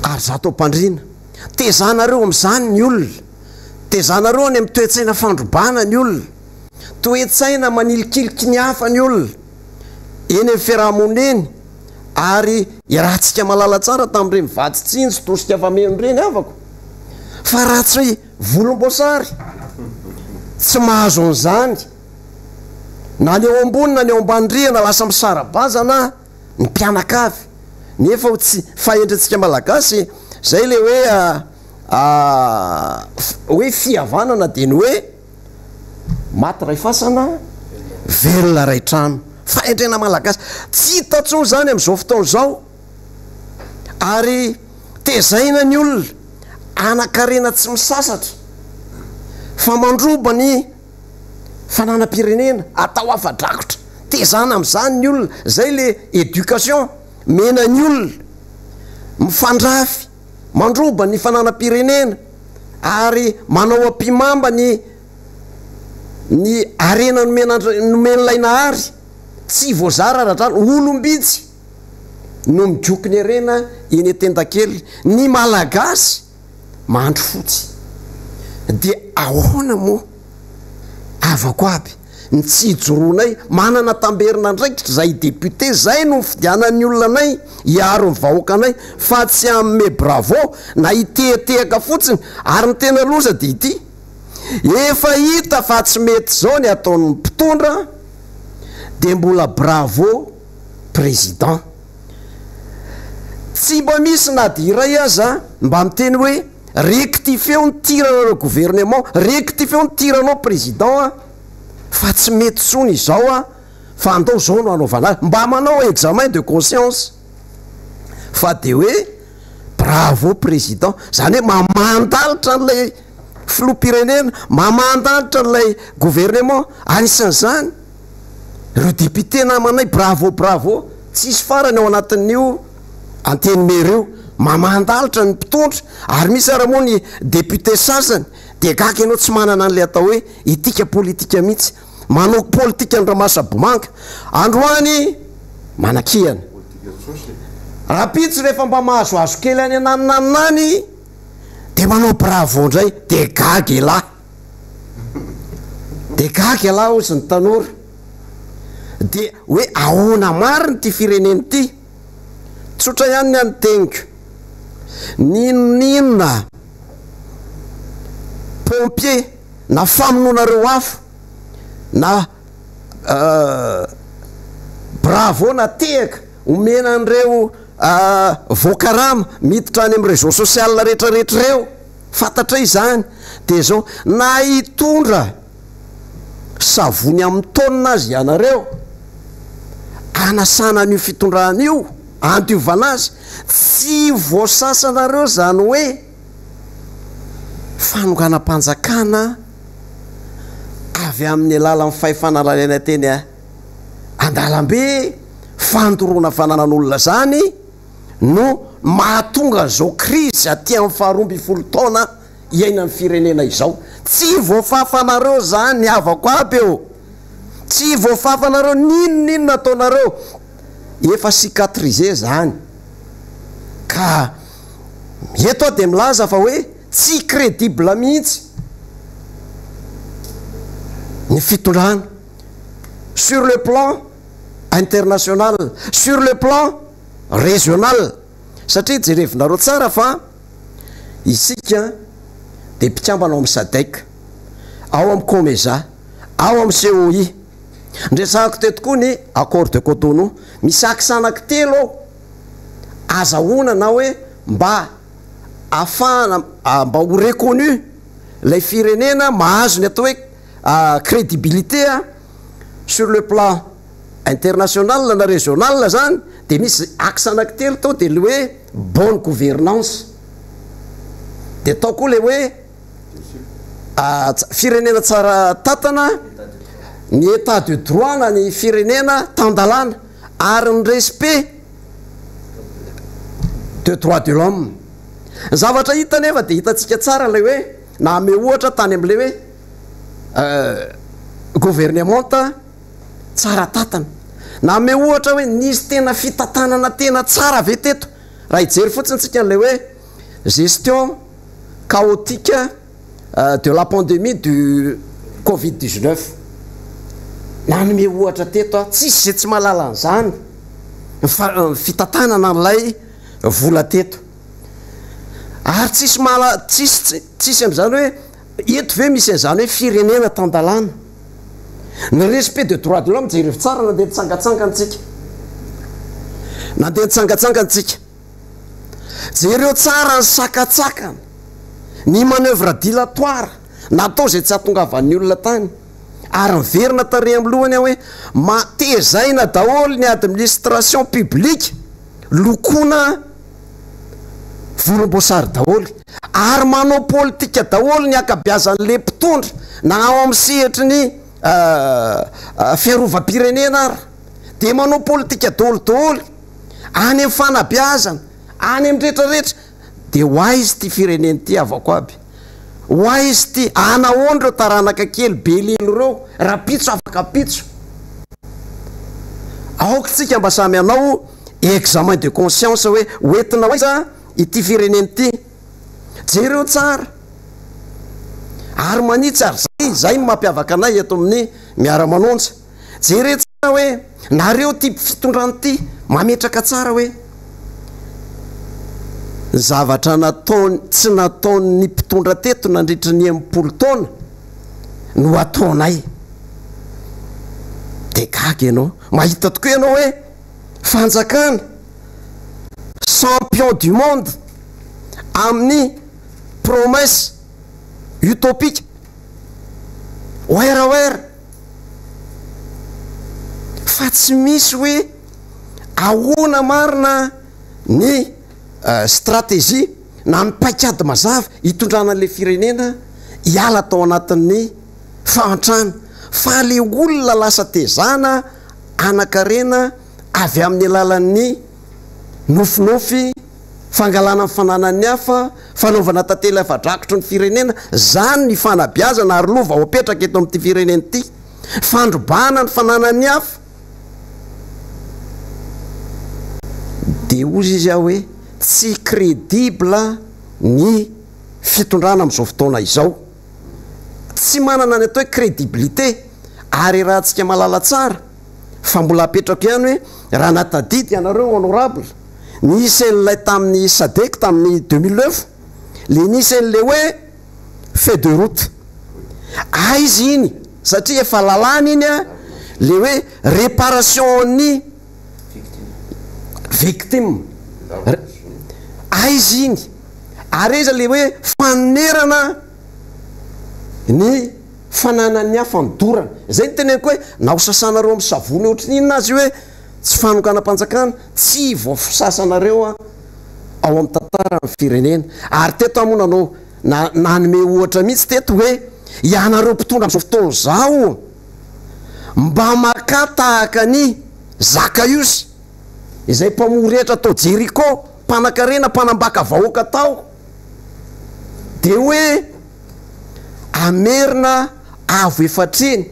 ary zato mpandrina tezanareo am'izany ny olona tezanareo any amin'ny toetsaina fandrobana ny olona toetsaina manilikiliky ny hafa ny olona eny amin'ny fiarahamoniny ary irahantsika malala tsara tamin'ireny mivaditsinjy tosika famendreny avako fa raha tsy volomboasary tsy mahazo an'izany na ny eo ambony na ny eo ambandriana lasa misarabazana ny mpianakavy nefa tsy fahendritsika malagasy zay le hoe fihavanana de ny hoe maty ray fasana velona ray trano fahendrena malagasy tsy hitatso zany am'izao fotoana zao ary tezaina ny olona anakarena tsy misasatra fa mandroba ny fananam-pirenena atao afa-drakotra tezana am'izany ny olona zay le éducation mena ny olona mifandrafy mandroba ny fananam-pirenena ary manao ampimamba ny arena nomen'lainahary tsy voazara rahatrano olombitsy no mijoky ny arena eny atendakely ny malagasy mandro fotsy de ahoana moa avako aby ny tsy hijoroanay manana tamberina ndraikitra zay député zay no fidianan'ny olonanay hiaro ny vahoaka anay fa tsy amme bravo na itehetehaka fotsiny ary ny tena loza de ity efa hita fa tsy mety zao ny ataon'ny mpitondra de mbola bravo président tsy mba misy na de iray aza mba miteny hoe rectifeo ny tiranareo gouvernement rectifeo ny tiranao président a fa tsy mety tsony izao a fa andao zao no anaovana azy mba manao examen de conscience fa de hoe bravo président zany hoe mamandalitra n'lay filoham-pirenena mamandalitra n'lay gouvernement anisan'izany reo député namanay bravo tsisy farany ao anatin'io antenimereo mamandalitra ny mpitondra ary misy ara moa ny député sasany de gaga ianao tsy manana an'lay atao hoe etika politika mihitsy manao politika ndramasabomanga androany manakiana rapitsy rehefa mba mahazoazo kely any ananinanany de manao bravo ndray de gaga elahy ozy ny tanora de hoe ahoana mariny ty fireneny ty tsotra ihany ny anyteniko ninona pompier na famononareo afo na bravo na tehaka omena an'ireo voakarama miditra any amin'ny réseau social rehetrarehetra reo fantatra izany de zao na hitondra savony amin'ny taonina azy ianareo anasana an'io fitondrana io andiovana azy tsy voasasanareo zany hoe fanonganam-panjakana avy amin'ny alalan'ny fahifanalalaina teny andalambe fandoroana fananan'olona zany no mahatonga zao krizy aty amin'ny faharomby folo taona iainan'ny firenena izao tsy voafafanareo zany avako aby eo tsy voafafanareo ninonino ataonareo efa cicatriser zany ka eto a de milaza fa hoe tsy crédible mihitsy ny fitondrana sur le plan international sur le plan régional satria jerevinareo tsara fa isika de mpitsambanao amin'ny sadek ao amin'ny comeza ao amin'ny coi ndresahako teto koa ny accord de Cotonou misy akisanaky telo azahoana na hoe mba afahana mba ho reconnu lay firenena mahazo ny atao hoe crédibilité sur le plan international na régional zany de misy akisanaky telo tao de le hoe bonne gouvernance de tao koa le hoe firenena tsara tatana ny état de droit na ny firenena tandalana ary ny respect de droit de l'homme zavatra hita nefa de hitatsika tsara lay hoe na ame ohatra tany am'le hoe gouvernementa tsara tatana na ame ohatra hoe nisy tena fitatanana tena tsara ave teto raha hijery fotsiny tsika n'le hoe gestion chaotique de la pandémie du Covid-19 na nome ohatra teto tsisy zay tsy mahalala an'izany fitatanana n'lay vola teto ary tsisy am'izany hoe eto ve misy an'izany hoe firenena tandalana ny respect de droit de l'homme jerevy tsara nandeha nitsangatsangantsika jereo tsara ny sakatsakana ny manœuvre dilatoire natao zay tsy hahatongavan'ny olona tany ary miverina tare amin'ny lohany aho hoe matezaina daholo ny administration publique lokoana volomboasary daholo ary manao politika daholo ny akabiazan'le mpitondra na ao amin'ny sehetry ny fiarovam-pirenena ary de manao politika daholodaholo any amin'ny fanabiazana any amin'ny rehetrarehetra de hoay izy ty fireneny ty avako aby hoay izy ty anahoany reo taranaka kely be lelo reo raha pitso afaka pitso aoka tsika mba samy anao examen de conscience hoe oentina hoaiza ity fireneny ty jereo tsara ary manitsy ary zay mampiavaka anay eto amin'ny Miara-Manonja jere tsara hoe nareo ty fitondrany ty mametraka tsara hoe zavatra nataony tsy nataony mpitondra teto nandritra ny mpolo taona no ataonay de gaga ianao mahita tokoa ianao hoe fanjakana champion du monde amin'ny promesse utopique oeraoera fa tsy misy hoe ahoana marina ny stratégie na mipaikady mazava hitondrana an'le firenena hiala tao anatin'ny fahantrana fa le olona lasa tezana anakarena avy amin'ny alalan'ny nofinofy fangalana ny fananan'ny hafa fanaovana tantely afa-drakotro ny firenena zany ny fanabiazana ary lova ho apetraka eto amin'ity firenena ity fandrobana ny fananan'ny hafa de ozy izy aho hoe tsy crédible ny fitondrana am'izao fotoana izao tsy manana ny atao hoe crédibilité ary raha ntsika malala tsara fa mbola apetrako ihany hoe raha natadidy ianareo honorable nisen'lay tamin'ny sadek tamin'ny 2009 le nisen'le hoe fait de route izy iny satria efa lalana iny a le hoe réparation ny victime izy iny ary izy le hoe fanerana ny fananan'ny hafa nydorana zay ny teneniko hoe na ho sasanareo amin'ny savony ohatry n'inona azy hoe tsy fanokana-panjakana tsy voafisasanareo ao amin'ny tantara ny firenena ary teto amonanao nanome ohatra mihitsy teto hoe ianareo mpitondra am'izao fotoana zao mba maka tahaka ny zakaiosy izay mpamorehetra atao jeriko mpanakarena mpanambaka vahoaka tao de hoe amerina avo efatreny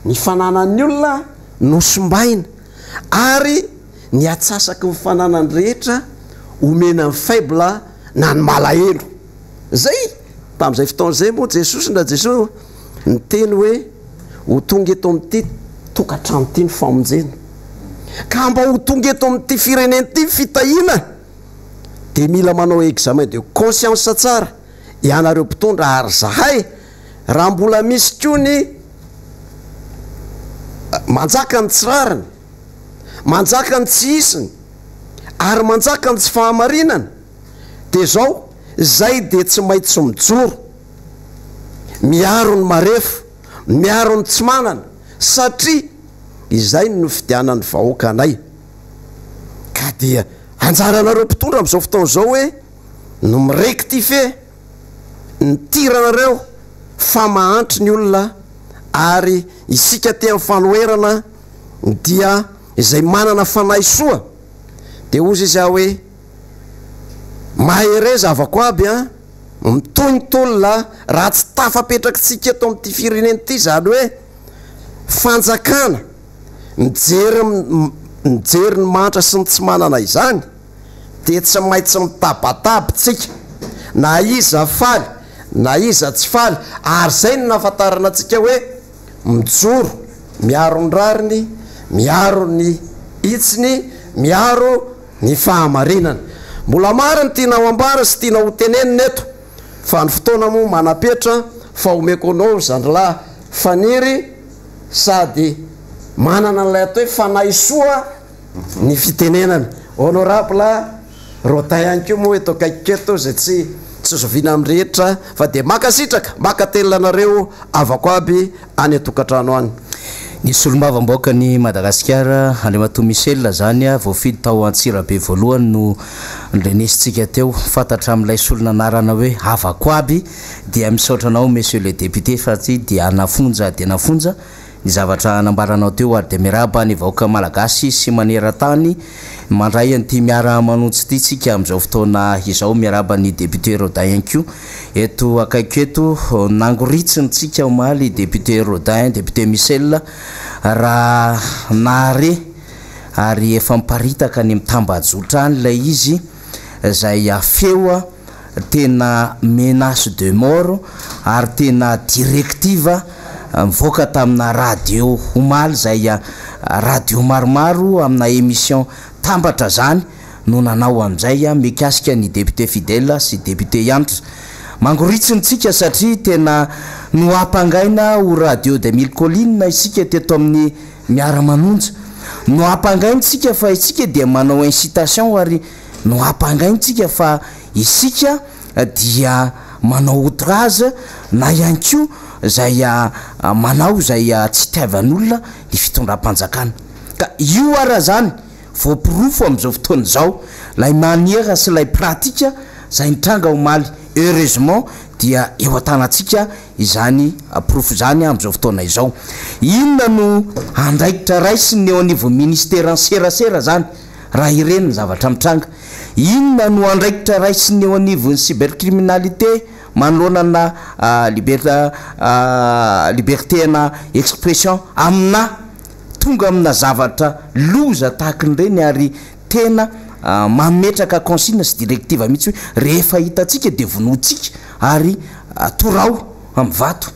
ny fananan'ny olona nosombaina ary ny atsasaky ny fananany rehetra omena ny faible na ny malahelo zay tam'izay fotoana zay moa jesosy nda jesosy ny teny hoe ho tonga eto amin'ity tokatrano ty ny famonjena ka mba ho tonga eto amin'ity fireneny ty fitahina de mila manao examen de conscience tsara ianareo mpitondra ary zahay raha mbola misy ko ny manjaka ny tsirariny manjaka ny tsy isiny ary manjaka ny tsy fahamarinana de zao zay de tsy maintsy mijoro miaro ny marefo miaro ny tsy manana satria izay no fidianany vahoaka anay ka dia anjaranareo mpitondra am'izao fotoana zao hoe no mirectife ny tiranareo fa mahantry ny olona ary isika te amin'ny fanoerana dia izay manana fanahy soa de ozy izy aho hoe mahere zavako aby a mitonytolona raha tsy tafapetrakytsika eto amin'ity fireneny ity zany hoe fanjakana mijery ny mantra sy ny tsy manana izany de tsy maintsy mitabatabitsika na iza faly na iza tsy faly ary zay no nafantarana atsika hoe mijoro miaro ny rariny miaro ny itsiny miaro ny fahamarinana mbola mariny tiana ho ambara sy tiana ho tenenina eto fa ny fotoana moa manapetra fa omeko anao zandrilahy faniry sady manana n'lay atao hoe fanahy soa ny fitenenana honorable rotay ihany ko moa eto akaikiketo zay tsy zoviana am'rehetra fa de makasitraka makatelanareo avako aby any atokantrano any nisy olom-bavamboaka ny Madagasikara Andriamatoa Michel zany a voafidy tao Antsirabe voalohany no ndrenesitsika teo fantatra amin'ilay solona anarana hoe avako aby dia misaotranao monsieur le député satria dia nafonja dia nafonja ny zavatra anambaranao teo ary de miaraba ny vahoaka malagasy sy maneran-tany mandray an'ity miara-manontsy ity tsika am'izao fotoana izao miaraba ny député Rodin ko eto akaiky eto nangoritsiny tsika omaly député Rodin député Michel raha nare ary efa miparitaka ny mitambajotra any lay izy zay afeoa tena menace de mort ary tena directive mivoaka tamina radio omaly zay radio maromaro amina émission tambatra zany no nanao am'izay mikasika ny député fidèle sy député yantra mangoritsiny tsika satria tena no ampangaina ho radio 2000 colline isika teto amin'ny Miara-Manonja no ampangaintsika fa isika dia manao incitation ary no ampangaintsika fa isika dia manao outrage na ihany ko zay manao zay tsy tiavan'olona ny fitondram-panjakana ka io ara zany voapirofo am'izao fotoana zao lay maniera sy lay pratika zay nitranga omaly heureusement dia eo atanatsika izany pirofo zany am'izao fotoana izao inona no andraikitra raisiny eo anivo ministère serasera zany raha ireny ny zavatra mitranga inona no andraikitra raisiny eo anivony cybercriminalité manoloana liberté na expression amina tonga amina zavatra loza tahaka nireny ary tena mametraka consigne sy directive mihitsy hoe rehefa hitatsika de vonotsika ary torao amin'ny vato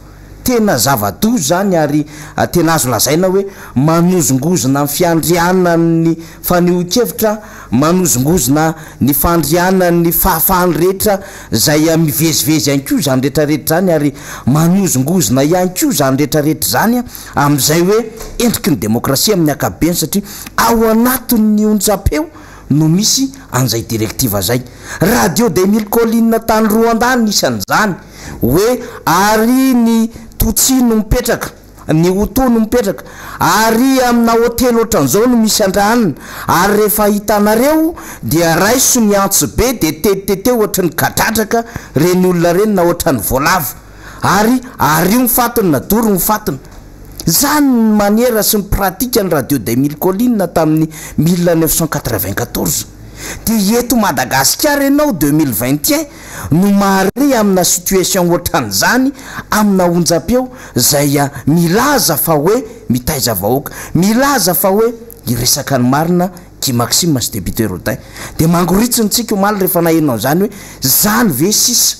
tena zava-dozo zany ary tena azo lazaina hoe manozongozona ny fiandriana ny fanehoan-kevitra manozongozona ny fandriana ny fahafahany rehetra zay mivezivezy ihany ko zany rehetrarehetra zany ary manozongozona ihany ko zany rehetrarehetra zany am'izay hoe endriky ny demokrasia amin'ny akabeny satria ao anatin'ny onjapeo no misy an'izay directive zay radio 2000 colline tany roa andany isan'izany hoe ary ny totsino mipetraka ny otono mipetraka ary amina hotely ohatran'izao no misy andranina ary rehefa hitanareo dia raiso ny antso be de tetitete ohatra ny kadradraka reny olona reny na ohatra ny voalavo ary io mifatony na dory mifatony zany ny maniera sy ny pratika ny radio 2000 colline tamin'ny 1994 de eto Madagasikara enao 2021 no mahare amina situation ohatran'izany amina onjapeo zay milaza fa hoe mitaiza vahoaka milaza fa hoe iresaka ny marina ki Maxime sy député Rodin de mangoritsiny tsika omaly rehefa nahenao zany hoe zany ve sisa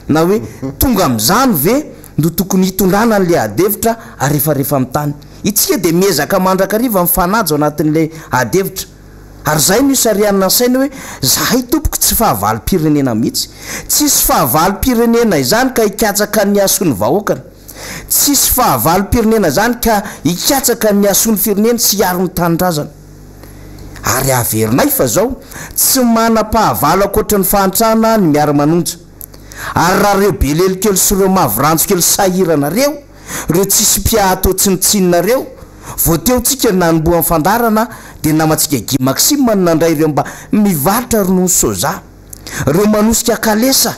na hoe tonga am'zany ve no tokony hitondrana n'le adevitra ary rehefa mitany itsika de miezaka mandrakariva mifanaja ao anatin'le adevitra ary zay no isarianina saina hoe zahay tompoko tsy fahavalo-pirenena mihitsy tsisy fahavalo-pirenena izany ka hikatsaka ny asony vahoakana tsisy fahavalo-pirenena zany ka hikatsaka ny asony firenena sy aro ny tanindrazana ary averinay fa zao tsy mana-pahavalo akoatra ny fahantrana ny Miara-Manonja ary raha reo be lelokely sy reo mavrantsokely sahiranareo reo tsisy mpiahatao tsinitsinonareo voateo tsika nanomboa amin'ny fandarana dia namatsika Guy Maxime nandray ireo mba mivarotra ronono soja reo manosika kalesa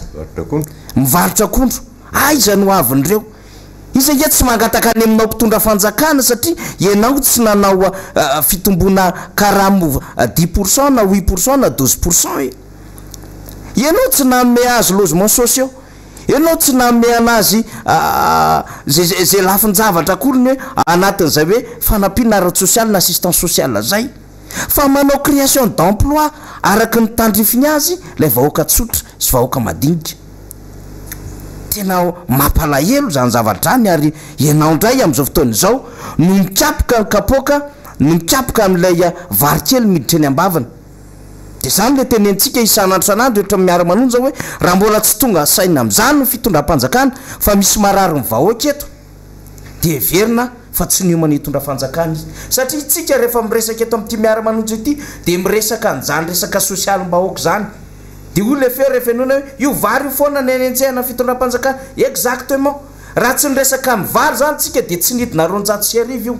mivarotra akondro aiza no avin'ireo isaia tsy mangataka any aminao mpitondra fanjakana satria ianao tsy nanao fitombona karamo 10% na 8% na 12% ianao tsy nanome azy logement sociaux ianao tsy nanome anazy zay lafin-javatra akoriny hoe anatin'izay hoe fanampiana ara social na assistance sociale zay fa manao création d'emploi araky ny tandrifiny azy lay vahoaka tsotra sy vahoaka madinika tena mampalahelo zany zavadrany ary ianao ndray am'izao fotoana izao no mikapoka ny kapoka no mikapoka amin'ilay varikely miditra eny ambavana de zany le tenentsika isan'andro san'andro etra Miara-Manonja hoe raha mbola tsy tonga saina am'izany no fitondram-panjakana fa misy marary ny vahoaka eto de verina fa tsy ny homany hitondra fanjakana izy satria tsika rehefa miresaka eto amin'ity Miara-Manonja ity de miresaka an'izany resaka sosialim-bahoaka zany de olona feo rehefa enona hoe io vary io foana ny anenjehana fitondram-panjakana exactement raha tsy niresaka amin'ny vary zany tsika de tsy nidina 200 io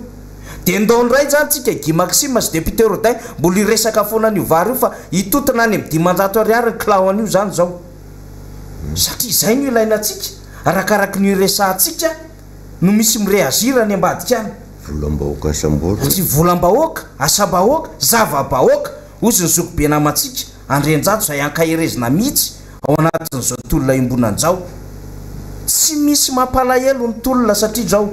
de ndondray zany tsika Guy Maxime sy député Rodin mbola iresaka foana n'io vary io fa hitotona any amin'ny 500 ariary ny kilao an'io zany zao satria zay no ilainatsika arakaraky ny resahantsika no misy mireazira ny ambadika any volam-bahoaka asamboatra sy volam-bahoaka asabahoaka zava-bahoaka ozy ny zokobe namatsika andrenjato zay ankaherezina mihitsy ao anatin'izao tolona imbonan'izao tsy misy mampalahelo ny tolona satria zao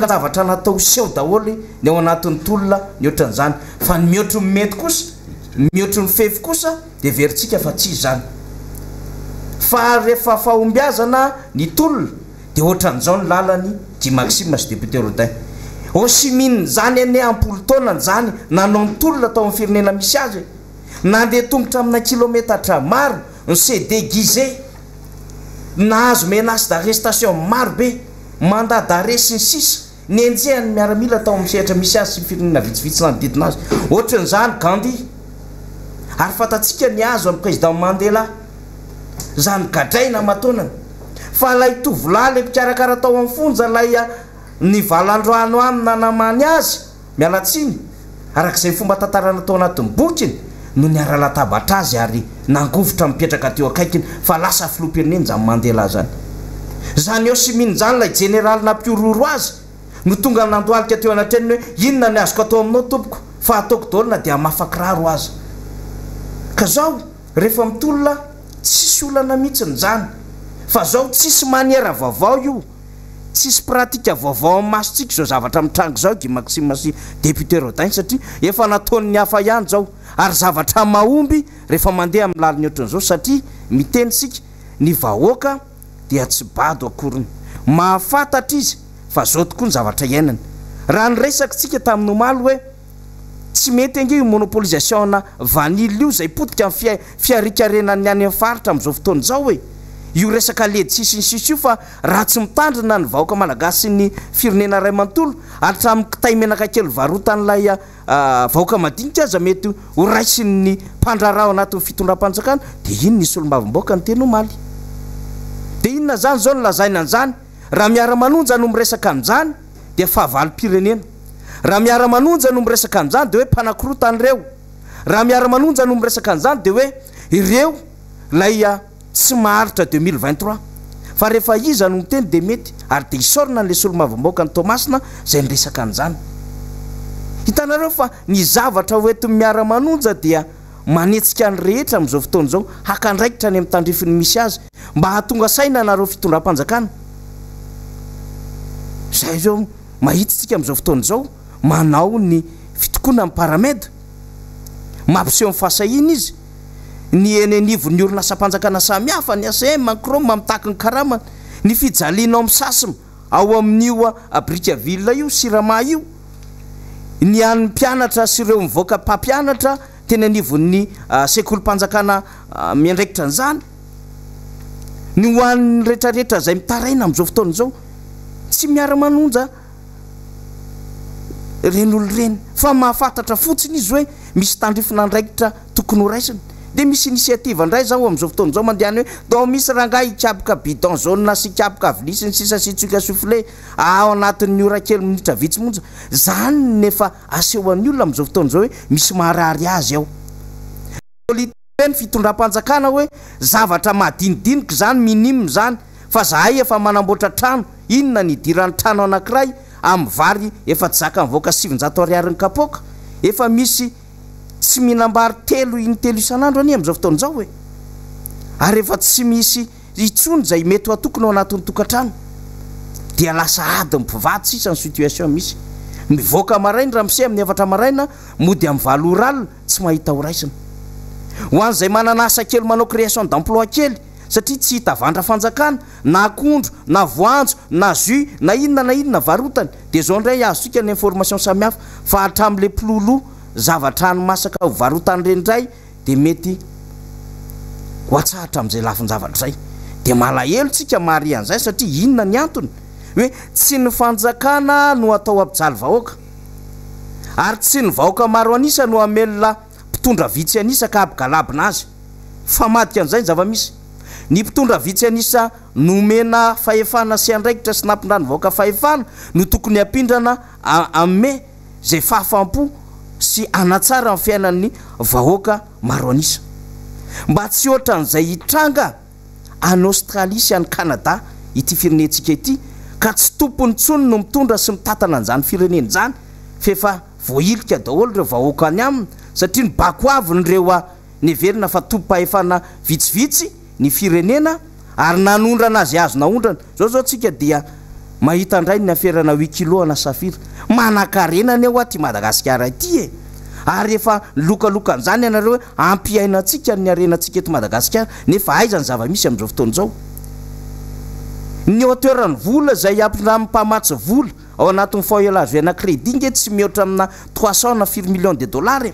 zavatra natao seho daholy ny ao anatin'ny tolona ny ohatran'izany fa ny mihoatry ny mety kosa mihoatry ny fefy kosa de veritsika fa tsy zany fa rehefa fahombiazana ny tolona de ohatran'izao ny lalany Guy Maxime sy député Rodin osimine zany ane ampolo taona zany nanao ny tolona tao amin'ny firenena misy azy nandeha tongotra amina kilometatra maro ny s'est déguisé nahazo menace d'arrestation maro be mandat d'arrêt sy ny sisa ny enjehany miaramila tao amin'ny sehatra misy azy sy firenena vitsivitsy nanodidina azy ohatran'izany Gandhi ary fatatsika ny azo amin'ny président Mandela zany gadraina matonany fa lay tovolahy le mpikarakara tao amin'ny fonja lay ny valandroano aminy nanamany azy mialatsiny arak'izay fomba tantarana tao anatin'ny bokiny no niara latabatra azy ary nangovotra mipetraka teo akaikiny fa lasa filoham-pirenena zany Mandela zany eo sy mino zany lay général nampiororo azy no tonga nandoalika teo anatreniny hoe inona ny azoko atao aminao tompoko fa ataoko daolina dia mafakiraro azy ka zao rehefa mitolona tsisy olana mihitsiny zany fa zao tsisy maniera vaovao io tsisy pratika vaovao amin'ny masontsika zao zavatra mitrango zao Guy Maxime sy député Rodin satria efa nataony ny hafa ihany zao ary zavatra mahomby rehefa mandeha amin'ny laliny ohatran'izao satria mitenytsika ny vahoaka dia tsy bado akoriny mahafantatra izy fa zao tokoa ny zavatra iainany raha ny resaka tsika tamin'ny omaly hoe tsy mety ange io monopolisation na vanily io zay potika amin'ny fiarikarenany any amin'ny faritra amin'izao fotoana zao hoe io resaka ledy sisy ny sisy io fa raha tsy mitandrina ny vahoaka malagasy sy ny firenena ray manontolo hatramin'ny kitay menaka kely varotan'ilay vahoaka madinika aza mety ho raisin'ny mpandrarao anatin'ny fitondram-panjakana de ino nisy olo-mavim-bahoaka ny teny omaly de inona zany zao nolazaina an'izany raha Miara-Manonja no miresaka an'izany de fahavalo-pirenena raha Miara-Manonja no miresaka an'izany de hoe mpanakorotanyireo raha Miara-Manonja no miresaka an'izany de hoe ireo lay tsy maharitra 2023 fa rehefa iza no miteny de mety ary de isorina n'le solo-mavim-bahoaka ny Tomasina zay niresaka an'izany hitanareo fa ny zavatra hoetin'ny Miara-Manonja dia manetsika ny rehetra amin'izao fotoana zao hakandraikitra any amin'ny tandrifiny misy azy mba hahatonga saina nareo fitondram-panjakana zay zao mahitsitsika amin'izao fotoana zao manao ny fitokoana amin'ny paramède mampiseho amin'ny fahasahina izy ny enenivo ny orinasa-panjakana samihafa ny ACM Macron mamitaky ny karamana ny fijaliana amin'ny sasima ao amin'io Brickaville io Sirama io ny an'ny mpianatra sy ireo mivoaka mpampianatra teny anivon'ny sekolim-panjakana miandraikitra an'izany ny ho an'ny rehetrarehetra zay mitaraina amin'izao fotoana zao tsy miara-manonja ren'olo reny fa mahafantatra fotsiny izy hoe misy tandrifina ndraikitra tokony ho raisiny de misy initiative ndray zao am'izao fotoana zao mandeany hoe dao misy rangahy ikaboka bidon jaune sy ikaboka avilisiny sisa sy tsika soufflé ao anatin'ny orakely minitra vitsy monja zany nefa aseho an'ny olona am'izao fotoana zao hoe misy maharary azy ao ny fitondram-panjakana hoe zavatra madinidinika zany minime zany fa zahay efa manamboatra trano inona ny idiran'ny trano anankiray amin'ny vary efa tsy zaka mivoaka 700 ariary kapoka efa misy tsy minambary telo isan'andro any am'izao fotoana zao hoe ary efa tsy misy itsony zay mety ho atokony ao anatin'ny tokantrano dia lasa ady mipivady sisa ny situation misy mivoaka marainy raha mise amin'ny efatra maraina mody amin'ny valo oralina tsy mahita ho raisina ho an'izay manana asa kely manao création d'emploi kely satria tsy hita vandra fanjakana na akondro na voanjo na jus na inona varotany de zao ndray azosika ny information samihafa fa hatram'le pilolo zavatra any masaka ho varotany renydray de mety ho atsahatra am'izay lafiny zavatra zay de malahelo tsika mari an'izay satria inona ny antony hoe tsy ny fanjakana no atao ampijaly vahoaka ary tsy ny vahoaka maro anisa no amelona mpitondra vitsy anisa ka abigalabina azy fa madika an'izay ny zava-misy ny mpitondra vitsy anisa nomena fahefana sy andraikitra sy nampindrany vahoaka fahefana no tokony ampindrana ame zay fahafampo sy anatsara amin'ny fiainan'ny vahoaka maro anisa mba tsy ohatran'izay hitranga any Australie sy any Canada ity firenentsika ity ka tsy tompony tsony no mitondra sy mitatana an'izany fireneny zany fefa voailika daholo ireo vahoaka any aminy satria ny bako avy nyreo a neverina fa tompo-pahefana vitsivitsy ny firenena ary nanondrana azy azo naondrana zao tsika dia mahita ndray ny aferana 8 kilo na safira manakarenany eo aty Madagasikara ity e ary efa lokalokan'izany ianareo hoe ampiainantsika ny arenantsika eto Madagasikara nefa aiza ny zava-misy am'izao fotoana zao ny hauteurany vola zay ampindramy mpamatsy vola ao anatin'ny foyelage na crédit nge tsy mihoatra amina 300 na 4 millions de dollars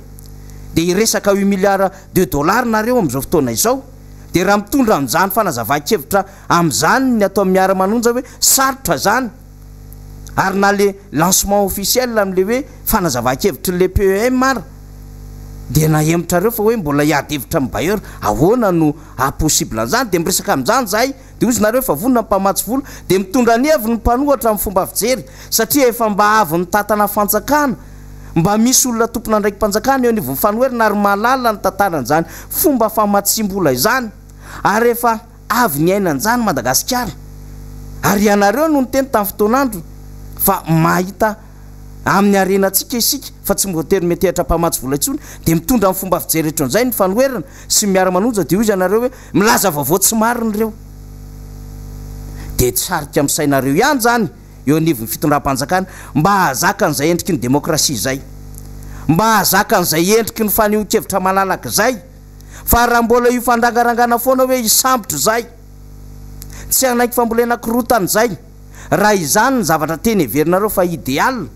de iresaka 8 milliards de dollars nareo am'izao fotoana izao de raha mitondra am'izany fanazava-kevitra am'izany ny atao Miara-Manonja hoe sarotra zany ary na le lancement officiel am'le hoe fanazava-kevitra le PEM mara de nahemitra reo fa hoe mbola hiady hevitra amin'ny bailleur ahoana no impossible an'izany de miresaka am'izany zahay de ozy nareo fa vonona mpamatsy vola de mitondra ny heviny mpanohatra amin'ny fomba fijery satria efa mba avy ny tatana fanjakana mba misy olona tompona ndraiky mpanjakana eo anivony fanoherina ary malala ny tantaran'izany fomba famatsim-bola izany ary efa avy ny ainan'izany Madagasikara ary ianareo no ny teny tamin'ny fotoanandro fa mahita amin'ny arenantsika isika fa tsy mvoatery metehatra mpamatsy vola intsony de mitondra amin'ny fomba fijery etronyizay ny fanoherana sy Miara-Manonja de izy ianareo hoe milaza vaovao tsy mariny reo de tsarika amin'ny sainareo ihany zany eo anivon'ny fitondram-panjakana mba hahazaka an'izay endriky ny demokrasia zay mba hahazaka an'izay endriky ny faneho-kevitra malalaka zay fa raha mbola io fandrangarangana foana hoe isambotro zay tsy anaiky fambolena korotany zay raha izany ny zavatra teny heverinareo fa idéal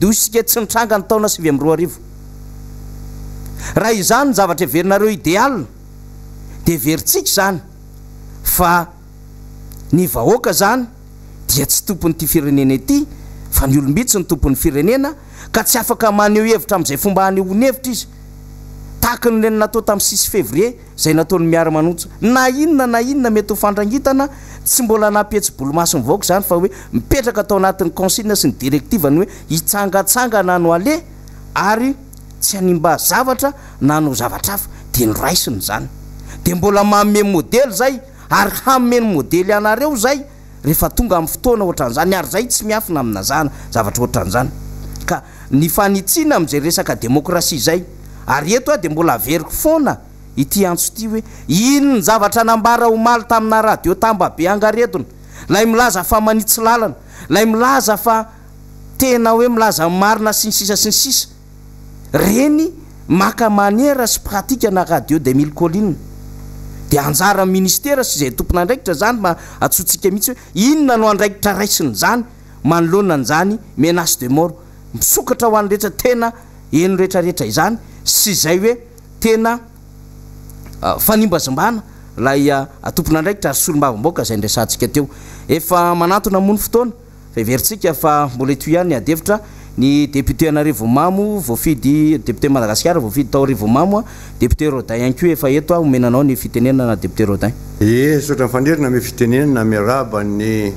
de isika tsy nitranga ny taona 2022 raha izany ny zavatra heverinareo idéal de veritsika zany fa ny vahoaka zany dia tsy tompony ty firenena ity fa ny olombitsy ny tompon'ny firenena ka tsy afaka maneho hevitra am'izay fomba hanehoany hevitra izy tahaka ny leny natao tamin'ny 6 février zay nataony Miara-Manonja na inona mety ho fandrangitana tsy mbola nampetsy bolomaso mivoaka zany fa hoe mipetraka tao anatin'ny consigne sy ny directive ny hoe hitsangatsanga nano ale ary tsy hanimba zavatra nano zavatra hafa de ny raisiny zany de mbola manome modely zay ary hameny modely anareo zay rehefa tonga amin'ny fotoana ohatran'izany ary zay tsy miafina amina zana zavatra ohatran'izany ka ny fanitsina am'izay resaka demokrasia zay ary eto a de mbola averiko foana ity antso ity hoe ino ny zavatra nambara omaly tamina radio tambabe angaretona lay milaza fa manitsy lalana lay milaza fa tena hoe milaza marina sy ny sisa reny maka maniera sy pratika na radio 2000 colline de anjara ministera sy zay tompona andraikitra zany ma atsotsika mihitsy hoe inona no andraikitra raisiny zany manoloana an'izany menace de mort misokatra ho an'ny rehetra tena eno rehetrarehetra izany sy zay hoe tena fanimbazimbana lay atompona andraikitra ary solombavam-boaka zay ndraisantsika teo efa manantona mony fotoana fa iverintsika fa mbola etoy ihany adevitra ny député anarivo mamo voafidy député Madagasikara voafidy tao arivo mamo député Rodin ihany koa efa eto omenanao ny fitenenana député Rodin. Sotra fanderina ame fitenenana miaraba ny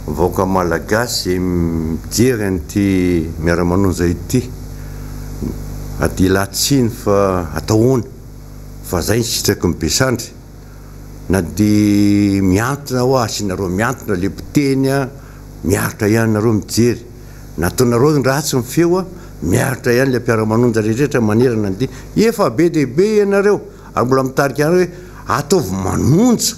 vahoaka malagasy mijery an'ity Miara-Manonja ity aty latsiny fa atahoana fa zay nisitraky mibesandry na de miantona ho asinareo miantona le mpiteny miaritra ihany nareo mijery nataonareo raha tsy mifeo miaritra ihany le mpiara-manonja rehetrarehetra manerana de efa be dehibe ianareo ary mbola mitarika anareo hoe ataovy manonja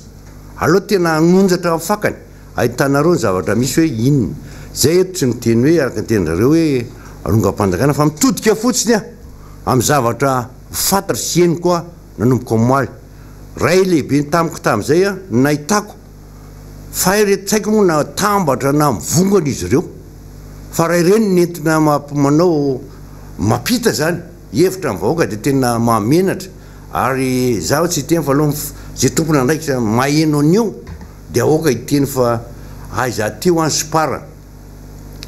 aloha tena anonjatra amin'ny fakany ahitanareo ny zavatra misy hoe inona zay eto tsy miteny hoe araka nytendrareo hoe alongam-panjakana fa mitodika fotsiny amin'ny zavatra fantatra sy eny koa nanomboka moaly ray lehibe ny tamiko tam'izay nahitako fa ireto tsaiko moa na tambatra na mivongana izy ireo fa raha ireny nentina manao mapita zany hevitra amin'ny vahoaka de tena mahamenatra ary zaho tsy hiteny fa aloha zay tompony andraiky maheno an'io de aoka hiteny fa aiza ty ho any sopara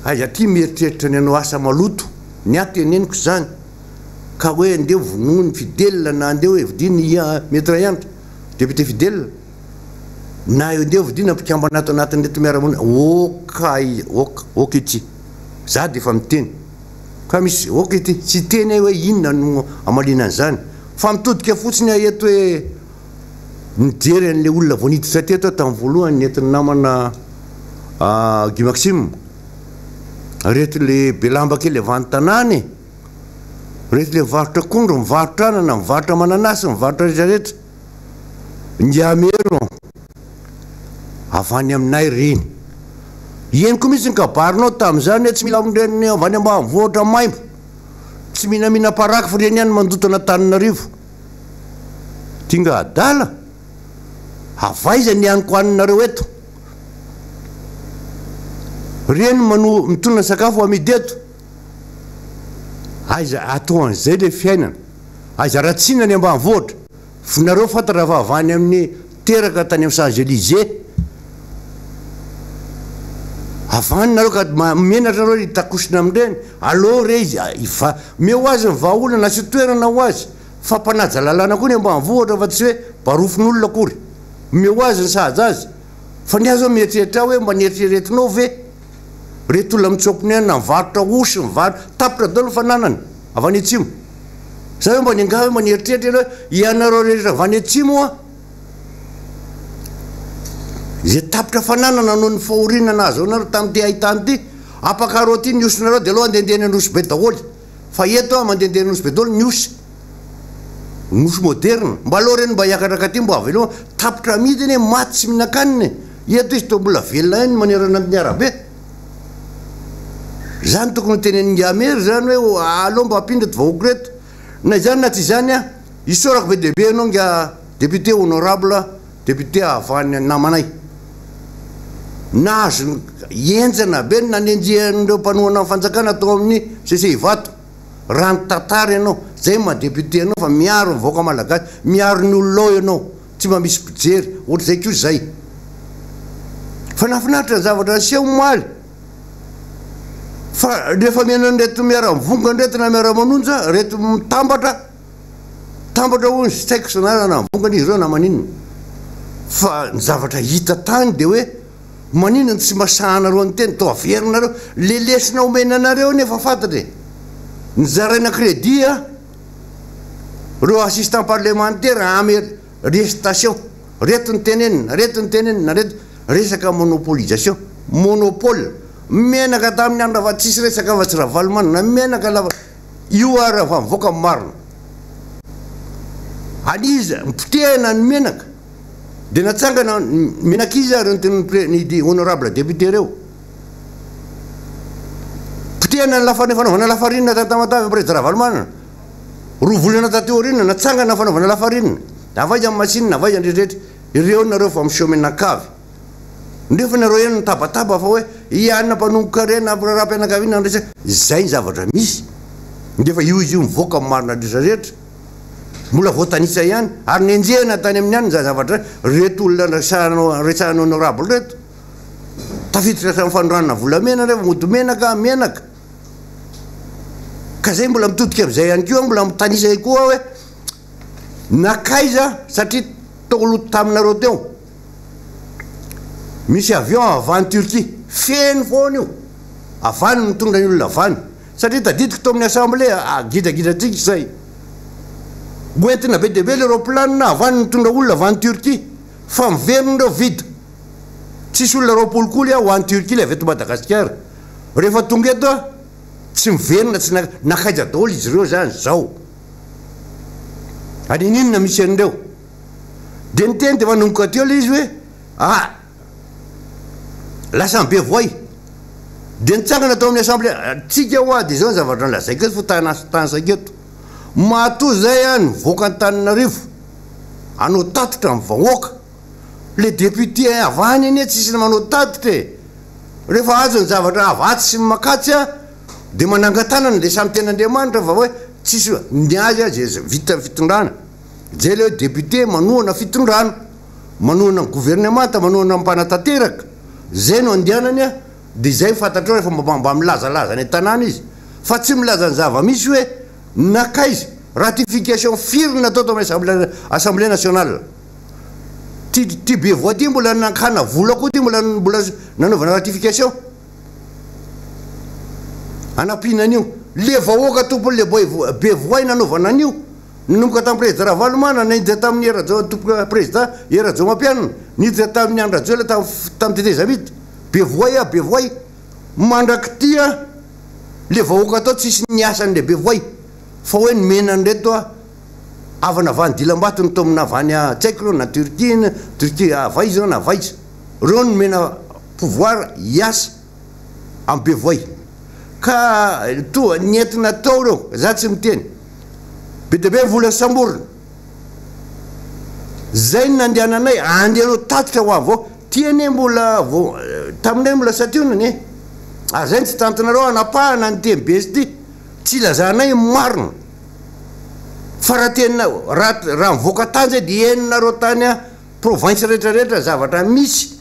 aiza ty mieritreritra ny anao asa maloto ny ateneniko zany ka hoe andeo vonono ny fidèle na andeo hoe vidiny metra ianitra député fidèle na andeo vidina mpikamba anatin'ny reto Miara-Manonja oka ity za de fa miteny ka misy oka ity tsy teny hoe inona no amalina an'izany fa mitodika fotsiny eto hoe nijery an'le olona voaniditra teto tamin'ny voalohany nentin'ny namana Guy Maxime reto le belamba kely avany tanany reto le mivarotra akondro mivarotra anana mivarotra mananasy mivarotra rehetrarehetra ndiamero avany aminay reny eny koa misy ny kabarinao tamin'izany hoe tsy mila amreny avany ambanivohitra maimbo tsy mihinamina paraka fa reny ihany mandoto anatananarivo tinga adala avaiza ny haniko haninareo eto reny mitondra sakafo amidy eto aiza atao an'izay le fiainana aiza ratsina ny ambanivohitra finareo fantatra fa avany amin'ny teraka tany amin'ny Champs-Élysées avany nareo ka menatra nareo itakosina amin'ireny aloha re izy ifa meo azy ny vahaolana na sy toerana ho azy fa mpanaja lalàna koa ny ambanivohitra fa tsy hoe barofin'olona akory meo azy ny sahaja azy fa ny azo mieritreritra hoe mba nieritreretinao ve reto olona mitsopony any na mivarotra osy mivarotra tapitra dalo fananany avany atsimo zay hoe mba ninga hoe mba nieritreritra hoe ianareo rehetra avany atsimo zay tapitra fananana noho ny fahorinana azy nareo tamin'ity ahitany ty apakaro ty ny osonareo de aloha andendeny ny osy be daholy fa eto mandendeny ny osy be daholy ny osy moderne mba aloha reny mba hiakatraka ty mba avelo tapitra amidy eny maty tsy minakaniny eto izy to mbola velona eny manerana ny arabe zany tokony teneny ngamery zany hoe aloha mba hampindra ty vahoako reto na zany na tsy zany isorako be dehibe anao nga député honorable député avany namanay nazo enjana be nanenjehan'ireo mpanoana fanjakana atao amin'ny sese vato rano tatary ianao zay ma député anao fa miaro mivahoaka malagasy miaro ny olonao ianao tsy mba misy mpijery ohatra zay koa zay fa nafinaritra ny zavatra aseho maly fa rehefa mianany reto miara-mivonga reto na Miara-Manonja reto mitambatra ho ny saiko sanara na mivongana izy ireo na maninona fa ny zavatra hita tany de hoe maninona tsy masahanareo ny teny to averinareo le lesina omenanareo nefa fantatry ny zaraina crédit reo assistant parlementaire ame restation reto ny tenenina reto resaka monopolisation monopole menaka tamin'ny andro fa tsisy resaka fa tsy raha valomanina menaka lava io ara fa mivoaka marina aniza mipotehana ny menaka de natsangana menaka izy ary ny honorable député reo potehana ny fanaovana lafarinina tatamatavy ampirezy raha valomanina roa volana tateorinina natsangana fanaovana lafarinina avaiza amin'ny masinina avaiza ndrehetrrehetra ireo nareo fa misomenakavy ndefa nareo eny nitabataba fa hoe ianina mpanomboka rena raha-pianakaviana ndresa zay ny zavatra misy ndefa io izy io mivoaka marina rehetrarehetra mbola voatanisa ihany ary nenjehana tany amin'ny any za zavatra reto olona resahana honorable reto tafiditra fandroanana volamena rehefa modomenaka menaka ka zay mbola mitodika am'izay ihany koa mbola mitanisa koa hoe nakaiza satria tokoloto taminareo teo misy avion avany Turquie feno foana io avany mitondra ny olona avany satria tadidiko to amin'ny assemblée gidragidratsika zay oentina be deabe le roplanina avany mitondra olona avany Turquie fa miveriny reo vita tsisy olona roapolokolo ho any Turquie le avy eto Madagasikara rehefa tonga eto tsy miverina tsy nakaiza daholo izy ireo zany zao any ninona misy an'ireo de niteny de manomboka teo le izy hoe lasa be voay de nitsangana tao amin'ny assemblée tsika hoa de zao ny zavatra nlazaiko eto fotany saketo mato zay any voaka Antananarivo anao tatitra amin'ny vahoaka le député avany any tsisy manao tatitra rehefa azo ny zavatra avatsy sy makatsy de manangatanana le samy ten'Andriamanitra fa hoe tsisy niazy azy vita fitondrana zay le hoe député manohana fitondrana manohana gouvernemanta manohana mpanatateraka zay no andianany de zay fantatrao rehefa mba milazalaza ny tanàna izy fa tsy milaza ny zava-misy hoe nakaizy ratification firina atao tao amin'ny assemblée nationale ty be voa ty mbola nakana vola koa ty mbola nanaovana ratification anapina an'io le vahoaka tompony le be voay nanaovana an'io nomboka tamin'ny président Ravalomana niditra tamin'ny Erajao tompoka président Erajao Mampianana niditra tamin'ny Andrajo le tamin'ny tetezamity be voay mandraky tia le vahoaka atao tsisy niasan'le be voay fa hoe nomenany reto avana avany dilam-bato ny tomina avany tsy haiko reo na Turquie avaiza reo na avaiza reo nomena pouvoir iasa amin'ny be voay ka to nientina tao reo za tsy miteny be de be vola samborona zay ny nandehananay andehanao tatitra ho avao tiany mbola taminay mbola sationany zay ny tsy tantinareo anapahana ny teny besy ty tsy lazanay marina fa raha tena raha mivoaka tany zay de eninareo tany province rehetrarehetra zavatra misy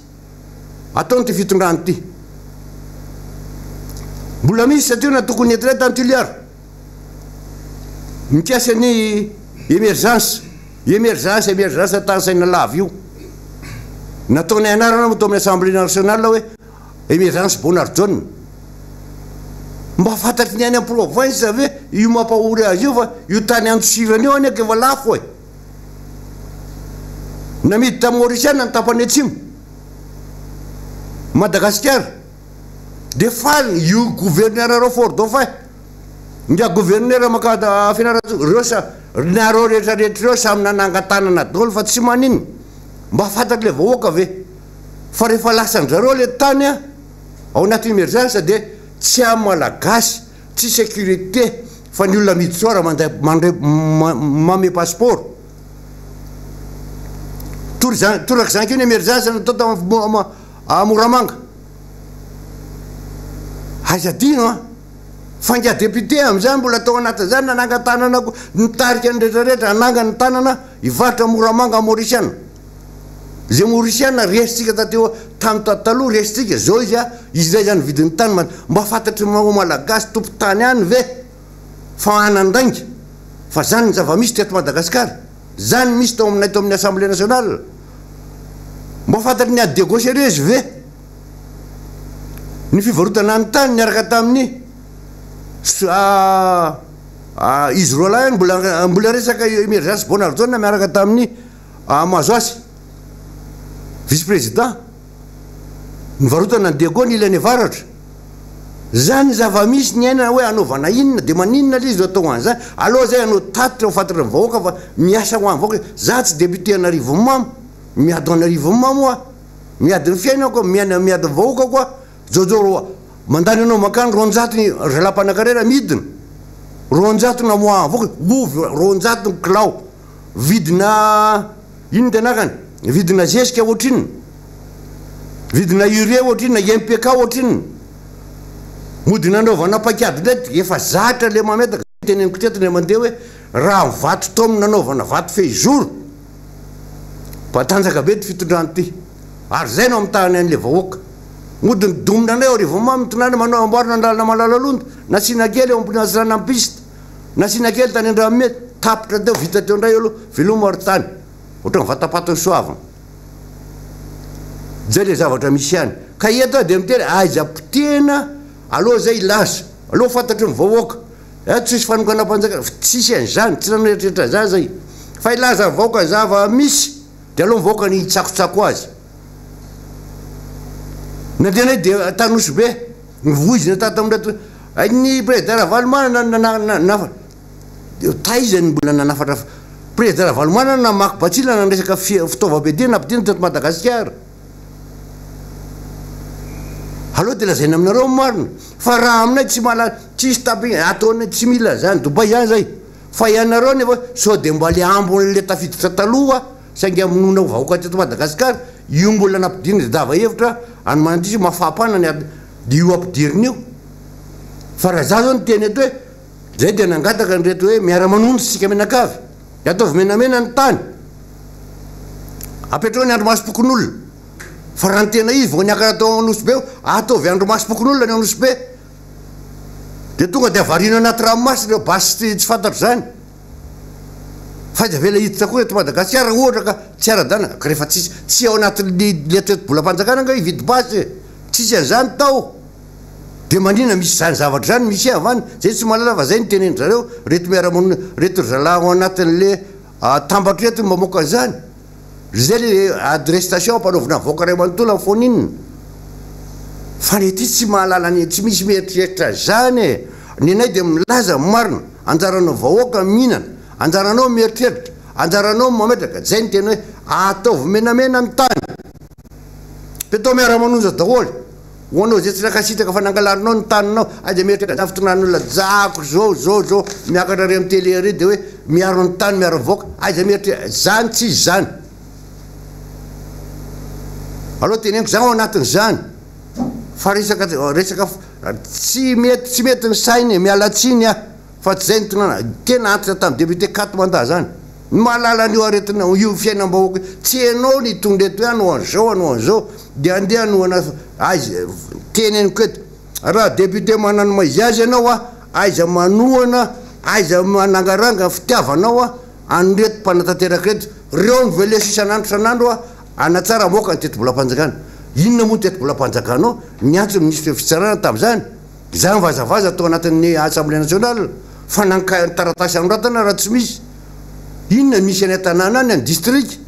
ataony ty fitondrany ty mbola misy sationa tokony etiray tany Tuliara mikasany emergence tany saina lava io nataonay anarana mo to amin'ny assemblée nationale hoe emergence Bonarjone mba fantatry ny any amin'ny province ave io mampahory azy io fa io tany andosirany io any efa lafo namidy tamin'ny Mauritiana ny tapany atsimo Madagasikara de faly io gouverneur reo Fort Dauphin nga gouverneur maka fianarana reo nareo rehetrarehetra reo samy nanangatanana daholo fa tsy manino mba fantatry le vahoaka ave fa rehefa lasandrareo le tany ao anaty emergence de tsy amin'ny malagasy tsy sécurité fa ny olona miditsora mame passeport toraka zany keo ny emergence natao tamy Moramanga azadino fa nga député am'izany mbola atao anaty zany nanangatanana nitarika ny rehetrarehetra ananga ny tanana ivaritra Moramanga Mauritiana zay Mauritiana resitsika tateo tamy taloha resitsika zao izy izy zay zany vidin'ny tany mba fantatry malagasy tompo tany any ve fa anandainga fa zany ny zava-misy teto Madagasikara zany misy tao aminay tao amin'ny assemblée nationale mba fantatry ny ady dégaucherezy ve ny fivarotana ny tany niaraka tamin'ny izy roa lahy mbola resaka emergence Bonarjone miaraka tamin'ny Mazoasy vice président nivarotana ny dego ny ilany varatra zany zava-misy ny aina hoe anaovana inona de maninona le izy atao an'izany aloha zay anao tatitra ho fantatra ny vahoaka fa miasa ho any vahoaka za tsy député anarivo mamo miady anarivo mamo miady ny fiainako miady ny vahoaka koa zaozao mandany anao makany ronjato ny zala-panakarera midina ronjato na moa vahoaka ovy ronjato ny kilao vidina ino tenakany vidina zesika ohatrinny vidina urée ohatrinna MPK ohatrinny mody nanaovana pakiady ndraiky efa zatra le mametaka teneniko tetiny mandeha hoe raha mivato tomy nanaovana vato fejour mba tanjaka be ty fitondrany ty ary zay no amin'ny tany an'le vahoaka modiny domina andray rehefa mamitonany manao amboarina andalana malala londo nasina kely eo ambony azrana ampista nasina kely tany andrame tapitra teo vita teo ndray aloha velomary tany ohatra ny vatapatony soavina zay le zavatra misy ihany ka eto de miteny aiza potena aloha zay ilaza aloha fantatry ny vahoaka tsisy fanokana mpanjaka tsisy an'izany tsy nanoeritretra za zay fa ilaza vahoaka zava misy de aloha mivahoaka ny tsakotsako azy natena de tanosy be mivoizina tata amindray ny président valomana taizany mbola nanafatra président valomana namaky batsila nanresaka fitaovam-piadina nampidina teto Madagasikara aloha de lazaina aminareo marina fa raha aminay tsy mala tsisy tapy ataonay tsy mila zany Dubai zany zay fa ianareo nefa sao de mba le ambon'le tafiditra taloha saingy aminona vahoaka teto Madagasikara io mbola nampidina de dava hevitra any manatrisy mafapana de io ampidiriny io fa raha za zao ny teny eto hoe zay de nangataka nreto hoe miara-manondro sika menakavy de ataovy menamena ny tany apetrao ny andro masom-pokon'olona fa raha ny tena izy vao niakana atao anosy be ataovy andro masom-pokon'olona ny anosy be de tonga de avarino anaty ranomasy reo basy tsy fantatro zany fa de avela hiditra koa eto Madagasikara ohatra ka tsy ara-dana ka rehefa tsy ao anatin'ny letetobolam-panjakana nga hividy basy tsisy an'izany tao de manina misy zany zavatra zany misy avany zay tsy malala fa zay ny teneny zareo reto miara-monina reto zalahy ao anatin'le tambatra reto mamoaka an'izany zay le adrestation ampanaovina voaka ray manontolo amin'ny foninina fa ny ty tsy mahalala ny tsy misy mieritreritra zany ny anay de milaza marina anjaranao vahoaka mihinana anjaranao mieritreritra anjaranao mametraka zay ny tena hoe ataovy menamena ny tany petao miara-manonja daholy hoanao zay tsy rakasitraka fa nangalarinao ny taninao aza mieritreritra fitonan'olona jako zao miakatra re amy télé re de hoe miaro ny tany miaro voaka aza mieritreritra zany tsisy zany aloha teneniko zany ao anatin'izany fa resaka tsy mety ny sainy mialatsiny fa tsy zay ny tonana tena antitra tamin'ny député Katmanda zany mahalala an'io aretina io fiainam-bahoaka tsy hainao ny tondreto hoe anao an'izao de andeha anoana aiza teneniko eto raha député manano maiziazy ianao aiza manoana aiza manangaranga fitiavanao anreto mpanatanteraka reto reo miveleso isan'andro anatsara moka ny tetobolam-panjakana inona moa tetobolam-panjakanao ny antsony nisy fitsarana tam'izany za mivazavaza atao anatin'ny assemblée nationale fa taratasy anoratana raha tsy misy inona misy any tanàna any any district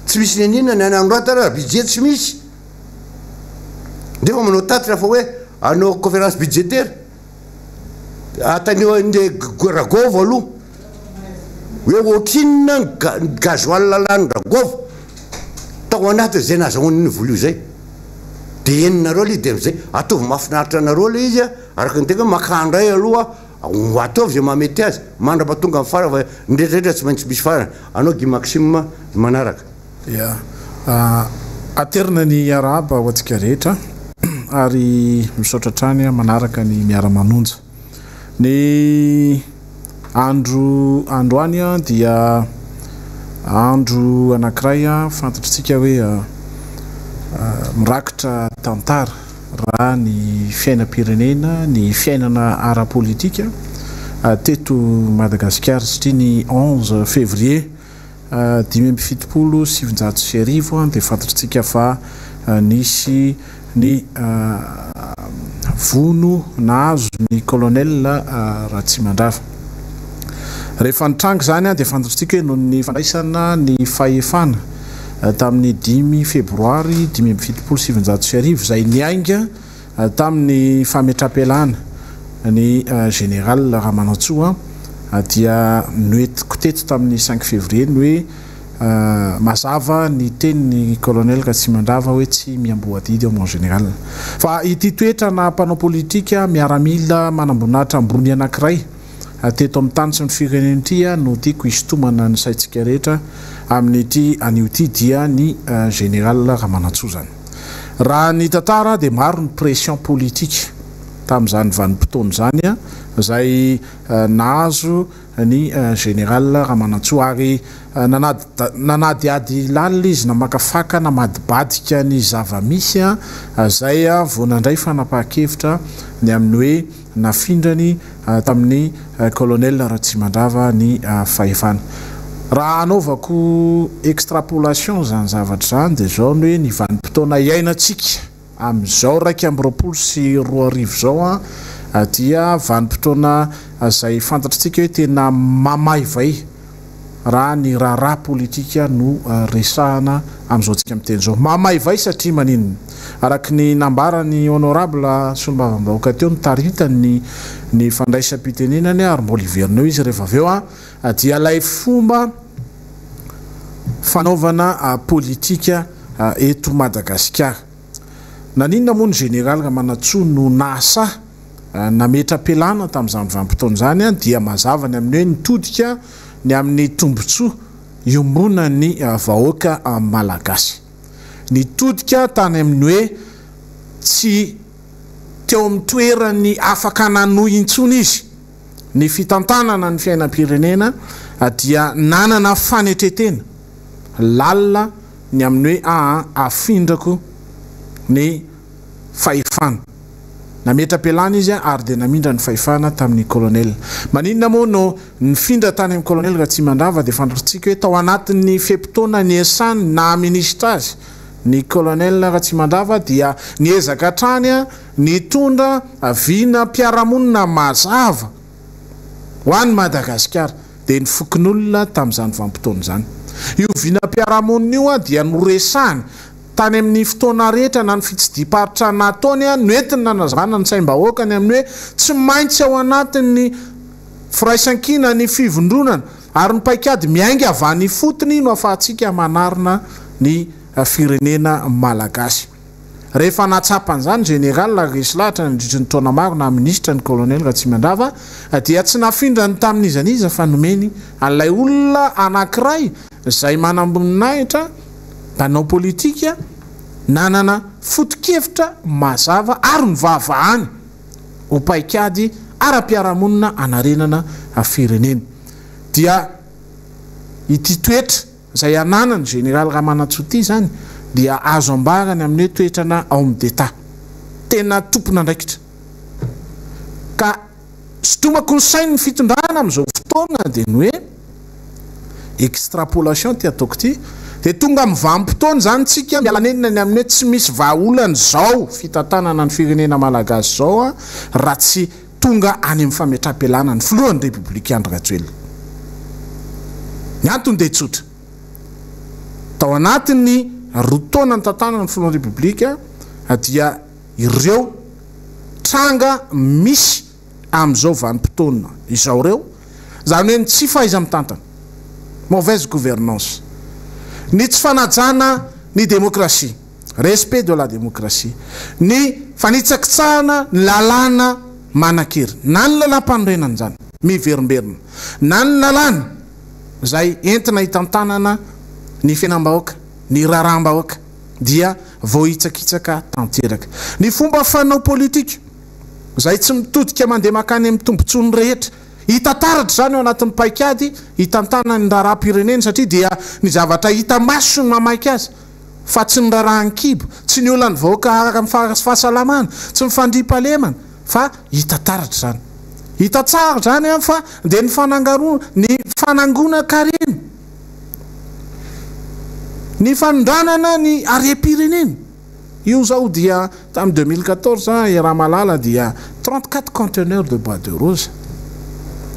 tsy misy nenina ny any anoratana raha budget tsy misy de fa manao tatitra fa hoe anao conférence budgétaire ataneo nde ragova aloha hoe ohatrinona ny gazoal lalany ragova tao anaty zay nazahoan'ny volio zay de eninareo le de am'izay ataovy mahafinaritra anareo le izy araka ny tena makandray aloha ataovy zay mamety azy mandrapa tonga amin'ny farana fa ndretraretra tsy maintsy misy farana anao Guy Maxime manaraka ia aterina ny araba ho antsika rehetra ary misaotra trany manaraka ny miara-manonja ny andro any dia andro anankiray fantatritsika hoe mirakitra tantara raha ny fiainam-pirenena ny fiainana ara-politika teto Madagasikara satria ny 11 février 1770 dia fantatritsika fa nisy ny vono nahazo ny colonel Ratsimandrava rehefa nitrangy zany dia fantatritsika hoe noho ny fandraisana ny fahefana tamin'ny 10 Febroary 1770 zay niainga tamin'ny fametrapelana ny général Ramanantsoa dia noetiko teto tamin'ny 5 février ny hoe mazava ny tenin'ny colonel Ratsimandrava hoe tsy miamboadidy ao mon général fa ity toetra na mpanao politika miaramila manambonahitra ambony anankiray teto amin'ny tany sy ny firenena ity no tiako isotomana ny saitsika rehetra amin'ity anio ity dia ny général Ramanantsoa zany raha ny tantara dia maro ny pression politique tamin'izany vanim-potoana zany zay nahazo ny général Ramanantsoa ary nanadiady lalina izy namakafaka namadibadika ny zava-misy zay vao nandray fanapahan-kevitra ny amin'ny hoe nafindrany tamin'ny colonel Ratsimandrava ny fahefana. Raha anaovako extrapolation zany zavatra zany dia zao ny hoe ny vanim-potoana iainantsika amin'izao 2024 zao dia vanim-potoana zay fantatritsika hoe tena mamaivay raha ny raharaha politika no resahana amin'izao tsika miteny zao. Mamaivay satria maninona? Araky ny nambarany honorable Solombavam-bahoaka teo ny taritany ny fandraisam-pitenenany ary mbola iverineo izy rehefa aveo dia lay fomba fanaovana politika eto Madagasikara. Naninona moa ny général Ramanantsoa no nasa nametra-pelana tamin'izany vanim-potoana zany dia mazava ny amin'ny hoe nitodika ny amin'ny tombotsoa iombona ny vahoaka malagasy. Nitodika tany amin'ny hoe tsy teo amin'ny toerany afaka nanohy intsony izy ny fitantanana ny fiainam-pirenena dia nanana fanetretena lalina ny amin'ny hoe afindrako ny fahefana. Nametra-pelana izy ary dia namindra ny fahefana tamin'ny colonel. Maninona moa no nifindra tany amin'ny colonel Ratsimandrava dia fantatritsika hoe tao anatin'ny fepotona ny esany na ministra azy ny colonel Ratsimandrava dia niezaka hatrany nitondra vina mpiaramonina mazava ho an'ny Madagasikara dia nifokon'olona tamin'izany vanim-potoana zany. Io vina mpiaramonina io dia noresahany tany amin'ny fotoana rehetra na ny fitsidiparitra nataony noentina nanazana ny saim-bahoaka ny amin'ny hoe tsy maintsy ao anatin'ny firaisan-kina ny fivondronana ary ny paikady miainga avany fotony no afahantsika manarina ny firenena malagasy. Rehefa natsapan'izany général resy lahatra nandritry ny taona maro na ministra ny colonel Ratsimandrava dia tsy nafindrany tamin'izaniza fa nomeny an'ilay olona anankiray zay manamboninahitra mpanao politika nanana foto-kevitra mazava ary nivavahany ho paikady ara-piaramonina anarenana firenena. Dia ity toetra zay ananany général Ramanantsoa ity zany dia azo ambarany amin'ny toetrana homme d'état tena tompona andraikitra ka sotomako ny sainy ny fitondrana amin'izao fotoana dia ny hoe extrapolation ty ataoko ty dia tonga amin'ny vanim-potoana zany tsika mialanenina ny amin'ny hoe tsy misy vahaolany zao fitantanana ny firenena malagasy zao raha tsy tonga any amin'ny fametra-pelana ny filohan'ny républicain Rajoelina. Ny antony dia tsotra tao anatin'ny rotaona ny tantanana ny filohan'ny république dia ireo tranga misy amin'izao vanim-potoana izao reo zany hoe ny tsy fahaiza mitantana mauvaise gouvernance, ny tsy fanajana ny démocratie, respect de la démocratie, ny fanitsakitsahana ny lalàna manan-kery na ny lalam-panorenana zany miverimberina na ny lalàna zay entina hitantanana ny fiainam-bahoaka ny raharaham-bahoaka dia voahitsakitsaka tanteraka. Ny fomba fanao politika zay tsy mitodika mandeha makany amin'ny tombontsoany rehetra hita taratra zany ao anatin'ny paikady hitantana ny raharaham-pirenena satria dia ny zavatra hita maso ny mamaiky azy fa tsy ny rarahan-kibo, tsy ny olany vahoaka araka amin'ny fahasalamana, tsy mifandriam-pahalemana fa hita taratra zany. Hita tsara zany fa dia ny fanangona karena ny fanondranana ny arem-pirenena. Io zao dia tamin'ny 2014 raha malala dia 34 conteneurs de bois de rose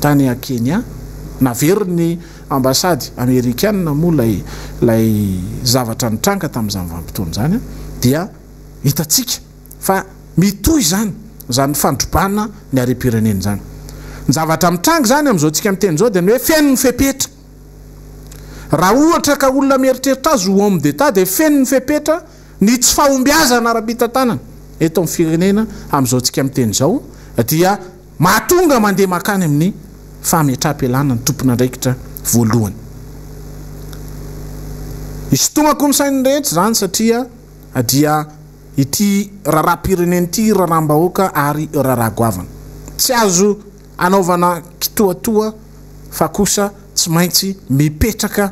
tany a Kenya naveriny ambassady amérikaine moa lay zavatra nitranga tamin'izany vanim-potoana zany dia hitatsika fa mitohy zany fandrobana ny arem-pirenena zany. Ny zavatra mitranga zany amin'izao tsika miteny zao dia ny hoe feno ny fepetra. Raha ohatra ka olona mieritreritra azy ho homme d'état dia feno ny fepetra ny tsy fahombiazana ara-pitantanana eto amin'ny firenena amin'izao tsika miteny zao dia mahatonga mandeha makany amin'ny fametra-pelana ny tompona andraikitra voalohany. Isotomako ny sainy rehetra zany satria dia ity raharaham-pirenena ity raharaham-bahoaka ary raharaha-goavana tsy azo anaovana kitoatoa fa kosa tsy maintsy mipetraka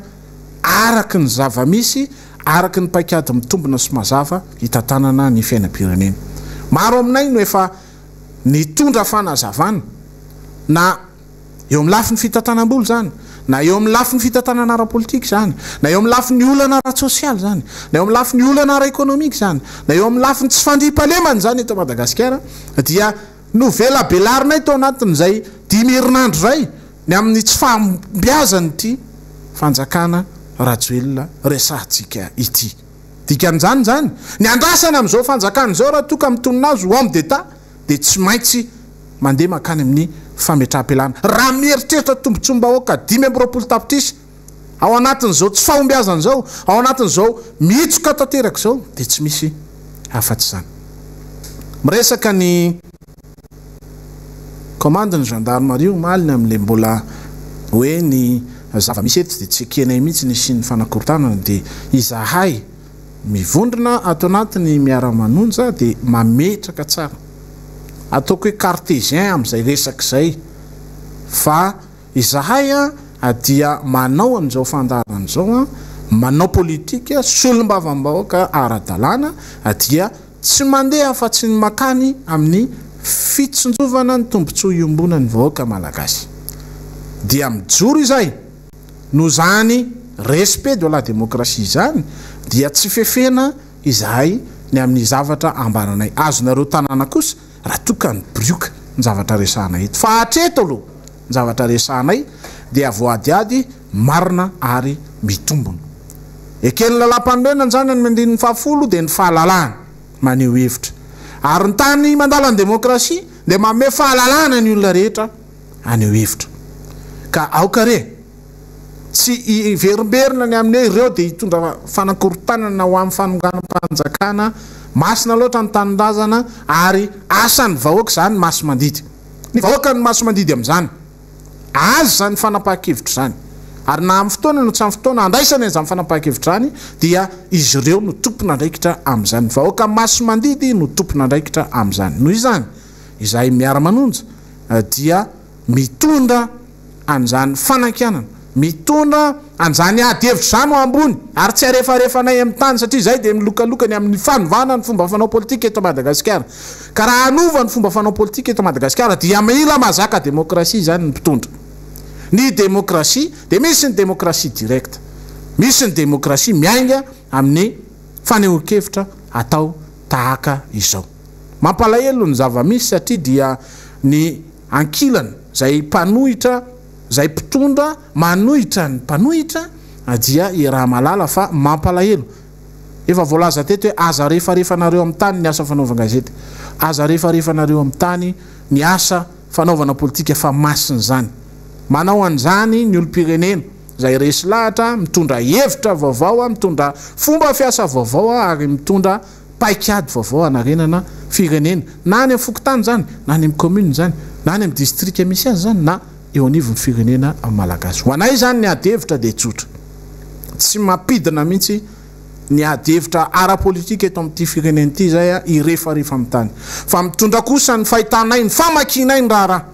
araky ny zava-misy araky ny paikady mitombona sy mazava hitantanana ny fiainam-pirenena. Maro aminay no efa nitondra fanazavana na eo amin'ny lafiny fitantanam-boly zany, na eo amin'ny lafiny fitantanana ara-politika zany, na eo amin'ny lafiny olana ara-tsosialy zany, na eo amin'ny lafiny olana ara-ekonomika zany, na eo amin'ny lafiny tsy fandriam-pahalemana zany eto Madagasikara, dia novela belarinay tao anatin'izay 5 herinandro zay ny amin'ny tsy fambiazany ity fanjakana rajoelona resahantsika ity. Dikan'izany zany ny andrasana amin'izao fanjakana izao raha toka mitonina azy homme d'etat dia tsy maintsy mandeha makany amin'ny fametraha-pelana. Raha mieritreritra tombontsom-bahoaka 5 tapitrisa ao anatin'izao tsy fahombiazana izao, ao anatin'izao mitsoka tanteraka izao dia tsy misy afa-tsy zany. Miresaka ny commande ny gendarmerie malina amin'ilay mbola hoe ny zava-misy eto dia tsy ekenay mihitsy ny sy ny fanakorontanana dia izahay mivondrona ato anatin'ny Miara-Manonja dia mametraka tsara ataoko hoe cartésien amin'izay resaka izay fa izahay dia manao an'izao fandarana izao manao politika solombavam-bahoaka ara-dalàna dia tsy mandeha fa tsy ny makany amin'ny fitsonjovana ny tombontsoa iombona ny vahoaka malagasy dia mijoro izay no zany respect de la démocratie zany dia tsy fefena izahay ny amin'ny zavatra ambaranay azonareo tanàna kosa raha toka ny brioka ny zavatra resahanay eto fa hatreto aloha ny zavatra resahanay dia voadiady marina ary mitombona ekeny lalam-panoloana zany ny mandiny 10 dia ny fahalalahana maneho hevitra ary ny tany mandala ny demokrasia dia manome fahalalahana ny olona rehetra aneho hevitra ka aokare tsy iverimberina ny amin'e ireo dia hitondra fanakorontanana ho amin'ny fanonganam-panjakana masina loatra ny tanindrazana ary asany vahoaka zany maso mandidy ny vahoaka ny maso mandidy amin'izany azy zany fanapaha-kevitra zany ary na amin'ny fotoana no tsy amin'ny fotoana andraisany an'izany fanapaha-kevitra zany dia izy ireo no tompona andraikitra amin'izany vahoaka maso mandidy no tompona andraikitra amin'izany noho izany izahay Miara-Manonja dia mitondra an'izany fanankianana mitondra an'izany ady-hevitra zany ho ambony ary tsy arefarefanay amin'ny tany satria izay dia milokalokany amin'ny fanovana ny fomba fanao politika eto Madagasikara ka raha anova ny fomba fanao politika eto Madagasikara dia mila mazaka demokrasia zany ny mpitondra ny demokrasia dia misy ny demokrasia directe misy ny demokrasia miainga amin'ny fanehoan-kevitra atao tahaka izao. Mampalahelo ny zava-misy satria dia ny ankilana zay mpanohitra zay mpitondra manohitra ny mpanohitra dia raha malala fa mampalahelo efa voalaza teto hoe aza refarefanareo amin'ny tany ny asa fanaovana gazety aza refarefanareo amin'ny tany ny asa fanaovana politika fa masina zany manao an'izany ny olo-pirenena zay resy lahatra mitondra hevitra vaovao mitondra fomba fiasa vaovao ary mitondra paikady vaovao anarenana firenena na any amin'ny fokotany zany na any amin'ny commune zany na any amin'ny distrika misy azy zany na eo anivon'ny firenena malagasy ho anay zany ny ady-hevitra dia tsotra tsy mampidina mihitsy ny ady-hevitra ara-politika eto amin'ity firenena ity zay irefarefa amin'ny tany fa mitondra kosa ny fahitanay ny famakinay ny raharaha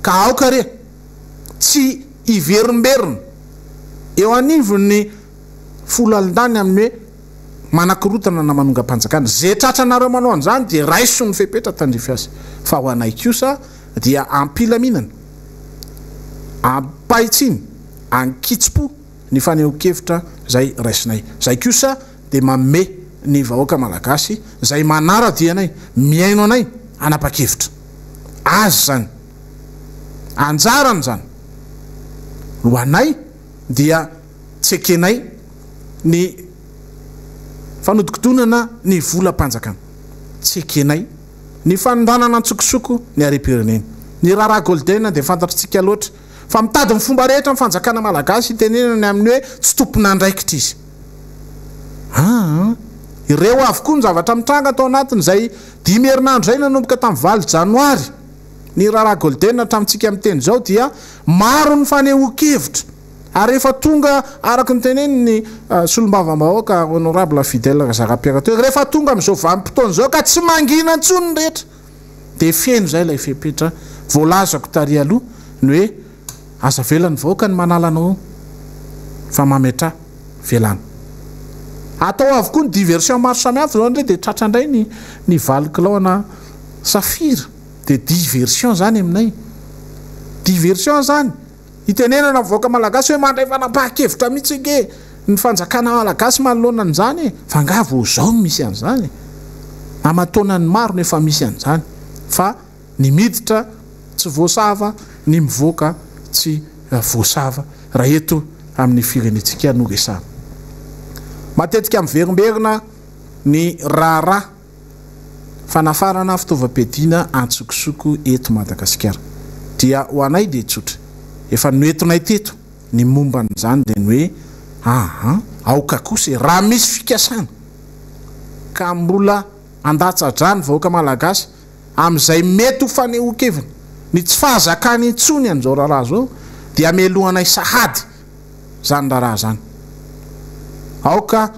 ka aokare tsy iverimberina eo anivon'ny folo alindany amin'ny hoe manakorotana na manonga-panjakana zay tratranareo manao an'izany dia raiso ny fepetra tandrify azy fa ho anay kosa dia ampilaminana ampahitsiny ankitsim-po ny fanehoan-kevitra zay raisinay zay kosa dia manome ny vahoaka malagasy zay manara-dia anay miaino anay anapa-kevitra azy zany anjarany zany ho anay dia tsy ekenay ny fanodikotonana ny volam-panjakana tsy ekenay ny fanondanana antsokosoko ny are-pirenena ny raharaha golden dia fantatritsika loatra fa mitady ny fomba rehetra ny fanjakana malagasy tenenany amin'ny hoe tsy tompona andraikitra izy ireo avokoa ny zavatra mitranga atao anatiny zay 5 herinandro zay nanomboka tamin'ny 20 janoary ny raharaha golden hatramintsika amin'ny teny zao dia maro ny fanehoan-kevitra ary rehefa tonga araky ny teneny ny solombavam-bahoaka honorable fidèle zara-piarato rehefa tonga amin'izao vanim-potoana zao ka tsy mangina antsony ny rehetra dia feno zay ilay fepetra voalazako tary aloha ny hoe aza velany vahoaka ny manalanao fa mametra velany atao avokoa ny diversion maro samihafa zao ndray de tratrandray ny valikilona safira de diversion zany aminay diversion zany itenenana mivoaka malagasy hoe mandray fanapahakevitra mihitsy ke ny fanjakana malagasy manoloana an'izany fa ngavo zao misy an'izany amatona ny maro nefa misy an'izany fa ny miditra tsy voasava ny mivoaka tsy voasava raha eto amin'ny firenetsika noresana matetika miverimberina ny raharaha fanafarana fitaovam-piadiana antsokosoko eto Madagasikara dia ho anay de tsotra efa noentonay teto ny momba n'izany de ny hoe aoka kosa raha misy fikasana ka mbola andatsadrany vahoaka malagasy amin'izay mety ho fanehoan-kevina ny tsy fahazakany intsony an'izao raharaha zao dia amelohanay sahady zany raharaha zany aoka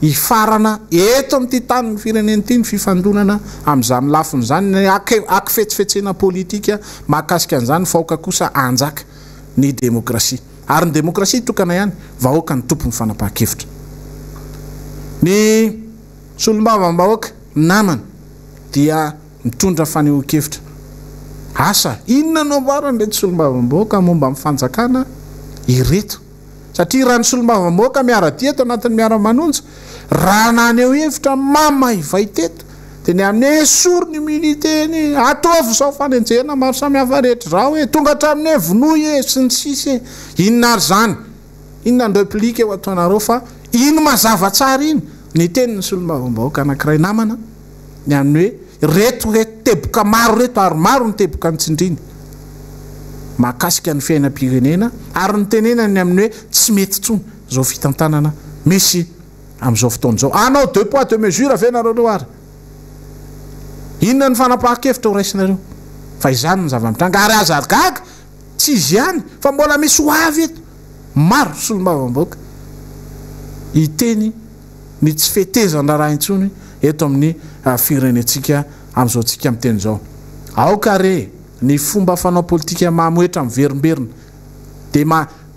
ifarana eto amin'ity tany ny fireneny ity ny fifandonana amin'izany lafiny zany ny akifetsifetsena politika mahakasika an'izany faoka kosa anjaka ny demokrasia ary ny demokrasia tokana ihany vahoaka ny tompo ny fanapahan-kevitra ny solombavambahoaka namana dia mitondra fanehoan-kevitra asa inona no ambarany reto solombavambahoaka momba amin'ny fanjakana ireto satria raha ny solombavambahoaka miaradia eto anatin'ny miara-manonja raha naneo hevitra mamaivay teto de ny amin'ny esory ny militeny ataovy zao fanenjena maro samihafa rehetra zao hoe tonga hatramin'ny vonoy e sy ny sisy inona ary zany inona ny replika eo ataonareo fa ino mazava tsara iny ny tenyny solombavambahoaka anankiray namana ny amin'ny hoe reto teboka maro reto ary maro ny teboka ny tsindriny mahakasika ny fiainam-pirenena ary ny tenenany amin'ny hoe tsy mety tsony zao fitantanana misy amin'izao fotoan'izao anao 2 poids 2 mesure ave nareo reo ary inona ny fanapahan-kevitra ho raisinareo fa izany ny zava-mitranga ary aza gaga tsy izy ihany fa mbola misy ho avy eto maro solombavambahoaka iteny ny tsy fetezan-draharaha intsony eto amin'ny firenetsika amin'izao tsika miteny zao aoka re ny fomba fanao politika mamoetra miverimberina de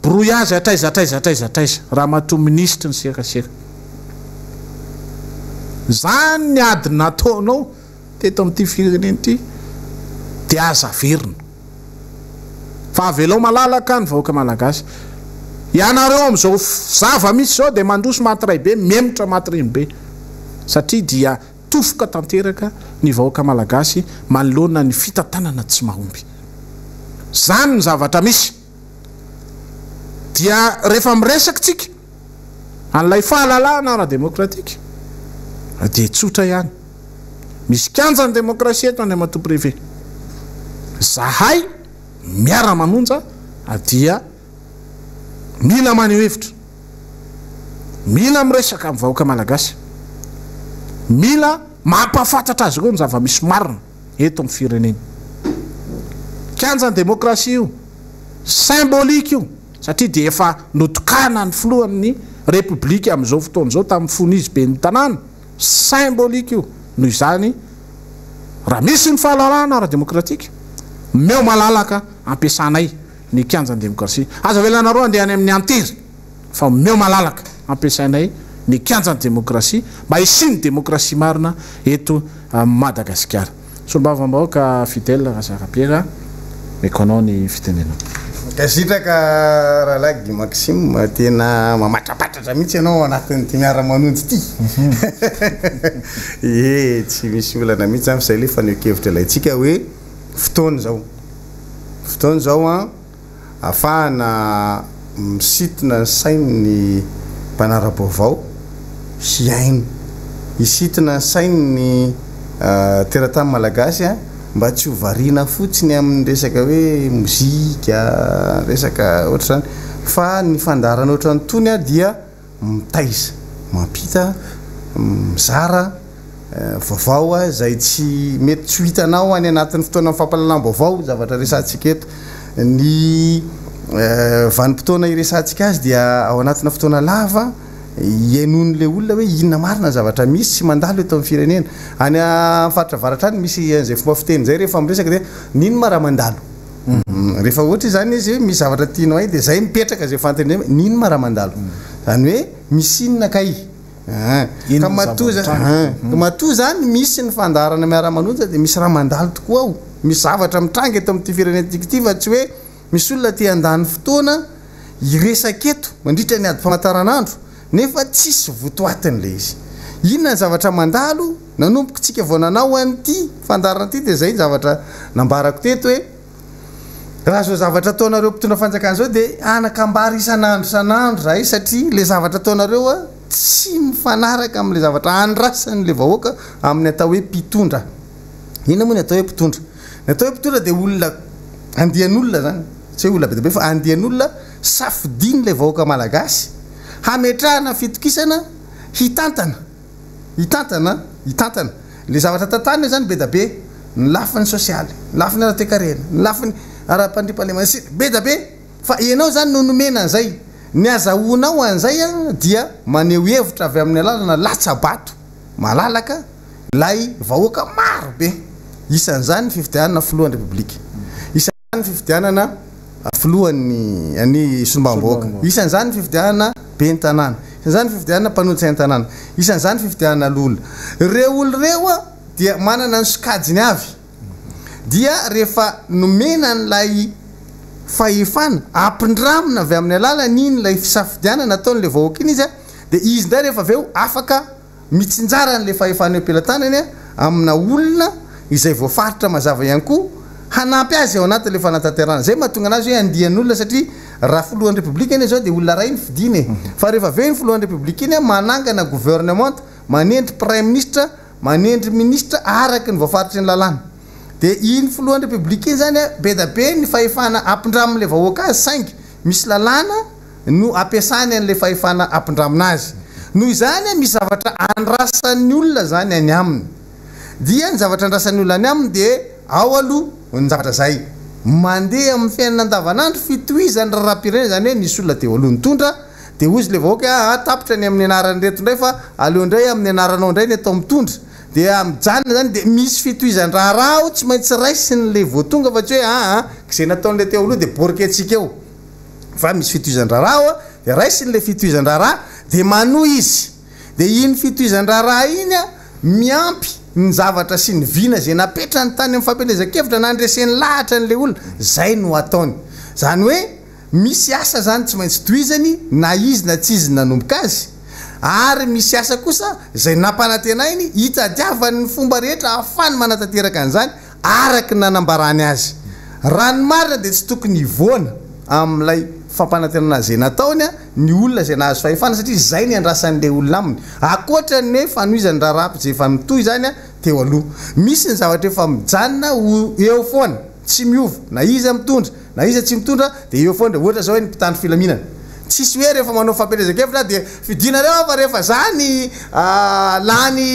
brouillage atraiza raha mato ministre ny sekaseka zany ny adiny nataonao teto amin'ity fireneny ity de aza verina fa avelao malalaka ny vahoaka malagasy ianareo amin'izao zava misy zao de mandroso matiray be memitra matiriny be satria dia tofoka tanteraka ny vahoaka malagasy manoloana ny fitantanana tsy mahomby zany ny zavatra misy dia rehefa miresaka tsika an'ilay fahalalahana ara-demokratika de tsotra ihany misy kanjany demokrasia eto any amato privé zahay miara-manonja dia mila maneho hevitra mila miresaka amin'ny vahoaka malagasy mila mampafantatra azy reo ny zava-misy marina eto amin'ny fireneny kanjany demokrasia io symbolika io satria de efa notokana ny filohan'ny republika amin'izao fotoan'izao tamin'ny fonizy be ny tanàna symbolika io noho izany raha misy ny fahalalahana ara-demokratika meo malalaka ampiasanay ny kanjany demokrasia aza velanareo andehany amin'ny antery fa meo malalaka ampiasainay ny kanjany demokrasia mba isiny demokrasia marina eto Madagasikara solombavambahoaka fidèle Razarapiera mekonao ny fitenenana kasitraka rahalagy Maxime tena mamatrapatratra mihitsy ianao anatin'ity miara-manonjy ity tsy misy olana mihitsy zany fa zay le faneho-kevitra ilayntsika hoe fotoana zao ahafahana misitona ny sainy mpanara-baovao sy aino isitina ny sainy teratany malagasy mba tsy ho variana fotsiny amin'ny resaka hoe mozika resaka ohatra zany fa ny fandarana ohatra ny tony dia mitaiza mampita mizara vaovao zay tsy mety tsy hitanao any anatin'ny fotoana fampalalam-baovao zavatra resantsika eto ny vanim-potoana iresantsika azy dia ao anatina fotoana lava ienon'le olona hoe inona marina zavatra misy sy mandalo eto amin'ny firenena any faritra varatra any misy an'izay fomba fiteny zay rehefa miresaka dia nino ma raha mandalo rehefa ohatra zany izy hoe misy zavatra tianao ay de zay mipetraka zay fantany nino ma raha mandalo zany hoe misy inona kay ka matoa zany misy ny fandarana miara-manonja de misy raha mandalo tokoa ao misy zavatra mitrangy eto amin'ity firenena tiky fa tsy hoe misy olona ty andany fotoana iresaketo mandritra ny ady famataranandro nefa tsisy votoatiny le izy inona ny zavatra mandalo nanomboka tsika vao nanao an'ity fandarana ty de zay zavatra nambarako teto hoe raha zao zavatra ataonareo mpitondra fanjakana zao de anakambary isan'andro zahay satria le zavatra ataonareo tsy mifanaraka am'le zavatra andrasan'le vahoaka amin'ny atao hoe mpitondra inona moa ny atao hoe mpitondra ny atao hoe mpitondra de olona andian'olona zany tsy hoe olona be be fa andian'olona safidiny le vahoaka malagasy hametrahana fitokisana hitantana le zavatra tantany zany be da be ny lafiny sosialy ny lafiny ara-toekarena ny lafiny ara-pandriam-pahalemana be da be fa ianao zany no nomena an'izay ny azahoanao an'izay dia maneho hevitra avy amin'ny alalana latsabato malalaka lay vahoaka maro be isan'izany fifidianana filohan'ny republika isan'izany fifidianana filohan'ny any sombam-bahoaka isan'izany fifidianana be ny tanàna isan'izany fifidianana mpanotsy ny tanàna isan'izany fifidianana lolona reo olo reo dia manana ny sokajiny avy dia rehefa nomena n'lay fahefana ampindramina avy amin'ny alala niny lay fisafidianana ataon'le vahoaka iny izy de izy ndray rehefa aveo afaka mitsinjara n'le fahefana am-pelantanany amina olona izay voafaritra mazava ihany koa hanampy azy ao anatin'le fanatanterana zay mahatonga anazy hoe andian'olona satria raha filohan'ny republika iny zao de olona ray ny fidiny fa rehefa aveo ny filohan'ny republika iny manangana gouvernement manendry prime ministre manendry ministre araky ny voafaritry ny lalàna de iny filohan'ny republika iny zany be da be ny fahefana ampindramile vahoaka azy saingy misy lalàna no ampiasany an'le fahefana ampindramina azy noho izany misy zavatra andrasan'ny olona zany any aminy dia ny zavatra andrasan'ny olona any aminy de ao aloha ny zavatra zay mandeha amin'ny fiainana andavanandro fitohizany raharam-pirenena zany hoe nisy olona teo aloha nitondra de ozy le vahoaka tapitra ny amin'ny anarany reto ndray fa aleo ndray amin'ny anaranao ndray ny atao mitondra de mijanona zany de misy fitohizany raharao tsy maintsy raisiny le voatonga fa tsy hoe kizay nataon'le teo aloha de boriketsika eo fa misy fitohizany raharao de raisiny le fitohizany raharaha de manoh izy de iny fitohizany raharaha iny miampy ny zavatra sy ny vina zay napetra ny tany amin'ny fampelezan-kevitra na andresen'ny lahatra n'le olona zay no ataony zany hoe misy asa zany tsy maintsy tohizany na izy na tsy izy nanomboka azy ary misy asa kosa zay nampanantena iny hitadiavany ny fomba rehetra ahafany manatanteraka an'izany araky nanambarany azy raha ny marina de tsy tokony ivoana amin'ilay fampanantenana zay nataony ny olona zay nahazo fahefana satria zay ny andrasan'le olona aminy akoatra ny hoe fanohizany raharapy zay efa mitohy zany teo aloha misy ny zavatra efa mijanona eo foana tsy miova na izy mitondra na izy tsy mitondra de eo foana ohatra zao hoe ny mpitandro filaminana tsisy hoe rehefa manao fampelezan-kevitra de fidinareo fa rehefa zany lany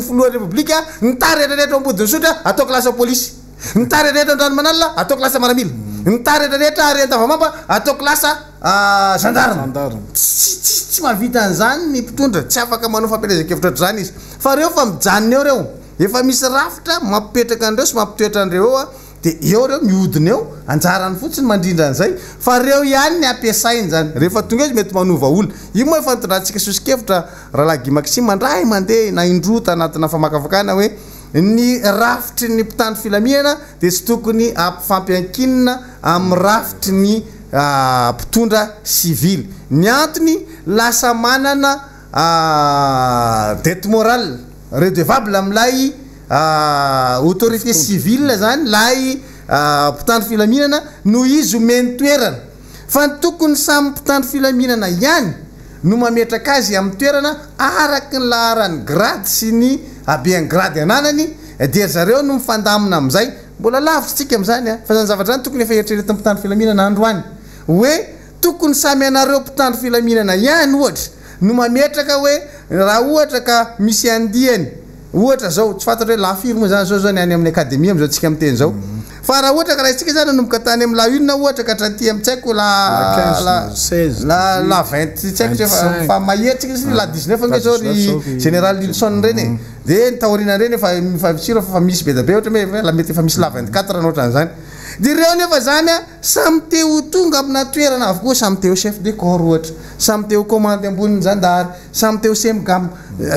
filohan'ny republika nitary rehetrarehetra ambodiny sotra ataoko lasa polisy nitary rehetra andrano manalina ataoko lasa maramila nitary rehetrarehetra ary antavamamba ataoko lasa gendarme tsy mahavita an'izany ny mpitondra tsy afaka manao fampelezan-kevitra zany izy fa reo fa mijanona eo reo efa misy rafitra mampipetraka an'ireo sy mampitoetra an'ireo eo de eo reo miodina eo anjarany fotsiny mandrindra an'izay fa reo ihany ny ampiasainy zany rehefa tonga izy mety manova olona io moa efa nitondrantsika sosikevitra rahalagy maxime mandray mandeha na indrota anatina famakafakana hoe ny rafitry ny mpitandro filaminana de tsy tokony ampifampiankinina amin'ny rafitry ny mpitondra civily ny antony lasa manana dette morale redevable am'lay autorité civile zany lay mpitandro filaminana no izy omeny toerana fa ny tokony samy mpitandro filaminana ihany no mametraka azy amin'ny toerana araky ny laharany grady sy ny abeany grady ananany de zareo no mifandamina am'izay mbola lavitra tsika am'izany fa zany zavatra zany tokony efa eritreretin'ny mpitandro filaminana androany hoe tokony samy anareo mpitandro filaminana ihany ohatra no mametraka hoe raha ohatra ka misy andiany ohatra zao tsy fantatra hoe lafirma zany zao zany any amin'ny akademia am'izao tsika miteny zao fa raha ohatra ka raha tsika zany anomboka tany amin'ny la une ohatra ka hatraty amin'ny tsaiko la 20 tsy haiko fa mahetsika la 19 nge zao ry général Wilson reny de ny taoriana reny efa tsiro fa misy be da be ohatra hoe la mety efa misy la 24 na ohatran'izany de reo nefa zany a samy teo tonga amina toerana avokoa samy teo chef de corps ohatra samy teo commande ambonin'ny zandary samy teo semgam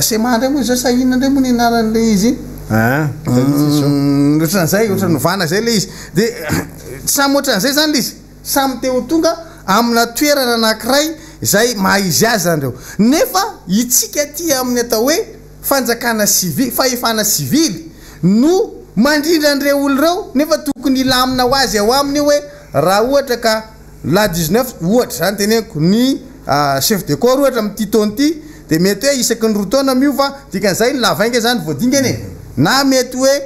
semandra moa zao sahinana ndray moa ny anaran'le izy ohatran'izay ohatra novana zay le izy de samy ohatran'izay zany le izy samy teo tonga amina toerana anankiray zay mahaizy azy zany reo nefa itsika ty amin'ny atao hoe fanjakana civil fahefana civily no mandrindra an'ireo olo reo nefa tokony ilamina ho azy ao aminy hoe raha ohatra ka la 19 ohatra zany teneniko ny chef de corps ohatra am'ty taony ty de mety hoe isaky ny roa taona miova dikan'izay ny la 20 zany voadingany na mety hoe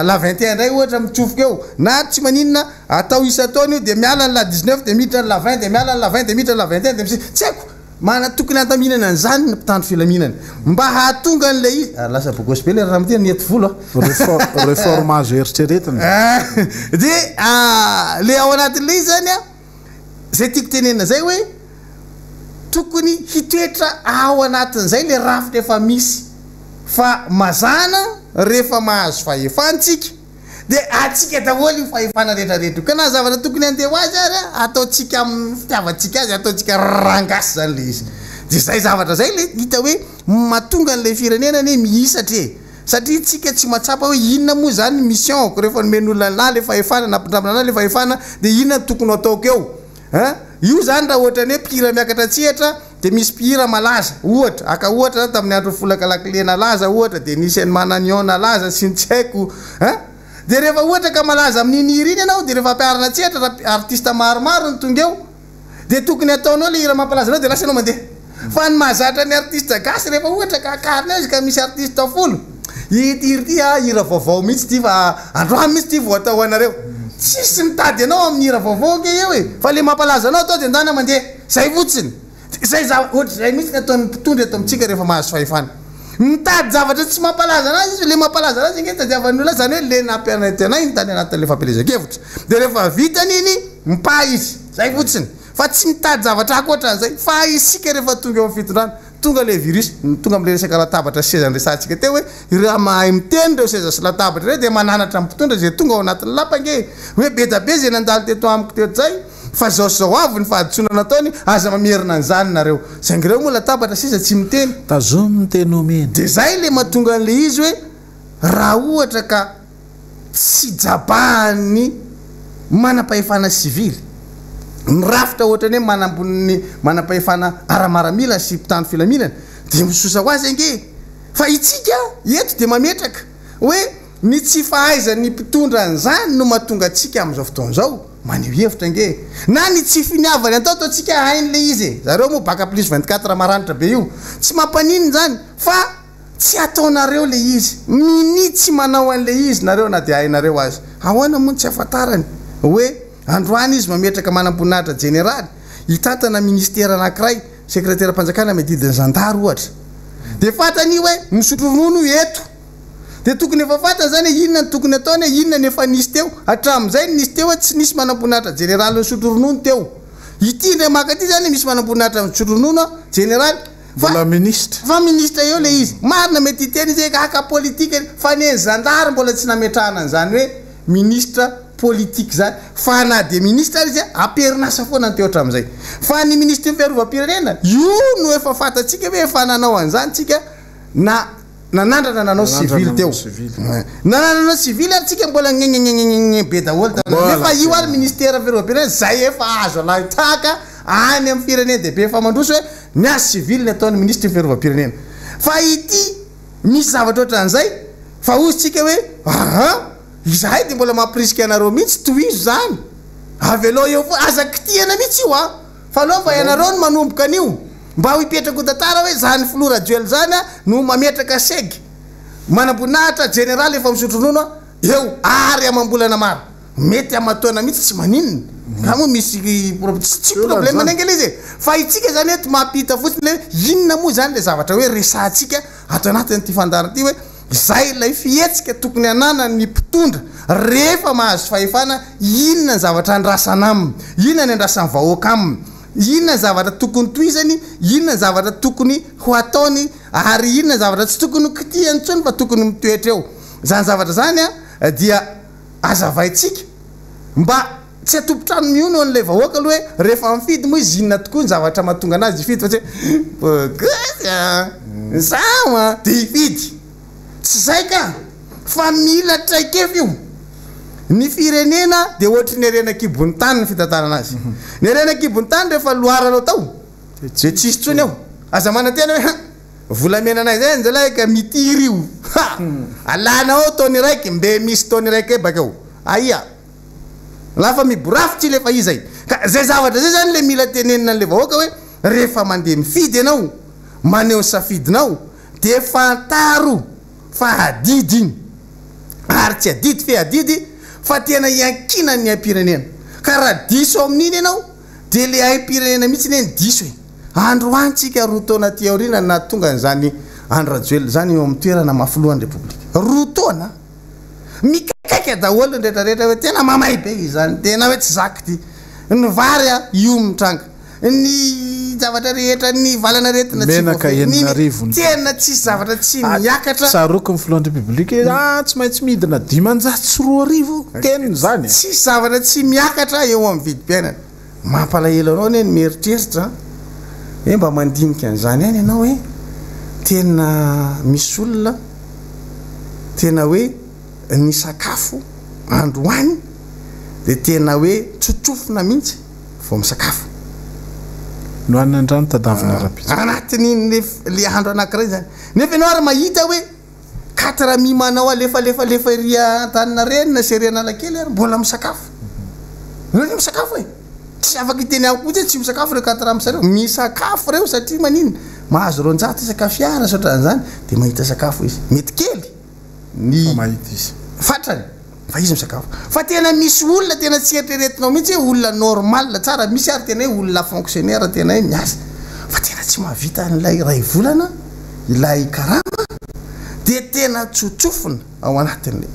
la 21 ndray ohatra mitsofoka eo na tsy maninona atao isa taona io de miala ny la 19 de miditra ny la 20 de miala ny la 20 de miditra ny la 21 de tsy haiko mana tokony antaminana an'izany ny mpitandro filaminana mba hahatonga an'le izy lasa bogospel raha mity nety volo réformage eritreretiny de le ao anatin'le izy zany a zay tiako tenena zay hoe tokony hitoetra ao anatin'izay le rafitra efa misy fa mazana rehefa mahazo fahefantsika de atsika daholo fahefana rehetrarehetra ka na zavatra tokony andeha ho azy ary ataotsika amin'ny fitiavatsika azy ataotsika rangasy zany le izy de zay zavatra zay le hita hoe mahatonga an'le firenena ny mihisatra satria tsika tsy mahatsapa hoe inona moa zany mission ko rehefa nomen'olona na le fahefana nampindramina na le fahefana de inona tokony ataoko eo io zany raha ohatra ny hoe mpihira miakatra tsihatra de misy mpihira malaza ohatra aka ohatra zany tamin'ny andro folaka lakilena laza ohatra de nisy any mananiona laza sy ny tsy haiko de rehefa ohatra ka malaza amin'iny hira iny ianao de rehefa ampiarana tsihatra artiste maromaro ny tonga eo de tokony ataonao le hira mampalaza anao de lasa anao mandeha fa ny mahazatra ny artiste gasy rehefa ohatra ka akarina izy ka misy artiste folo itiry ty hira vaovao mihitsy ty fa androany mihitsy ty vo atao anareo tsisy mitady anao amin'ny hira vaovao ke eo e fa le mampalaza anao atao de ndana mandeha zay fotsiny zay ohatra zay mihitsy ataon'ny mpitondry ato amitsika rehefa mahazo fahefana mitady zavatra tsy mampalaza anazy izy le mampalaza anazy nge tadiavan'olona zany hoe le nampianatyanay ny tany anatin'le fampelezakevitra de rehefa vitany iny mipah izy zay fotsiny fa tsy mitady zavatra akoatran'zay fa isika rehefa tonga eo am'fitondrano tonga le virus tonga am'le resaka latabatra sy seza ny resantsika teo hoe raha mahay miteny reo seza sy latabatra reo de mananatra mpitondra zay tonga ao anatin'ny lapange hoe betabe zay nandaly teto amiko teto zay fa zaozao avy ny fahaditsona nataony aza mamerina an'izany nareo saingreo moa latabatra sisa tsy miteny tazomy miteny omeny de zay le mahatonga an'le izy hoe raha ohatra ka tsy jabahany manam-pahefana civily ny rafitra ohatra ny hoe manamboniny manam-pahefana ara-maramila sy mpitandro filaminana de misosa ho azy ange fa itsika eto de mametraka hoe ny tsy fahaizany mpitondra an'izany no mahatonga atsika am'izao fotoan'izao maneho hevitra nge na ny tsy finiavany atao ataotsika hain'le izy zareo moa baka plus 24 maranitra be io tsy mampaniny zany fa tsy ataonareo le izy minitsy manao an'le izy nareo na de hainareo azy ahoana moa tsy afantarany hoe androany izy mametraka manam-poninahitra generaly hitantana ministera anankiray sekretera mpanjakana medidiny zandary ohatra de fatany hoe misotro ronono eto de tokony efa fantany zany hoe inona ny tokony ataony hoe inona ny efa nisy teo hatram'izay nisy teo hoe tsy nisy manam-poninahitra generaly misotro ronono teo ity ndray maka ty zany misy manam-poninahitra misotro ronono generaly mbola ministre fa ministre eo le izy marina mety hiteny izy aka politika fa ny zandary mbola tsy nametrahana an'izany hoe ministre politique zany fa na de ministre izy aperinasa foana ny teo hatram'izay fa ny ministre ny fiarovam-pirenena io no efa fantatsika hoe efa nanao an'izany tsika na nanandrana nanao civile teo nananao civile ary tsika mbola gnegnegnegnegne be daholo nefa io ary ministère fiarovam-pirenena zay efa azo alahitaka any amin'ny firenena de be efa mandroso hoe ny azy civile ny ataon'ny ministre ny fiarovam-pirenena fa ity misy zavatra ohatran'izay fa ozy tsika hoe izahay de mbola mampirisika anareo mihitsy toizo zany avy aloha eo fo aza kitiana mihitsy io fa aloha fa ianareo no manomboka an'io mba ho hipetraka ho tantara hoe zany flora duel zany no mametraka segy manam-boninahitra generaly efa misotro ronono eo ary amam-bolana maro mety amataona mihitsy tsy maninona ka moa misy tsy problème anengela izy fa itsika zany eto mampita fotsiny le inona moa zany le zavatra hoe resantsika atao anatin'ity fandarana ty hoe zay lay fihetsika tokony anana ny mpitondra rehefa mahazo fahefana inona ny zavatra andrasana aminy inona ny andrasan'ny vahoaka aminy inona ny zavatra tokony toizany inona ny zavatra tokony ho ataony ary inona ny zavatra tsy tokony kitihany ntsony fa tokony mitoetra eo zany zavatra zany dia azavaitsika mba tsy atompotrano miono an'lay vahoaka aloha hoe rehefa mifidy moa izy inona tokoa ny zavatra mahatonga anazy ifidy fa tsy hoe zama de ifidy tsy zay ka fa mila traikefy io ny firenena de ohatry ny arena-kibony tany ny fitantana anazy ny arena-kibony tany rehefa loaranao tao ze tsisy tsony ao aza manantena hoe volamena anay zay nzalahy ka mitiry io alana ao taony raiky mbe misy taony raiky e bakeo aia lafa miborafitsy lefa izay ka zay zavatra zay zany le mila tenenina an'le vahoaka hoe rehefa mandeha mifidy anao maneho safidinao de fantaro fa hadidy iny ary tsy adidy fe hadidy fa tena iankina ny aim-pirenena ka raha diso amin'iny ianao de le aim-pirenena mihitsy ny eny diso e androantsika roa taona ty aorina na tonga n'zany andro rajoely zany eo amin'ny toerana mafolohan'ny repoblika roa taona mikaiky daholo nretrarehetra hoe tena mamay be izy zany tena hoe tsy zaky ty ny vary a io mitranga ny zavatra rehetra ny valana retina tena tsisy zavatra tsy miakatra saroko ny filohan'ny repoblika tsy maintsy midina 500 teniny zany tsisy zavatra tsy miakatra eo amin'ny vidim-piainana mampalahelo anao ny mieritreritra hoe mba mandinika an'izany any ianao hoe tena misy olona tena hoe ny sakafo androany de tena hoe tsotrofona mihitsy vao misakafo no anina andrano tadavina raha anatin'iny le andro anankiray zany nefa ianao ary mahita hoe 4 mimanao alefalefa ria tanina renina sy rianalakely ary mbola misakafo re misakafo e tsy afaka iteny ako kotsy tsy misakafo re 4 amsareo misakafo reo satria maniny mahazo ronjato isaka fiara sotran'zany de mahita sakafo izy mety kely ny mahita izy fatrany fa izy misakafo fa tena misy olona tena tsy eritreretinao mihitsy hoe olona normal tsara misy ary tena hoe olona fonctionnaire tena hoe miasa fa tena tsy mahavita n'ilay ray volana ilay karama de tena tsotsofona ao anatin'le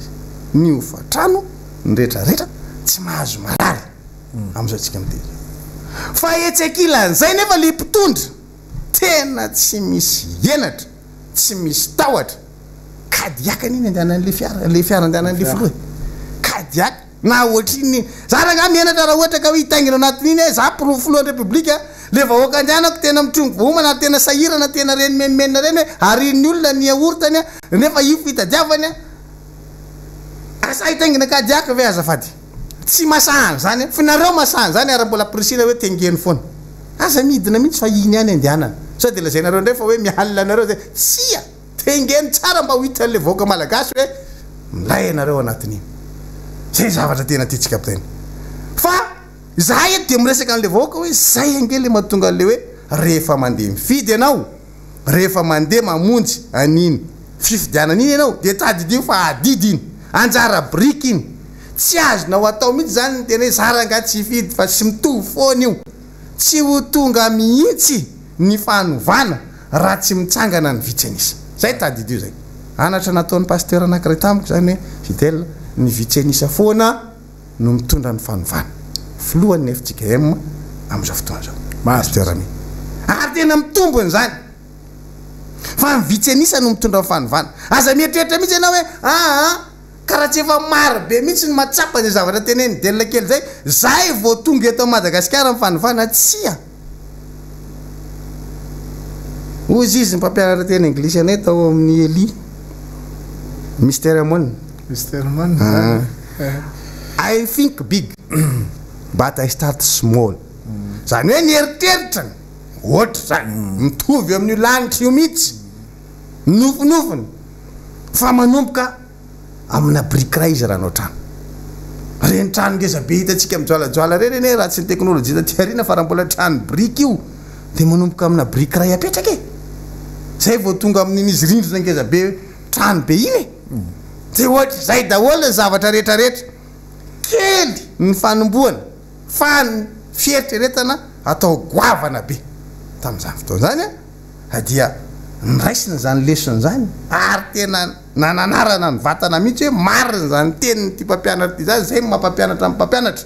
ny ofatrano ny rehetrarehetra tsy mahazo marary am'izao tsika mite fa etsekilan'zay nefa le mpitondra tena tsy misy enatra tsy misy tahotra kadiakany iny andehanan'le fiara andehanan'le filoha kadiaka na ohatriny zaranga mienatra raha ohatra ka hoe hitaingina anatin'iny hoe za pro filohan'ny repoblika le vahoaka andehanako tena mitrongo vohomana tena sahirana tena reny menimenina reny hoe ary ny olona ny aortany a nefa io fitadiavany a asa hitaingina kadiaka ve azafady tsy masahany zany fa nareo masahany zany ary mbola prisina hoe tengeny foana asa midina mihitsy fa iny any andehanana sao de lazay nareo ndray fa hoe mialina anareo zay tsia tengeny tsara mba ho hitan'le vahoaka malagasy hoe milay anareo anatin'iny zay zavatra tena titsika pitena fa za eto de miresaka an'le vahoaka hoe zay ange le mahatonga an'le hoe rehefa mandeha mifidy ianao rehefa mandeha mamonjy an'iny fifidianan'iny ianao de tadidio fa adidy iny anjara briky iny tsy azonao atao mihitsy zany ny tena hoe zaranga tsy hifidy fa tsy mitovy foana io tsy ho tonga mihitsy ny fanovana raha tsy mitsangana ny vitsenisa zay tadidio zay anatra nataon'ny pasteur anankiray tamiko zany hoe fidèle ny vitsenisa foana no mitondra ny fanovana filohan'ny FJKM am'izao fotoana zao pasteur ami ary tena mitombony zany fa ny vitsenisa no mitondra ny fanovana aza mieritreritra mihitsy ianao hoe karaha tsy efa maro be mihitsy ny matsapa ny zavatra tena ny delina kely zay zay vao tonga eto Madagasikara ny fanovana tsia ozy izy ny mpampianatra tena anglisy anay tao amin'ny Eli Mister I think big but I start small zany hoe nieritreritra ohatra zany mitovy amin'ny lanitra io mihitsy nofinofiny fa manomboka amina briqueray izy raha anao trano reny trano ngeza be hitatsika mijoalajoala reny ene raha tsy ny teknôlôjia taty arina fa raha mbola trano briky io de manomboka amina briqueray apetraka e zay vao tonga amin'izy rindrina ngeza be trano be iny de ohatra zay daholo ny zavatra rehetrarehetra kely ny fanomboana fa ny fieritreretana atao goavana be tamin'izany fotoana zany a dia niraisina zany lesona zany ary tena nananarana ny vatana mihitsy hoe marina zany teniny ty mpampianatra ty zany zay mampampianatra amin'ny mpampianatra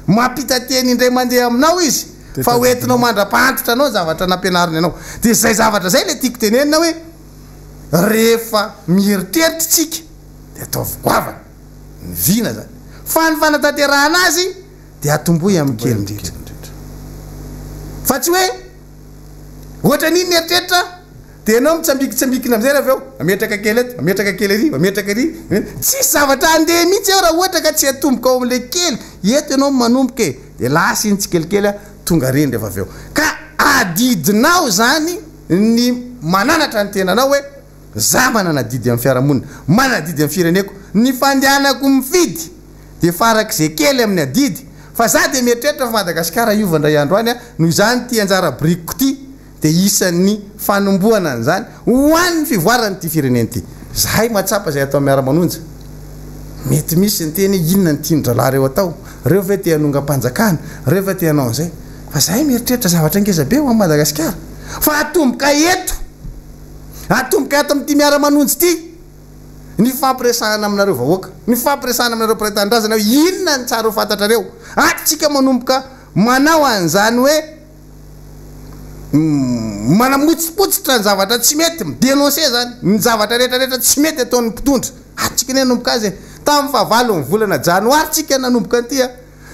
mampita teny indray mandeha aminao izy fa hoentinao mandra-pantitra anao zavatra nampianariny anao de zay zavatra zay le tiako tenenina hoe rehefa mieritreritra tsika de atao goavana ny vina zany fa ny fanatanterahana azy de atomboy amin'ny kely indrindra fa tsy hoe ohatra niny eritreritra de anao mitsambikitsambikina amizay raha avy eo ametraka kely eto ametraka kely ary ametraka ary tsisy zavatra andeha mihitsy eo raha ohatra ka tsy atomboka ao am'le kely eto ianao manomboka e de lasa iny tsikelikely tonga reny rehefa avy eo ka adidinao zany ny mananatra ny tenanao hoe za manana didy amin'ny fiarahamonina manana didy amin'ny fireneko ny fandehanako mifidy de farak'izay kely amin'ny adidy fa za de mieritreritra fa Madagasikara iovandray andro any noho izany ty anjara briko ty de isan'ny fanomboana an'izany ho an'ny fivoarany ty fireneny ty zahay matsapa zay atao Miara-Manonja mety misy ny teny inona ny tiandralahy reo atao reo ve te hanonga-panjakana reo ve te hanao an'izay fa zahay mieritreritra zavatra ngeza be ho an'ny Madagasikara fa atomboka eto atomboka eto amin'ity Miara-Manonja ty ny fampiresahana aminareo vahoaka ny fampiresahana aminareo mpiray-tanindrazana inona ny tsara ho fantatrareo atsika manomboka manao an'izany hoe manamotsipotsitra ny zavatra tsy mety midenonse zany ny zavatra rehetrarehetra tsy mety ataon'ny mpitondra atsika ne nanomboka azy tamin'ny fahavalo ny volana janoary tsika nanomboka antya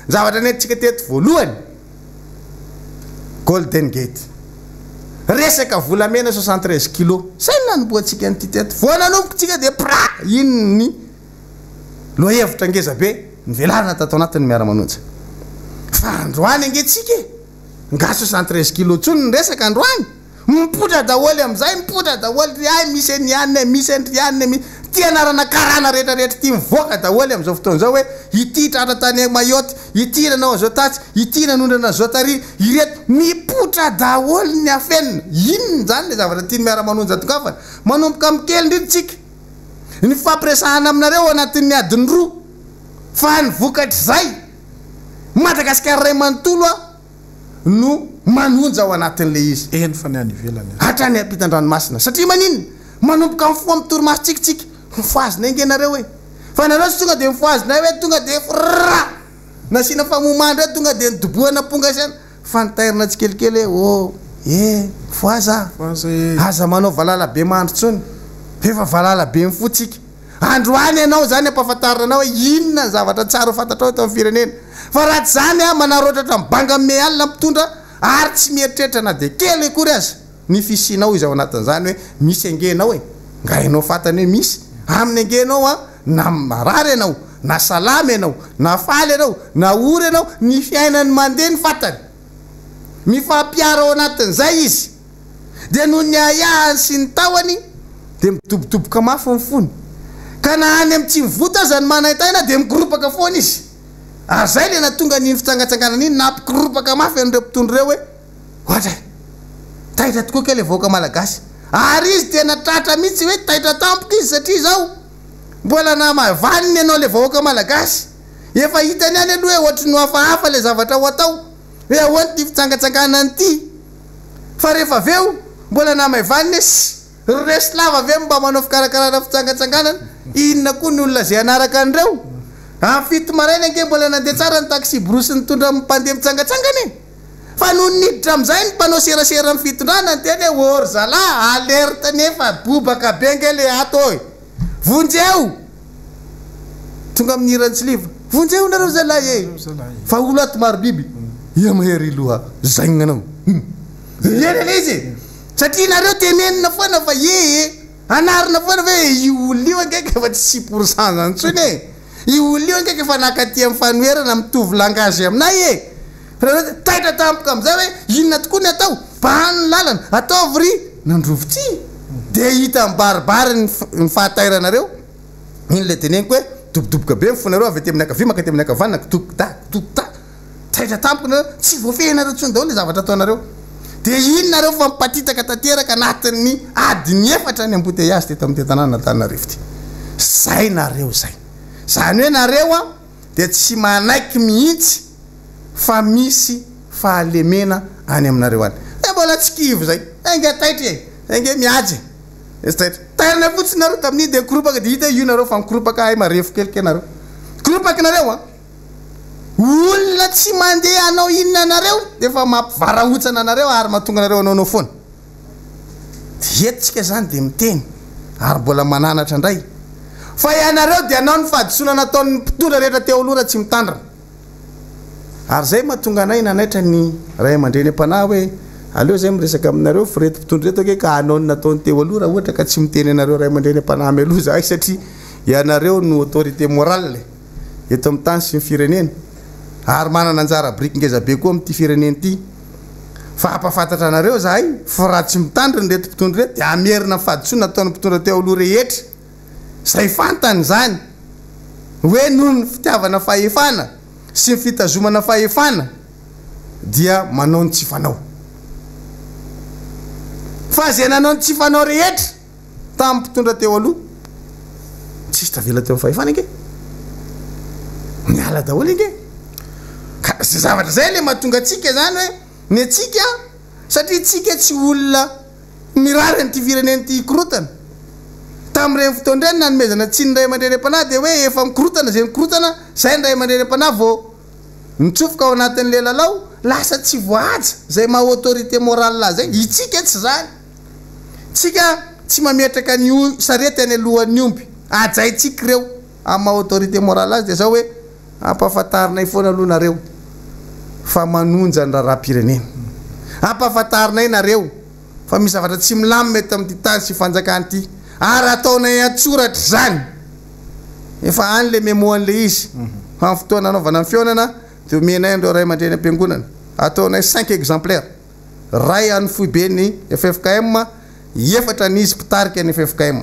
zavatra nentsika teto voalohany Golden Gate resaka volamena 73 kilo zay nanomboantsika nyty teto vo nanomboka tsika de pra iny ny lohevitra ngeza be nyvelarina tatao anatin'ny Miara-Manonja fa androany angetsika nga 73 kilo tsony ny resaka androany mipotra daholy am'izay mipotra daholy ay misy anyanina misy andrianina tianarana karana rehetrarehetra ty mivoaka daholy am'izao fotoana zao hoe ity tratratany mayoty ity nanao azao tatsy ity nanondrana zao tary ireto mipotra daholy ny afenina inony zany le zavatra tiany Miara-Manonja tongafana manomboka mikely indrindra tsika ny fampiresahana aminareo anatin'ny adiny roa fa ny vokatry zay Madagasikara ray manontolo no manonja ao anatin'le izy eny fa ny any ivelany hatrany ampitan-dranomasina satria manino manomboka mifoa mitoromaso tsikitsika mifoazina ingenareo e fa nareo sy tonga de mifoazina hoe tonga de ra nasina famomandro hoe tonga de nidoboana ponga sana fa nitairina tsikelikely hoe foaza aza manao valalabe mandro tsony efa valalabe mifotsika androany ianao zany ampafantarinanao hoe inona ny zavatra tsara ho fantatrao eto amin'ny firenena fa raha tsy zany manarotratra mibanga me alina mpitondra ary tsy mieritreritra na de kely akory azy ny fisinao izy ao anatin'izany hoe misy angenao e nga hainao fantany hoe misy amin'ny angenao na marary ianao na salama ianao na faly ianao na ory ianao ny fiainany mandeha ny fantany mifampiara ao anatin'izay izy de noho ny ayahany sy ny tahony de midobodoboka mafy ny fony ka na any amin'ny tsy mivota aza ny manaitaina de migoropaka foana izy ary zay le na tonga ny fitsangatsanganana iny nampigoropaka mafy an'ireo mpitondra reo hoe ohatra taitra tokoa ke le vahoaka malagasy ary izy tena tratra mihitsy hoe taitra tampoka izy satria zao mbola na mavaniny ianao le vahoaka malagasy efa hitany any aloha hoe ohatry no hafahafa le zavatra ho atao hoe ahoany ty fitsangatsanganany ty fa rehefa aveo mbola na maivaniny hoe reslava ave mba manao fikarakarana fitsangatsanganana inona koa ny olona zay anaraka an'ireo amin'ny fito maraina ange mbola nandeha tsara ny taxi brosy nitondra mpandeha mitsangatsangana e fa no niditra am'izay ny mpanao serasera ny fitondrana ny teny hoe ory zala alerte nefa bobaka be nge le ato e vonjeo tonga amin'ny irany tsiliva vonjeo nareo zalahy e fa olo ato maro biby ia mahery loha zaignanao eny le izy satria nareo tenenina foana fa anarina foana hoe io olona io angeka efa tsy 6% zany tsony e io olona io angeka efa nakaty amin'ny fanoherana mitovy langage aminay e taitra tampoka am'izay hoe inona tokoa ny atao bahany lalana ataovy ry nandrovo ty de hita mibaribary ny fahatairanareo iny le teneniko hoe dobodoboka be mifonareo avy ety amin'ny akavia maka ety amin'ny akavanana kitokita taitra tampoka nareo tsy voafehinareo tsony daholo le zavatra ataonareo de inonareo fa mipatitaka tanteraka anatin'ny adiny efatra ny amboteiazy teto amin'ny tanàna Antananarivo ty zay nareo zay zany hoe nareo de tsy manaiky mihitsy fa misy fahalemena any aminareo any mbola tsy kivo zay nge taitra nge miajy tairina fotsiny nareo tamin'iny de koropaka de hita io nareo fa mikoropaka ay marefo keliky nareo koropaka nareo olona tsy mandeha anao inona anareo de fa mampivarahotsana anareo ary mahatonga anareo anaonao foana de etsika zany de miteny ary mbola mananatra indray fa ianareo dia anao ny fahadisoana nataon'ny mpitondra rehetra teo aloha raha tsy mitandrina ary zay mahatonga anay nanaitra ny ray aman-dreny am-panahy hoe aleo zay miresaka aminareo fireto mpitondra reto ake ka anao ny nataony teo aloha raha ohatra ka tsy miteny anareo ray aman-dreny am-panahy amialoha zahay satria ianareo no autorité morale eto amin'ny tany sy ny firenena ary manana anjara briky-ngeza be koa amin'ity firenena ity fa hampafantatra anareo zahay fa raha tsy mitandry ny reto mpitondra reto dia amerina fahadisoana nataony mpitondra teo aloha rehetra zay fantany zany hoe noho ny fitiavana fahefana sy ny fitazomana fahefana dia manao ny tsy fanao fa zay nanao ny tsy fanao rehetra tamin'ny mpitondra teo aloha tsisy tavela teo amin'ny fahefana ike miala daholo ike ka zay zavatra zay le mahatonga atsika zany hoe ny atsika satria tsika tsy olona mirary nyity firenena ty korotana tamin'ireny fotoana ireny nanomezana tsy ny ray aman-dreny am-panahy dia hoe efa mikorotana zay mikorotana zay ny ray aman-dreny am-panahy vao mitsofoka ao anatin'le lalao lasa tsy voahaja zay maha autorité morale la zay itsika tsy zany tsika tsy mametraka ny sarety any alohan'ny omby ajaitsika reo amin'ny maha autorité morale azy dia zao hoe ampafantarinay foana aloha nareo fa manonja ny raharam-pirenena ampafantarinay nareo fa misy zavatra tsy milamy mety amin'ity tany sy fanjakany ity ary ataonay antsoratra zany efa any le mémoan'le izy fa amin'ny fotoana anaovana ny fionana dia omenay andreo ray aman-dreny am-piangonana ataonay 5 exemplaire ray any fohy be ny FFKM efatra n'izy mpitarika ny FFKM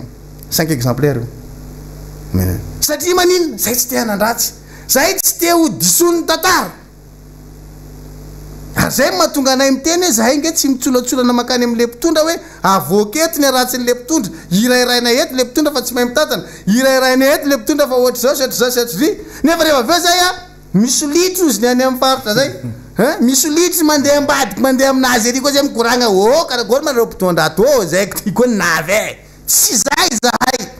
5 exemplaire io satria maninona zay tsy te hanandratsy zay tsy te ho dison'ny tantara ary zay mahatonga anay miteny hoe zahay nge tsy mitsolatsolana makany amin'le mpitondra hoe avoketo ny ratsyn'le mpitondra irairaina eto le mpitondra fa tsy mahay mitantana irairaina eto le mpitondra fa ohatra zao satry zao satry nefa rehefa aveo zay a misolitry ozy ny any amin'ny faritra zay misolitry mandeha ambadiky mandeha aminazy ery koa zay mikoragna o karagory mareo mpitondra ato zay ty koa navy tsy zay zahay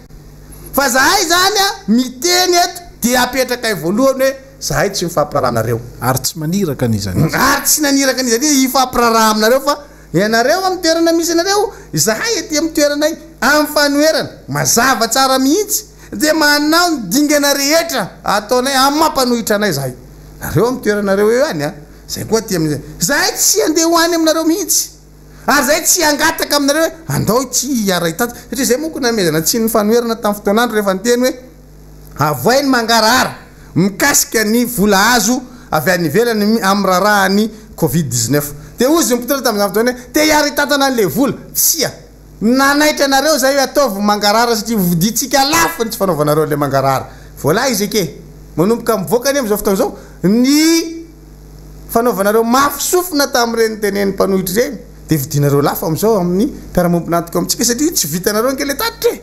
fa zahay zany a miteny eto dia apetraka i voalohany hoe zahay tsy mifampiraraha aminareo ary tsy maniraka an'izany ary tsy naniraka an'izany hifampiraraha aminareo fa ianareo amin'ny toerana misy anareo zahay ety amin'ny toeranay amin'ny fanoerana mazava tsara mihitsy dia manao ny dingana rehetra ataonay amin'ny mampanohitra anay zahay nareo amin'ny toeranareo eo any a zay koa ty amin'izay zahay tsy andeha hoany aminareo mihitsy ary zay tsy angataka aminareo hoe andao tsy hiara hitata satria zay moko namezana tsy ny fanoerana tamin'ny fotoanandro rehefa nyteny hoe avoay ny mangarahara mikasika ny vola azo avy any ivelany amin'ny raharahan'ny covid-19 dia ozy mpitondra tamin'izany fotoana hoe te hiara hitatana an'le vola tsia nanaitra anareo zay hoe ataovy mangarahara satria viditsika lafo ny tsy fanaovanareo le mangarahara vola izy ake manomboka mivoaka any am'izao fotoana zao ny fanaovanareo mafisofina tamin'ireny tenen'ny mpanohitra ireny dia vidinareo lafo am'izao amin'ny mpiaramompinatiko amintsika satria tsy vitanareo nke le tatitra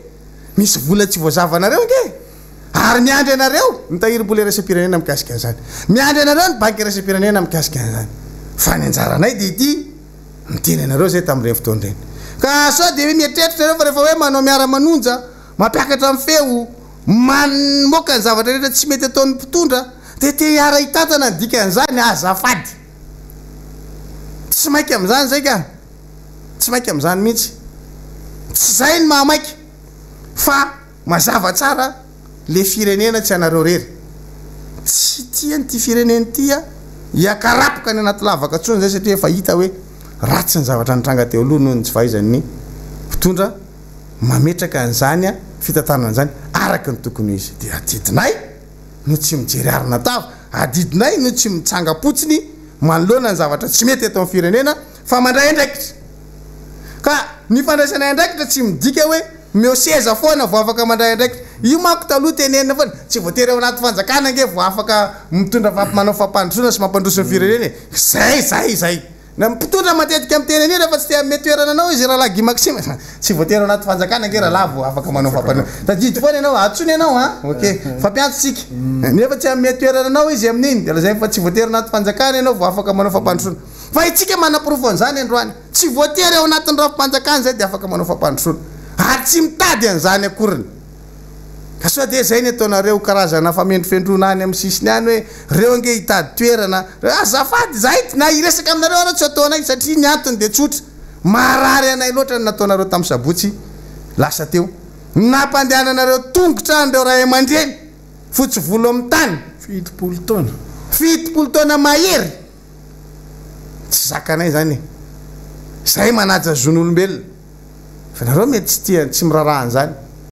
misy vola tsy voazavanareo nke ary miandry anareo mitahiry-bola irasam-pirenena mikasika an'izany miandry anareo ny banky irasam-pirenena mikasika an'izany fa ny anjaranay dia ity miteny anareo zay tamin'ireny fotoana ireny ka sao dia hoe mieritreritra nareo fa rehefa hoe manao miara-manonja mampiakatra amin'ny feo mamoka ny zavatra rehetra tsy mety ataon'ny mpitondra dia te hiara hitatana ny dika an'izany azafady tsy maiky amin'izany zay ka tsy maiky amin'izany mihitsy tsy zay ny mahamaiky fa mazava tsara le firenena tsy anareo rery tsy tiany ty firenena tya hiakarapoka ny anaty lavaka tsony zay satria efa hita hoe ratsy ny zavatra nitranga teo aloha noho ny tsy fahaizan'ny mpitondra mametraka an'izany a fitantanana an'izany araka ny tokony izy dia adidinay no tsy mijery arina tava adidinay no tsy mitsangapotsiny manoloana ny zavatra tsy mety eto amin'ny firenena fa mandray andraikitra ka ny fandraisanay andraikitra tsy midika hoe mioseza foana vo afaka mandray andraikitra io manko taloha tenenina foana tsy voatery ao anaty fanjakana nge vo afaka mitondra manao fampandrosoana sy mampandroso ny firenena zay na mpitondra matetika amin'ny tenenina fa tsy te ame toerana anao izy rahalahy gimaksima tsy voatery ao anaty fanjakana nge rahalahy vo afaka manao fampandroso tadidy foana ianao atsony ianao a ok fampiantsitsika nefa tsy ame toerana anao izy amin'iny dia lazay fa tsy voatery anaty fanjakana ianao vo afaka manao fampandrosoana fa itsika manam-pirofo an'izany androany tsy voatery ao anatin'ny rafim-panjakana zay dia afaka manao fampandrosoana ary tsy mitady an'izany akoriny ka sao dia zay ny ataonareo karazana famendrifendrona any amin'ny sisiny any hoe reo nge hitady toerana azafady zahay na iresaka aminareo areo tsy ataonay satria ny antony dia tsotra maharary anay loatra ny nataonareo tamin'ny sabotsy lasa teo nampandehananareo tongotra andreo ray aman-dreny fotsy volo amin'ny tany 70 taona mahery tsy zakanay zany zay manaja zon'olombelona fa nareo mety tsy tia tsy mirarahany zany